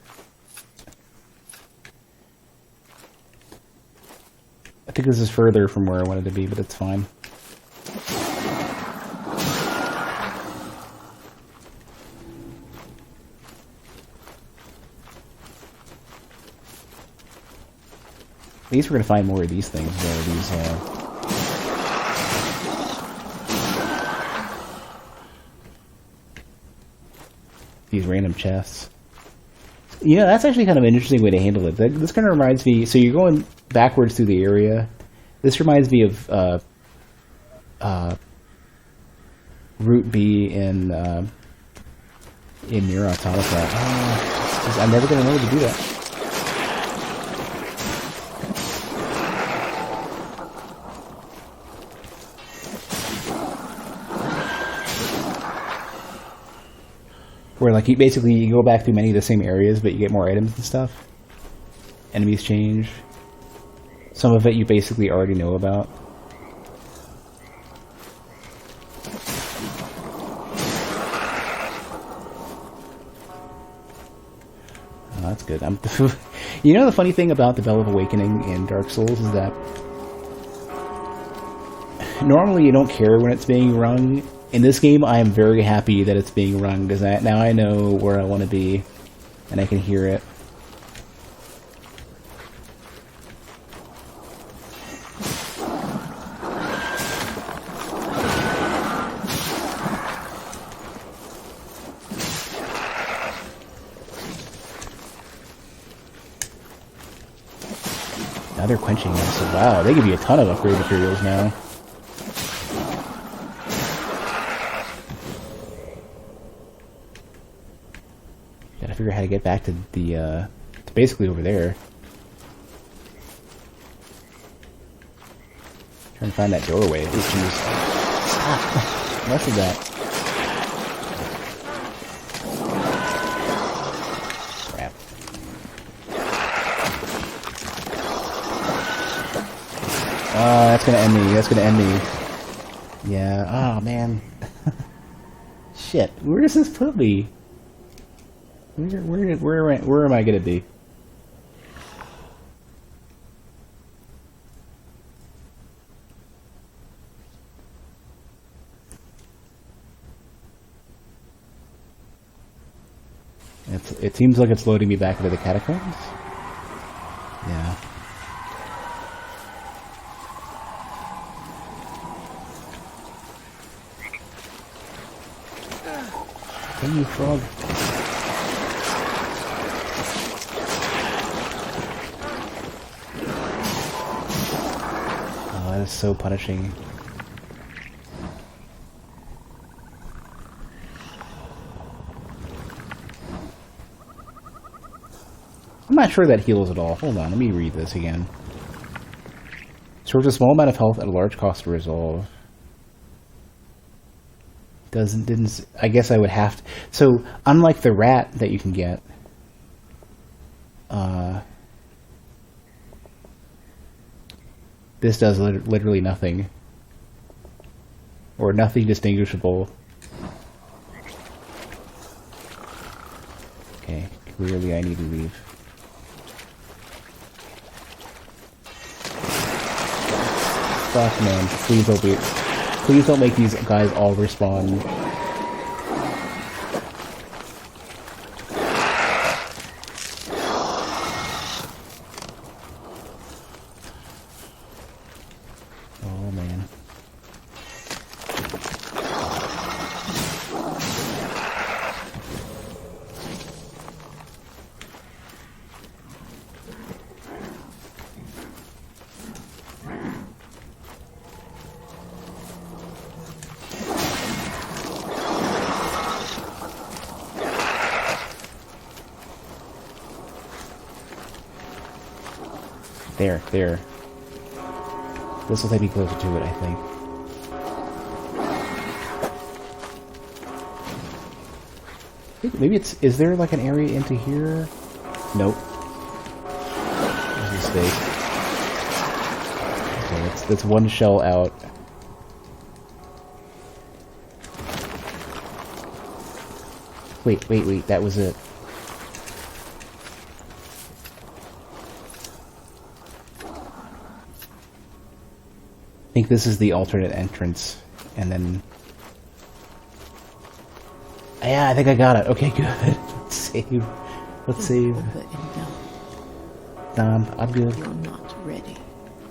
I think this is further from where I wanted to be, but it's fine. At least we're going to find more of these things, though. These random chests. You know, that's actually kind of an interesting way to handle it. This kind of reminds me... So you're going backwards through the area. This reminds me of Route B in Nier Automata. I'm never going to know how to do that. Where, like, you go back through many of the same areas, but you get more items and stuff. Enemies change. Some of it you basically already know about. Oh, that's good. You know the funny thing about the Bell of Awakening in Dark Souls is that normally you don't care when it's being rung. In this game, I am very happy that it's being rung, because now I know where I want to be, and I can hear it. Now they're quenching them, so wow, they give you a ton of upgrade materials now. Gotta figure out how to get back to the, to basically over there. Trying to find that doorway. Oh, jeez. Stop! Less of that. Crap. That's gonna end me. That's gonna end me. Yeah. Oh, man. Shit. Where does this put me? Where am I gonna be? It seems like it's loading me back into the catacombs. Yeah. Hey, you frog. Oh, that is so punishing. I'm not sure that heals at all. Hold on, let me read this again. Restores a small amount of health at a large cost to resolve. Didn't... I guess I would have to... So, unlike the rat that you can get... this does literally nothing. Or nothing distinguishable. Okay, clearly I need to leave. Fuck, man. Please don't make these guys all respawn. There. This will take me closer to it, I think. Maybe it's... Is there like an area into here? Nope. There's a mistake. Okay, that's one shell out. Wait, that was it. I think this is the alternate entrance, and then... Yeah, I think I got it. Okay, good. Let's save. Let's save. Nah, I'm good. You're not ready.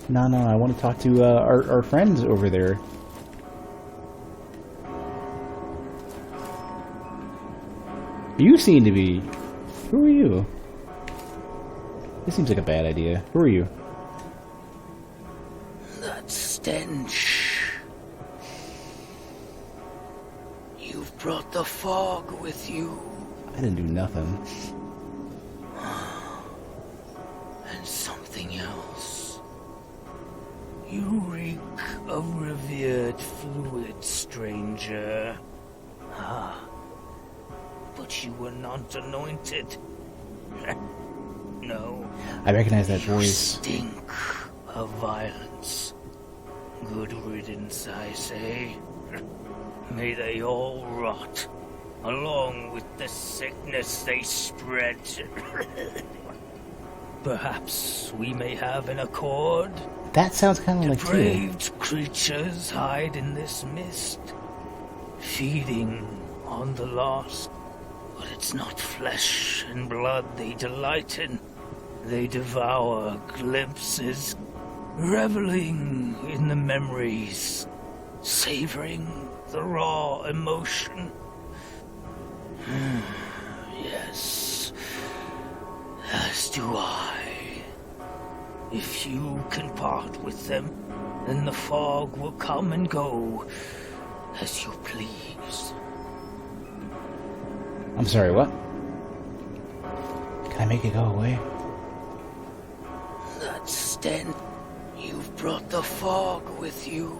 No, I want to talk to our friends over there. You seem to be... Who are you? This seems like a bad idea. Who are you? That stench. You've brought the fog with you. I didn't do nothing. And something else. You reek of revered fluid, stranger. Ah. But you were not anointed. No. I recognize that You voice. stink of violence. Good riddance, I say. May they all rot, along with the sickness they spread. Perhaps we may have an accord. That sounds kind of like you. Depraved creatures hide in this mist, feeding on the lost. But it's not flesh and blood they delight in. They devour glimpses, reveling in the memories, savoring the raw emotion. Yes, as do I. If you can part with them, then the fog will come and go as you please. I'm sorry, what? Can I make it go away? That stench. You've brought the fog with you.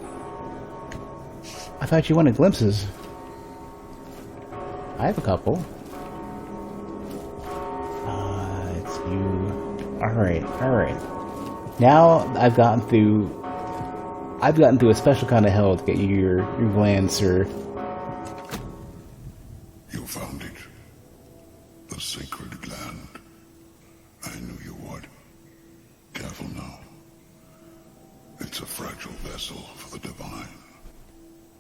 I thought you wanted glimpses. I have a couple. It's you. Alright. Now I've gotten through a special kind of hell to get you your glands, sir. You found it. The sacred gland. I knew you would. Careful now. It's a fragile vessel for the divine.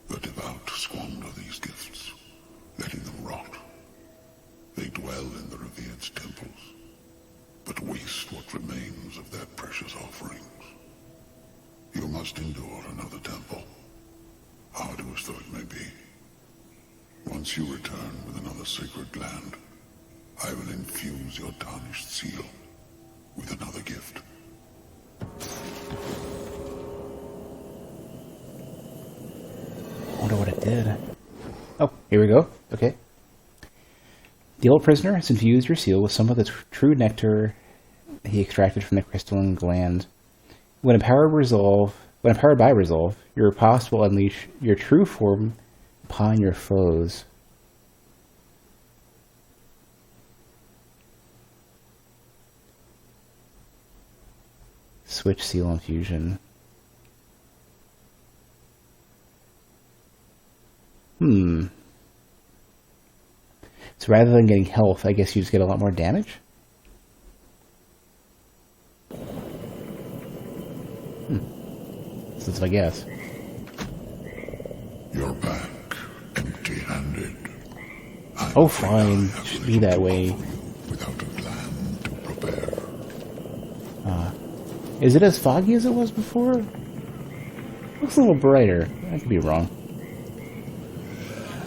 The devout squander these gifts, letting them rot. They dwell in the revered temples, but waste what remains of their precious offerings. You must endure another temple, arduous though it may be. Once you return with another sacred gland, I will infuse your tarnished seal with another gift. I wonder what it did. Oh, here we go. Okay. The old prisoner has infused your seal with some of the true nectar he extracted from the crystalline gland. When empowered by resolve, your past will unleash your true form upon your foes. Switch seal infusion. So rather than getting health, I guess you just get a lot more damage? That's my guess. You're back, empty-handed. Oh, fine. Should be that way. Without a gland to prepare. Is it as foggy as it was before? Looks a little brighter. I could be wrong.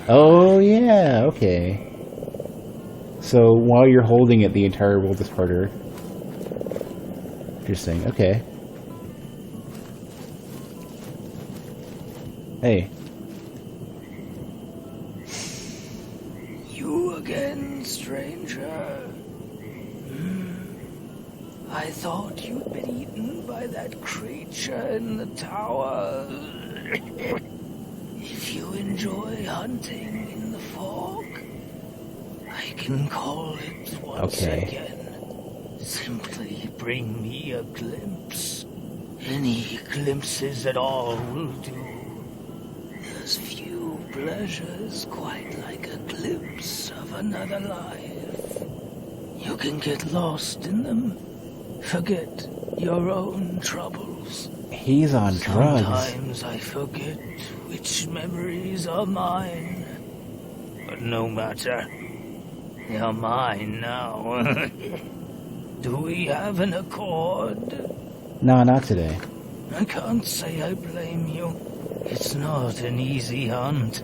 Oh, yeah, okay. So while you're holding it, the entire world is harder. Interesting, okay. Hey. You again, stranger. I thought you'd been eaten by that creature in the tower. If you enjoy hunting in the fog, I can call it once again. Simply bring me a glimpse. Any glimpses at all will do. There's few pleasures quite like a glimpse of another life. You can get lost in them. Forget your own troubles. He's on drugs. Sometimes I forget which memories are mine. But no matter. They're mine now. Do we have an accord? No, not today. I can't say I blame you. It's not an easy hunt.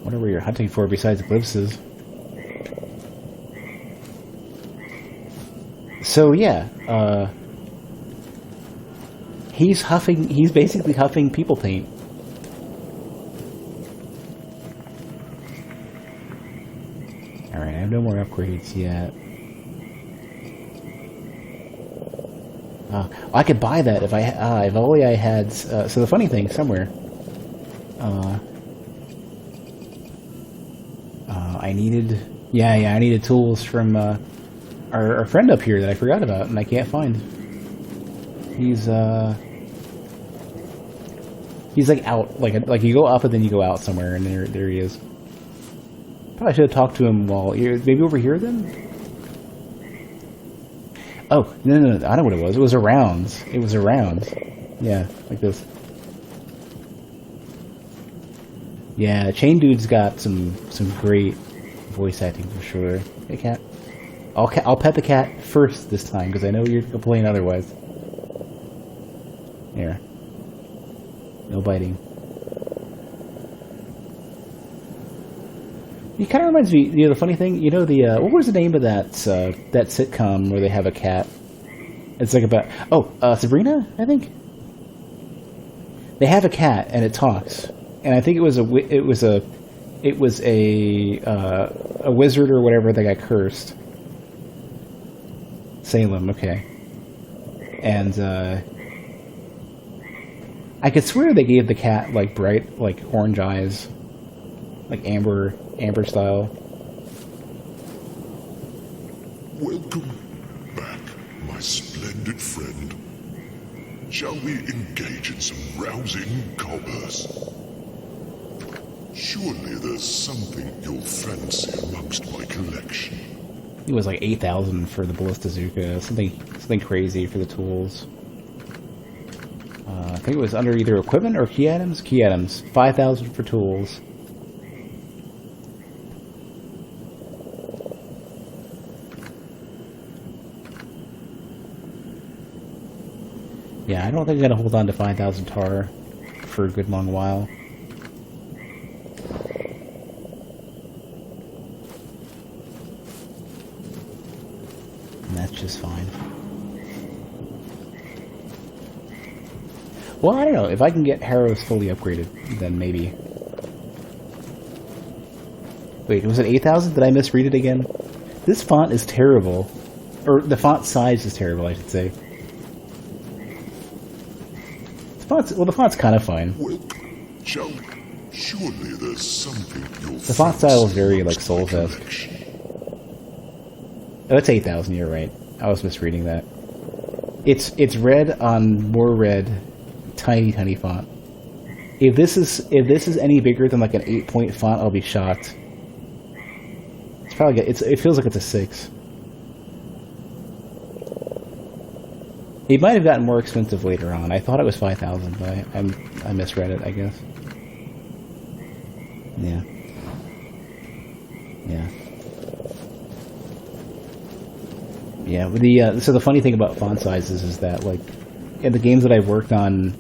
Wonder what you're hunting for besides glimpses. So yeah, he's basically huffing people paint. Alright, I have no more upgrades yet. I could buy that if if only I had, so the funny thing, somewhere, I needed tools from, our friend up here that I forgot about, and I can't find. He's like out, like you go up and then you go out somewhere, and there he is. Probably should have talked to him while, maybe over here then? Oh, no, I know what it was. It was a rounds. It was a rounds. Yeah, like this. Yeah, Chain Dude's got some great voice acting for sure. Hey, cat. I'll pet the cat first this time, because I know you're complaining otherwise. Here. No biting. It kind of reminds me, the funny thing, what was the name of that sitcom where they have a cat? It's like about, Sabrina, I think? They have a cat, and it talks. And I think it was a wizard or whatever that got cursed. Salem, okay. And, I could swear they gave the cat, like, bright, like, orange eyes. Like amber style. Welcome back, my splendid friend. Shall we engage in some rousing commerce? Surely there's something you'll fancy amongst my collection. It was like 8,000 for the Ballistazuka, something crazy for the tools. I think it was under either equipment or key items. 5,000 for tools. Yeah, I don't think I'm gonna hold on to 5,000 tar for a good long while. And that's just fine. Well, I don't know. If I can get Harrows fully upgraded, then maybe. Wait, was it 8,000? Did I misread it again? This font is terrible. Or, the font size is terrible, I should say. The font's kind of fine. Well, surely there's something you'll The font style is very, like, Souls-esque. Oh, it's 8,000, you're right. I was misreading that. It's red on more red, tiny font. If this is any bigger than like an 8-point font, I'll be shocked. It's probably it feels like it's a 6. It might have gotten more expensive later on. I thought it was 5,000, but I misread it, I guess. Yeah. So the funny thing about font sizes is that, like, in the games that I've worked on,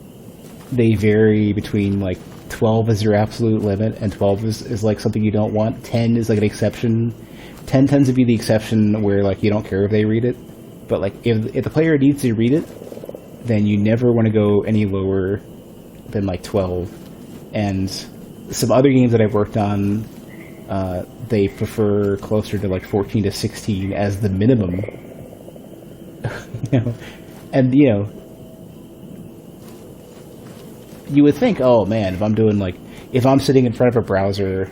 they vary between, like, 12 is your absolute limit, and 12 is like something you don't want. 10 is like an exception. 10 tends to be the exception where, like, you don't care if they read it. But, like, if the player needs to read it, then you never want to go any lower than, like, 12. And some other games that I've worked on, they prefer closer to, like, 14 to 16 as the minimum You know, and you would think, oh man, if I'm sitting in front of a browser,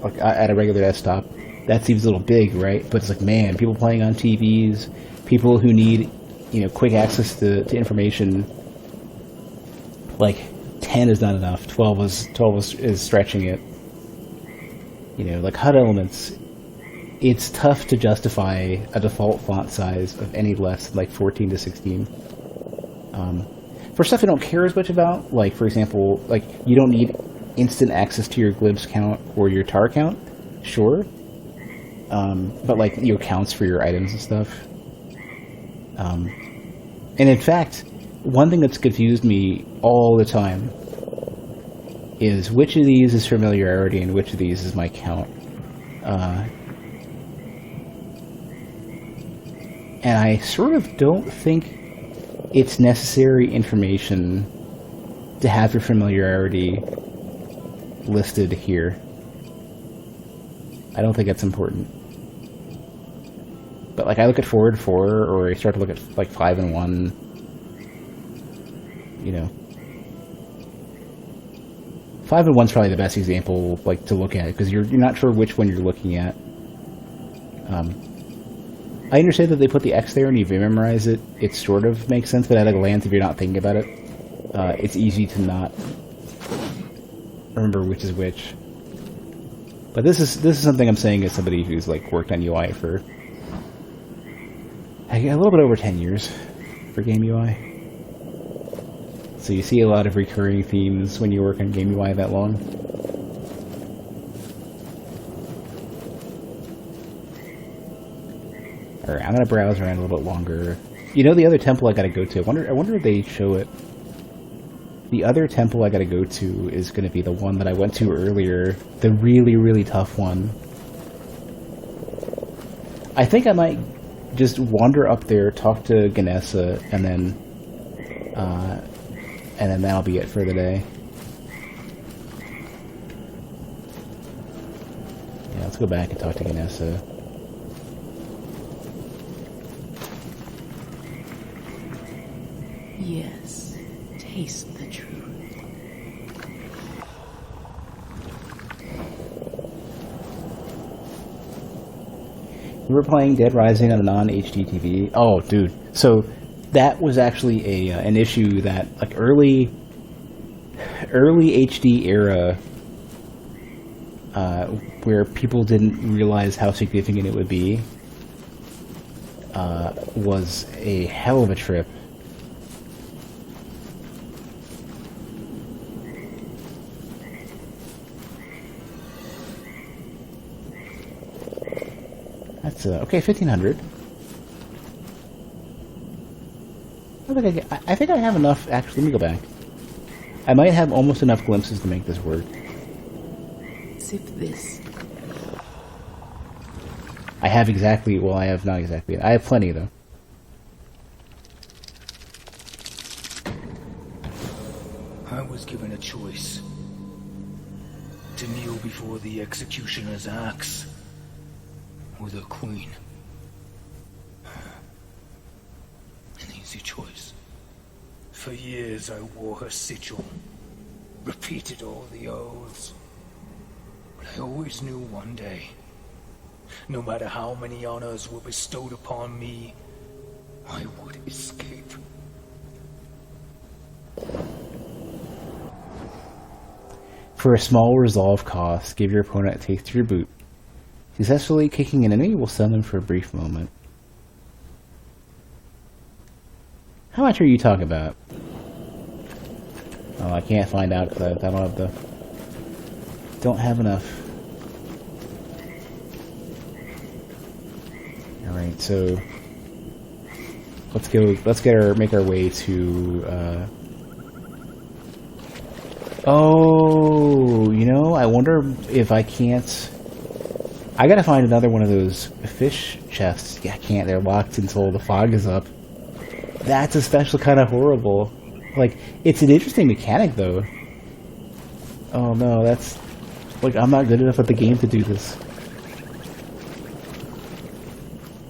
like at a regular desktop, that seems a little big, right? But it's like, man, people playing on TVs, people who need, quick access to information, like 10 is not enough. 12 is stretching it. Like HUD elements, it's tough to justify a default font size of any less than like 14 to 16. For stuff I don't care as much about, like for example, like you don't need instant access to your glibs count or your tar count, sure. But like your counts for your items and stuff. And in fact, one thing that's confused me all the time is which of these is familiarity and which of these is my count. And I sort of don't think it's necessary information to have your familiarity listed here. I don't think that's important. But like I look at 4 and 4, or I start to look at like 5 and 1, 5 and 1's probably the best example like to look at, because you're not sure which one you're looking at. I understand that they put the X there and if you memorize it, it sort of makes sense, but at a glance, if you're not thinking about it, it's easy to not remember which is which. But this is something I'm saying as somebody who's like worked on UI for a little bit over 10 years for game UI. So you see a lot of recurring themes when you work on game UI that long. Alright, I'm gonna browse around a little bit longer. The other temple I gotta go to, I wonder if they show it. The other temple I gotta go to is gonna be the one that I went to earlier, the really, really tough one. I think I might just wander up there, talk to Ganessa, and then that'll be it for the day. Yeah, let's go back and talk to Ganessa. Yes, taste the truth. We were playing Dead Rising on a non-HD TV. Oh, dude. So that was actually an issue that like early HD era, where people didn't realize how significant it would be, was a hell of a trip. That's okay. 1500. I think I have enough. Actually, let me go back. I might have almost enough glimpses to make this work. Sip this. I have exactly. Well, I have not exactly. I have plenty though. I was given a choice: to kneel before the executioner's axe, or the queen. An easy choice. For years I wore her sigil, repeated all the oaths. But I always knew one day, no matter how many honors were bestowed upon me, I would escape. For a small resolve cost, give your opponent a taste of your boot. Successfully kicking an enemy will stun them for a brief moment. How much are you talking about? Oh, I can't find out because I don't have enough. Alright, so make our way to oh, I wonder if I can't. I gotta find another one of those fish chests. Yeah, I can't. They're locked until the fog is up. That's especially kind of horrible. Like, it's an interesting mechanic, though. Oh no, that's... Like, I'm not good enough at the game to do this.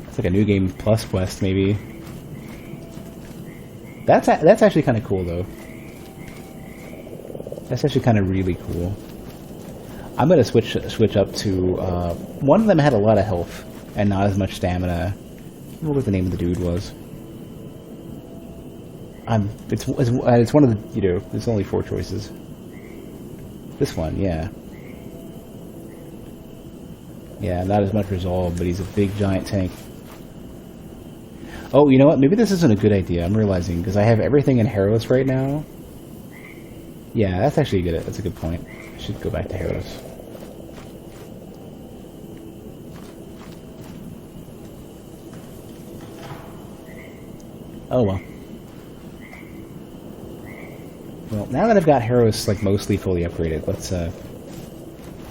It's like a new game plus quest, maybe. That's actually kind of cool, though. That's actually kind of really cool. I'm gonna switch up to one of them had a lot of health and not as much stamina. I don't remember what the name of the dude was. It's one of the, you know, there's only 4 choices. This one, yeah. Yeah, not as much resolve, but he's a big giant tank. Oh, you know what? Maybe this isn't a good idea. I'm realizing because I have everything in Harrow's right now. Yeah, that's actually good. That's a good point. I should go back to Harrow's. Oh well. Well, now that I've got Harrow's like mostly fully upgraded, let's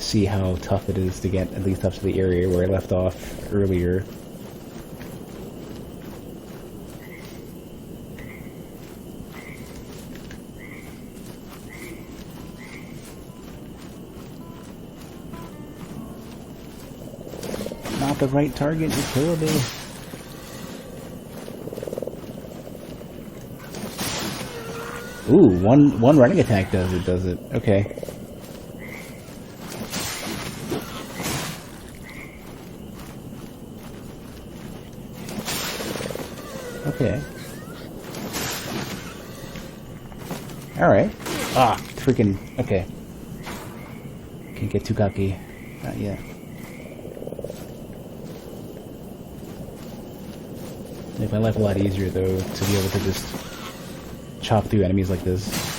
see how tough it is to get at least up to the area where I left off earlier. Not the right target, you're killing me. Ooh, one running attack does it. Okay. Okay. Alright. Ah, freaking, okay. Can't get too cocky. Not yet. Make my life a lot easier, though, to be able to just chop through enemies like this.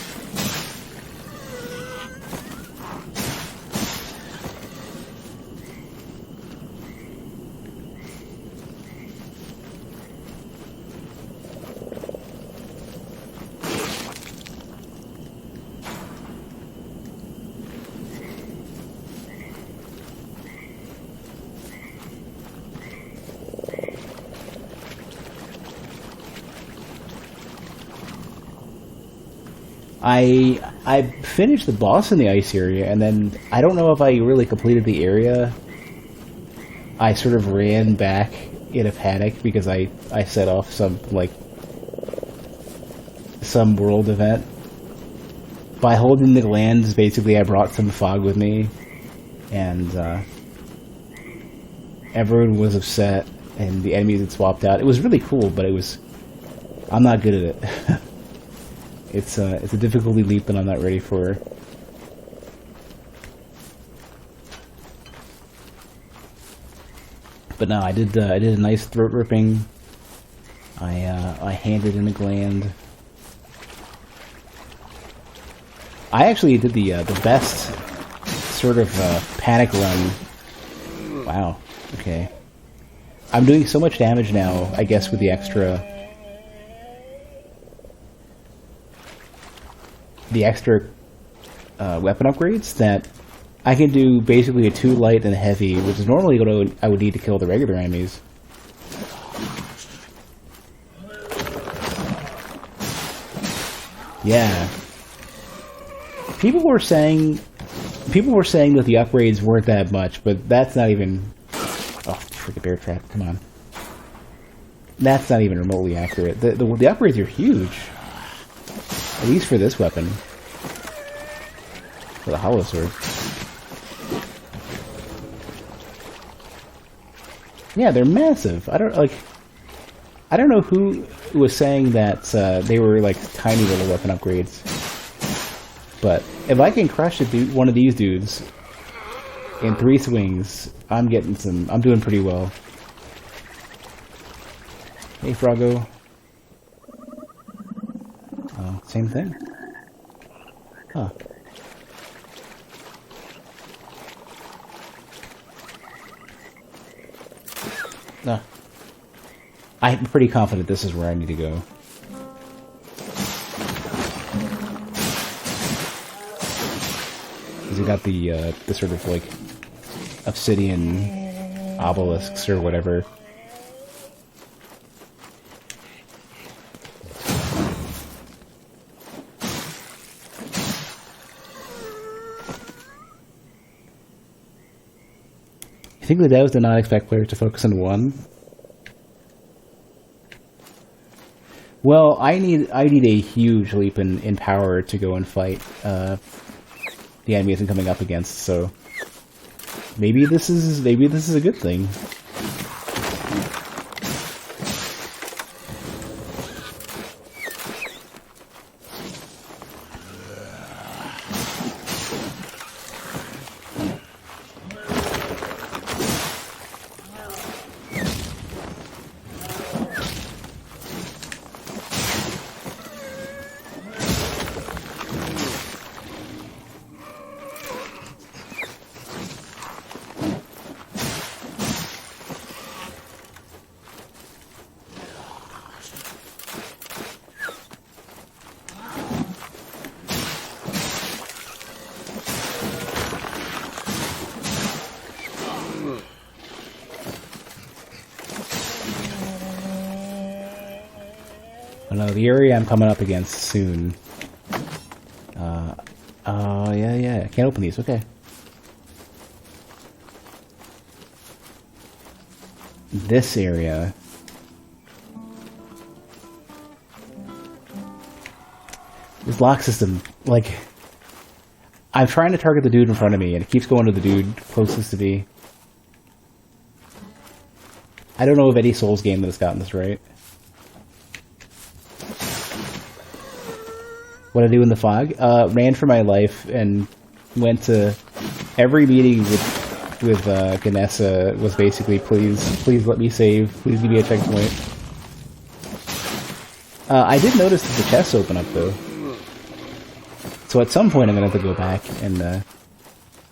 I finished the boss in the ice area, and then I don't know if I really completed the area. I sort of ran back in a panic because I set off some world event. By holding the glands, basically I brought some fog with me, and everyone was upset, and the enemies had swapped out. It was really cool, but I'm not good at it. It's a difficulty leap that I'm not ready for. But no, I did a nice throat ripping. I handed in a gland. I actually did the best sort of panic run. Wow. Okay. I'm doing so much damage now, I guess, with the extra weapon upgrades that I can do basically a 2 light and a heavy, which is normally what I would need to kill the regular enemies. Yeah. People were saying that the upgrades weren't that much, but that's not even... Oh, freaking bear trap, come on. That's not even remotely accurate. The upgrades are huge. At least for this weapon. For the hollow sword. Yeah, they're massive. I don't know who was saying that they were like tiny little weapon upgrades. But if I can crush one of these dudes in 3 swings, I'm doing pretty well. Hey, Froggo. Oh, same thing. Huh. No. I'm pretty confident this is where I need to go. Because we got the sort of like obsidian obelisks or whatever. I think the devs did not expect players to focus on one. Well, I need a huge leap in power to go and fight the enemies I'm coming up against. So maybe this is a good thing. Oh no, the area I'm coming up against soon. Oh, yeah. Can't open these, okay. This area. This lock system, like... I'm trying to target the dude in front of me, and it keeps going to the dude closest to me. I don't know of any Souls game that has gotten this right. What I do in the fog? Ran for my life and went to every meeting with Ganessa was basically, please let me save, please give me a checkpoint. I did notice that the chests open up though. So at some point I'm gonna have to go back and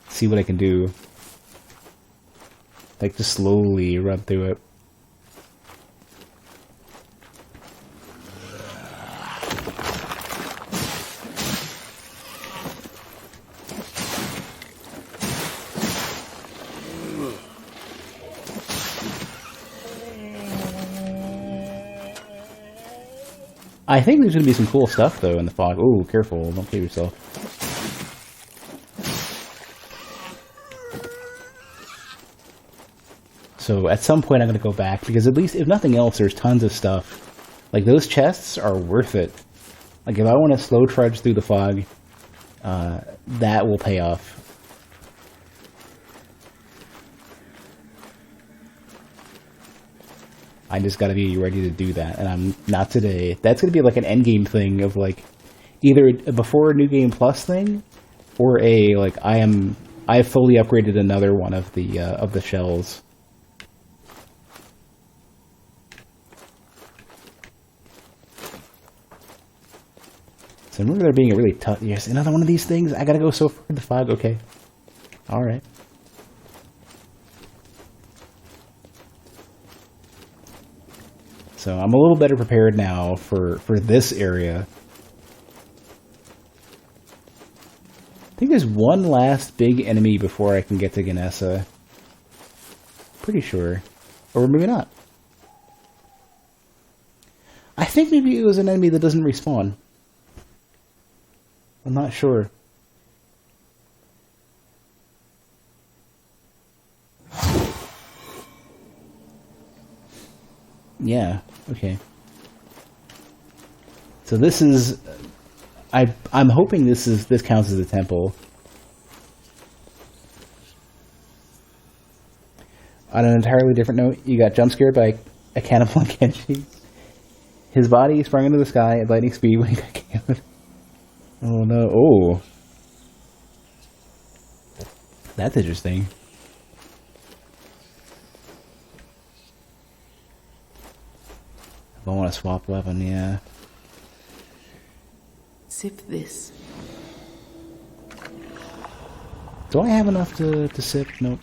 see what I can do. Like just slowly run through it. I think there's going to be some cool stuff, though, in the fog. Oh, careful. Don't kill yourself. So, at some point, I'm going to go back, because at least, if nothing else, there's tons of stuff. Like, those chests are worth it. Like, if I want to slow trudge through the fog, that will pay off. I just gotta be ready to do that, and I'm not today. That's gonna be like an endgame thing of like, either before a New Game Plus thing, or I've fully upgraded another one of the shells. So I remember there being a really tough. Yes, another one of these things. I gotta go so far in the fog. Okay, all right. So I'm a little better prepared now for this area. I think there's one last big enemy before I can get to Ganessa. Pretty sure. Or maybe not. I think maybe it was an enemy that doesn't respawn. I'm not sure. Yeah, okay. So this is... I'm hoping this counts as a temple. On an entirely different note, you got jump scared by a cannibal on Kenshi. His body sprung into the sky at lightning speed when he got killed. Oh no, oh. That's interesting. I want to swap weapon, yeah. Sip this. Do I have enough to sip? Nope.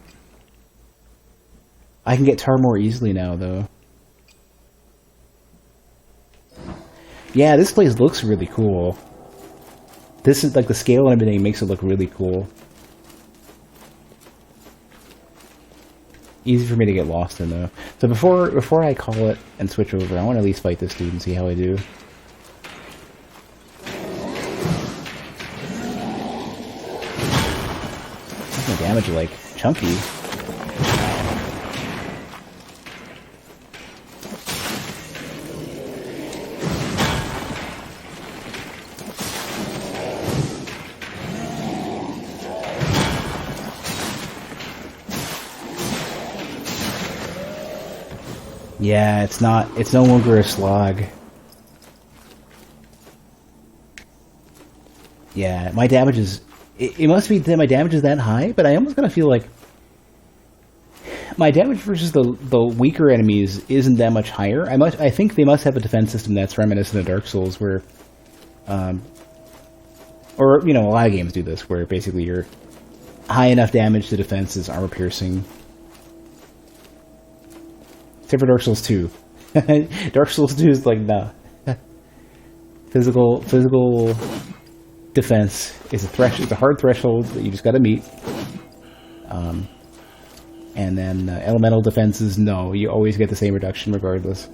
I can get tar more easily now, though. Yeah, this place looks really cool. This is like the scale and everything makes it look really cool. Easy for me to get lost in, though. So before I call it and switch over, I want to at least fight this dude and see how I do. My damage is like chunky. Yeah, it's not. It's no longer a slog. Yeah, my damage is. It must be that my damage is that high, but I almost kind of feel like my damage versus the weaker enemies isn't that much higher. I think they must have a defense system that's reminiscent of Dark Souls, where, or you know, a lot of games do this, where basically you're high enough damage to defense is armor piercing. Except for Dark Souls 2. Dark Souls 2 is like, nah. Physical defense is it's a hard threshold that you just gotta meet. And then elemental defenses, no, you always get the same reduction regardless.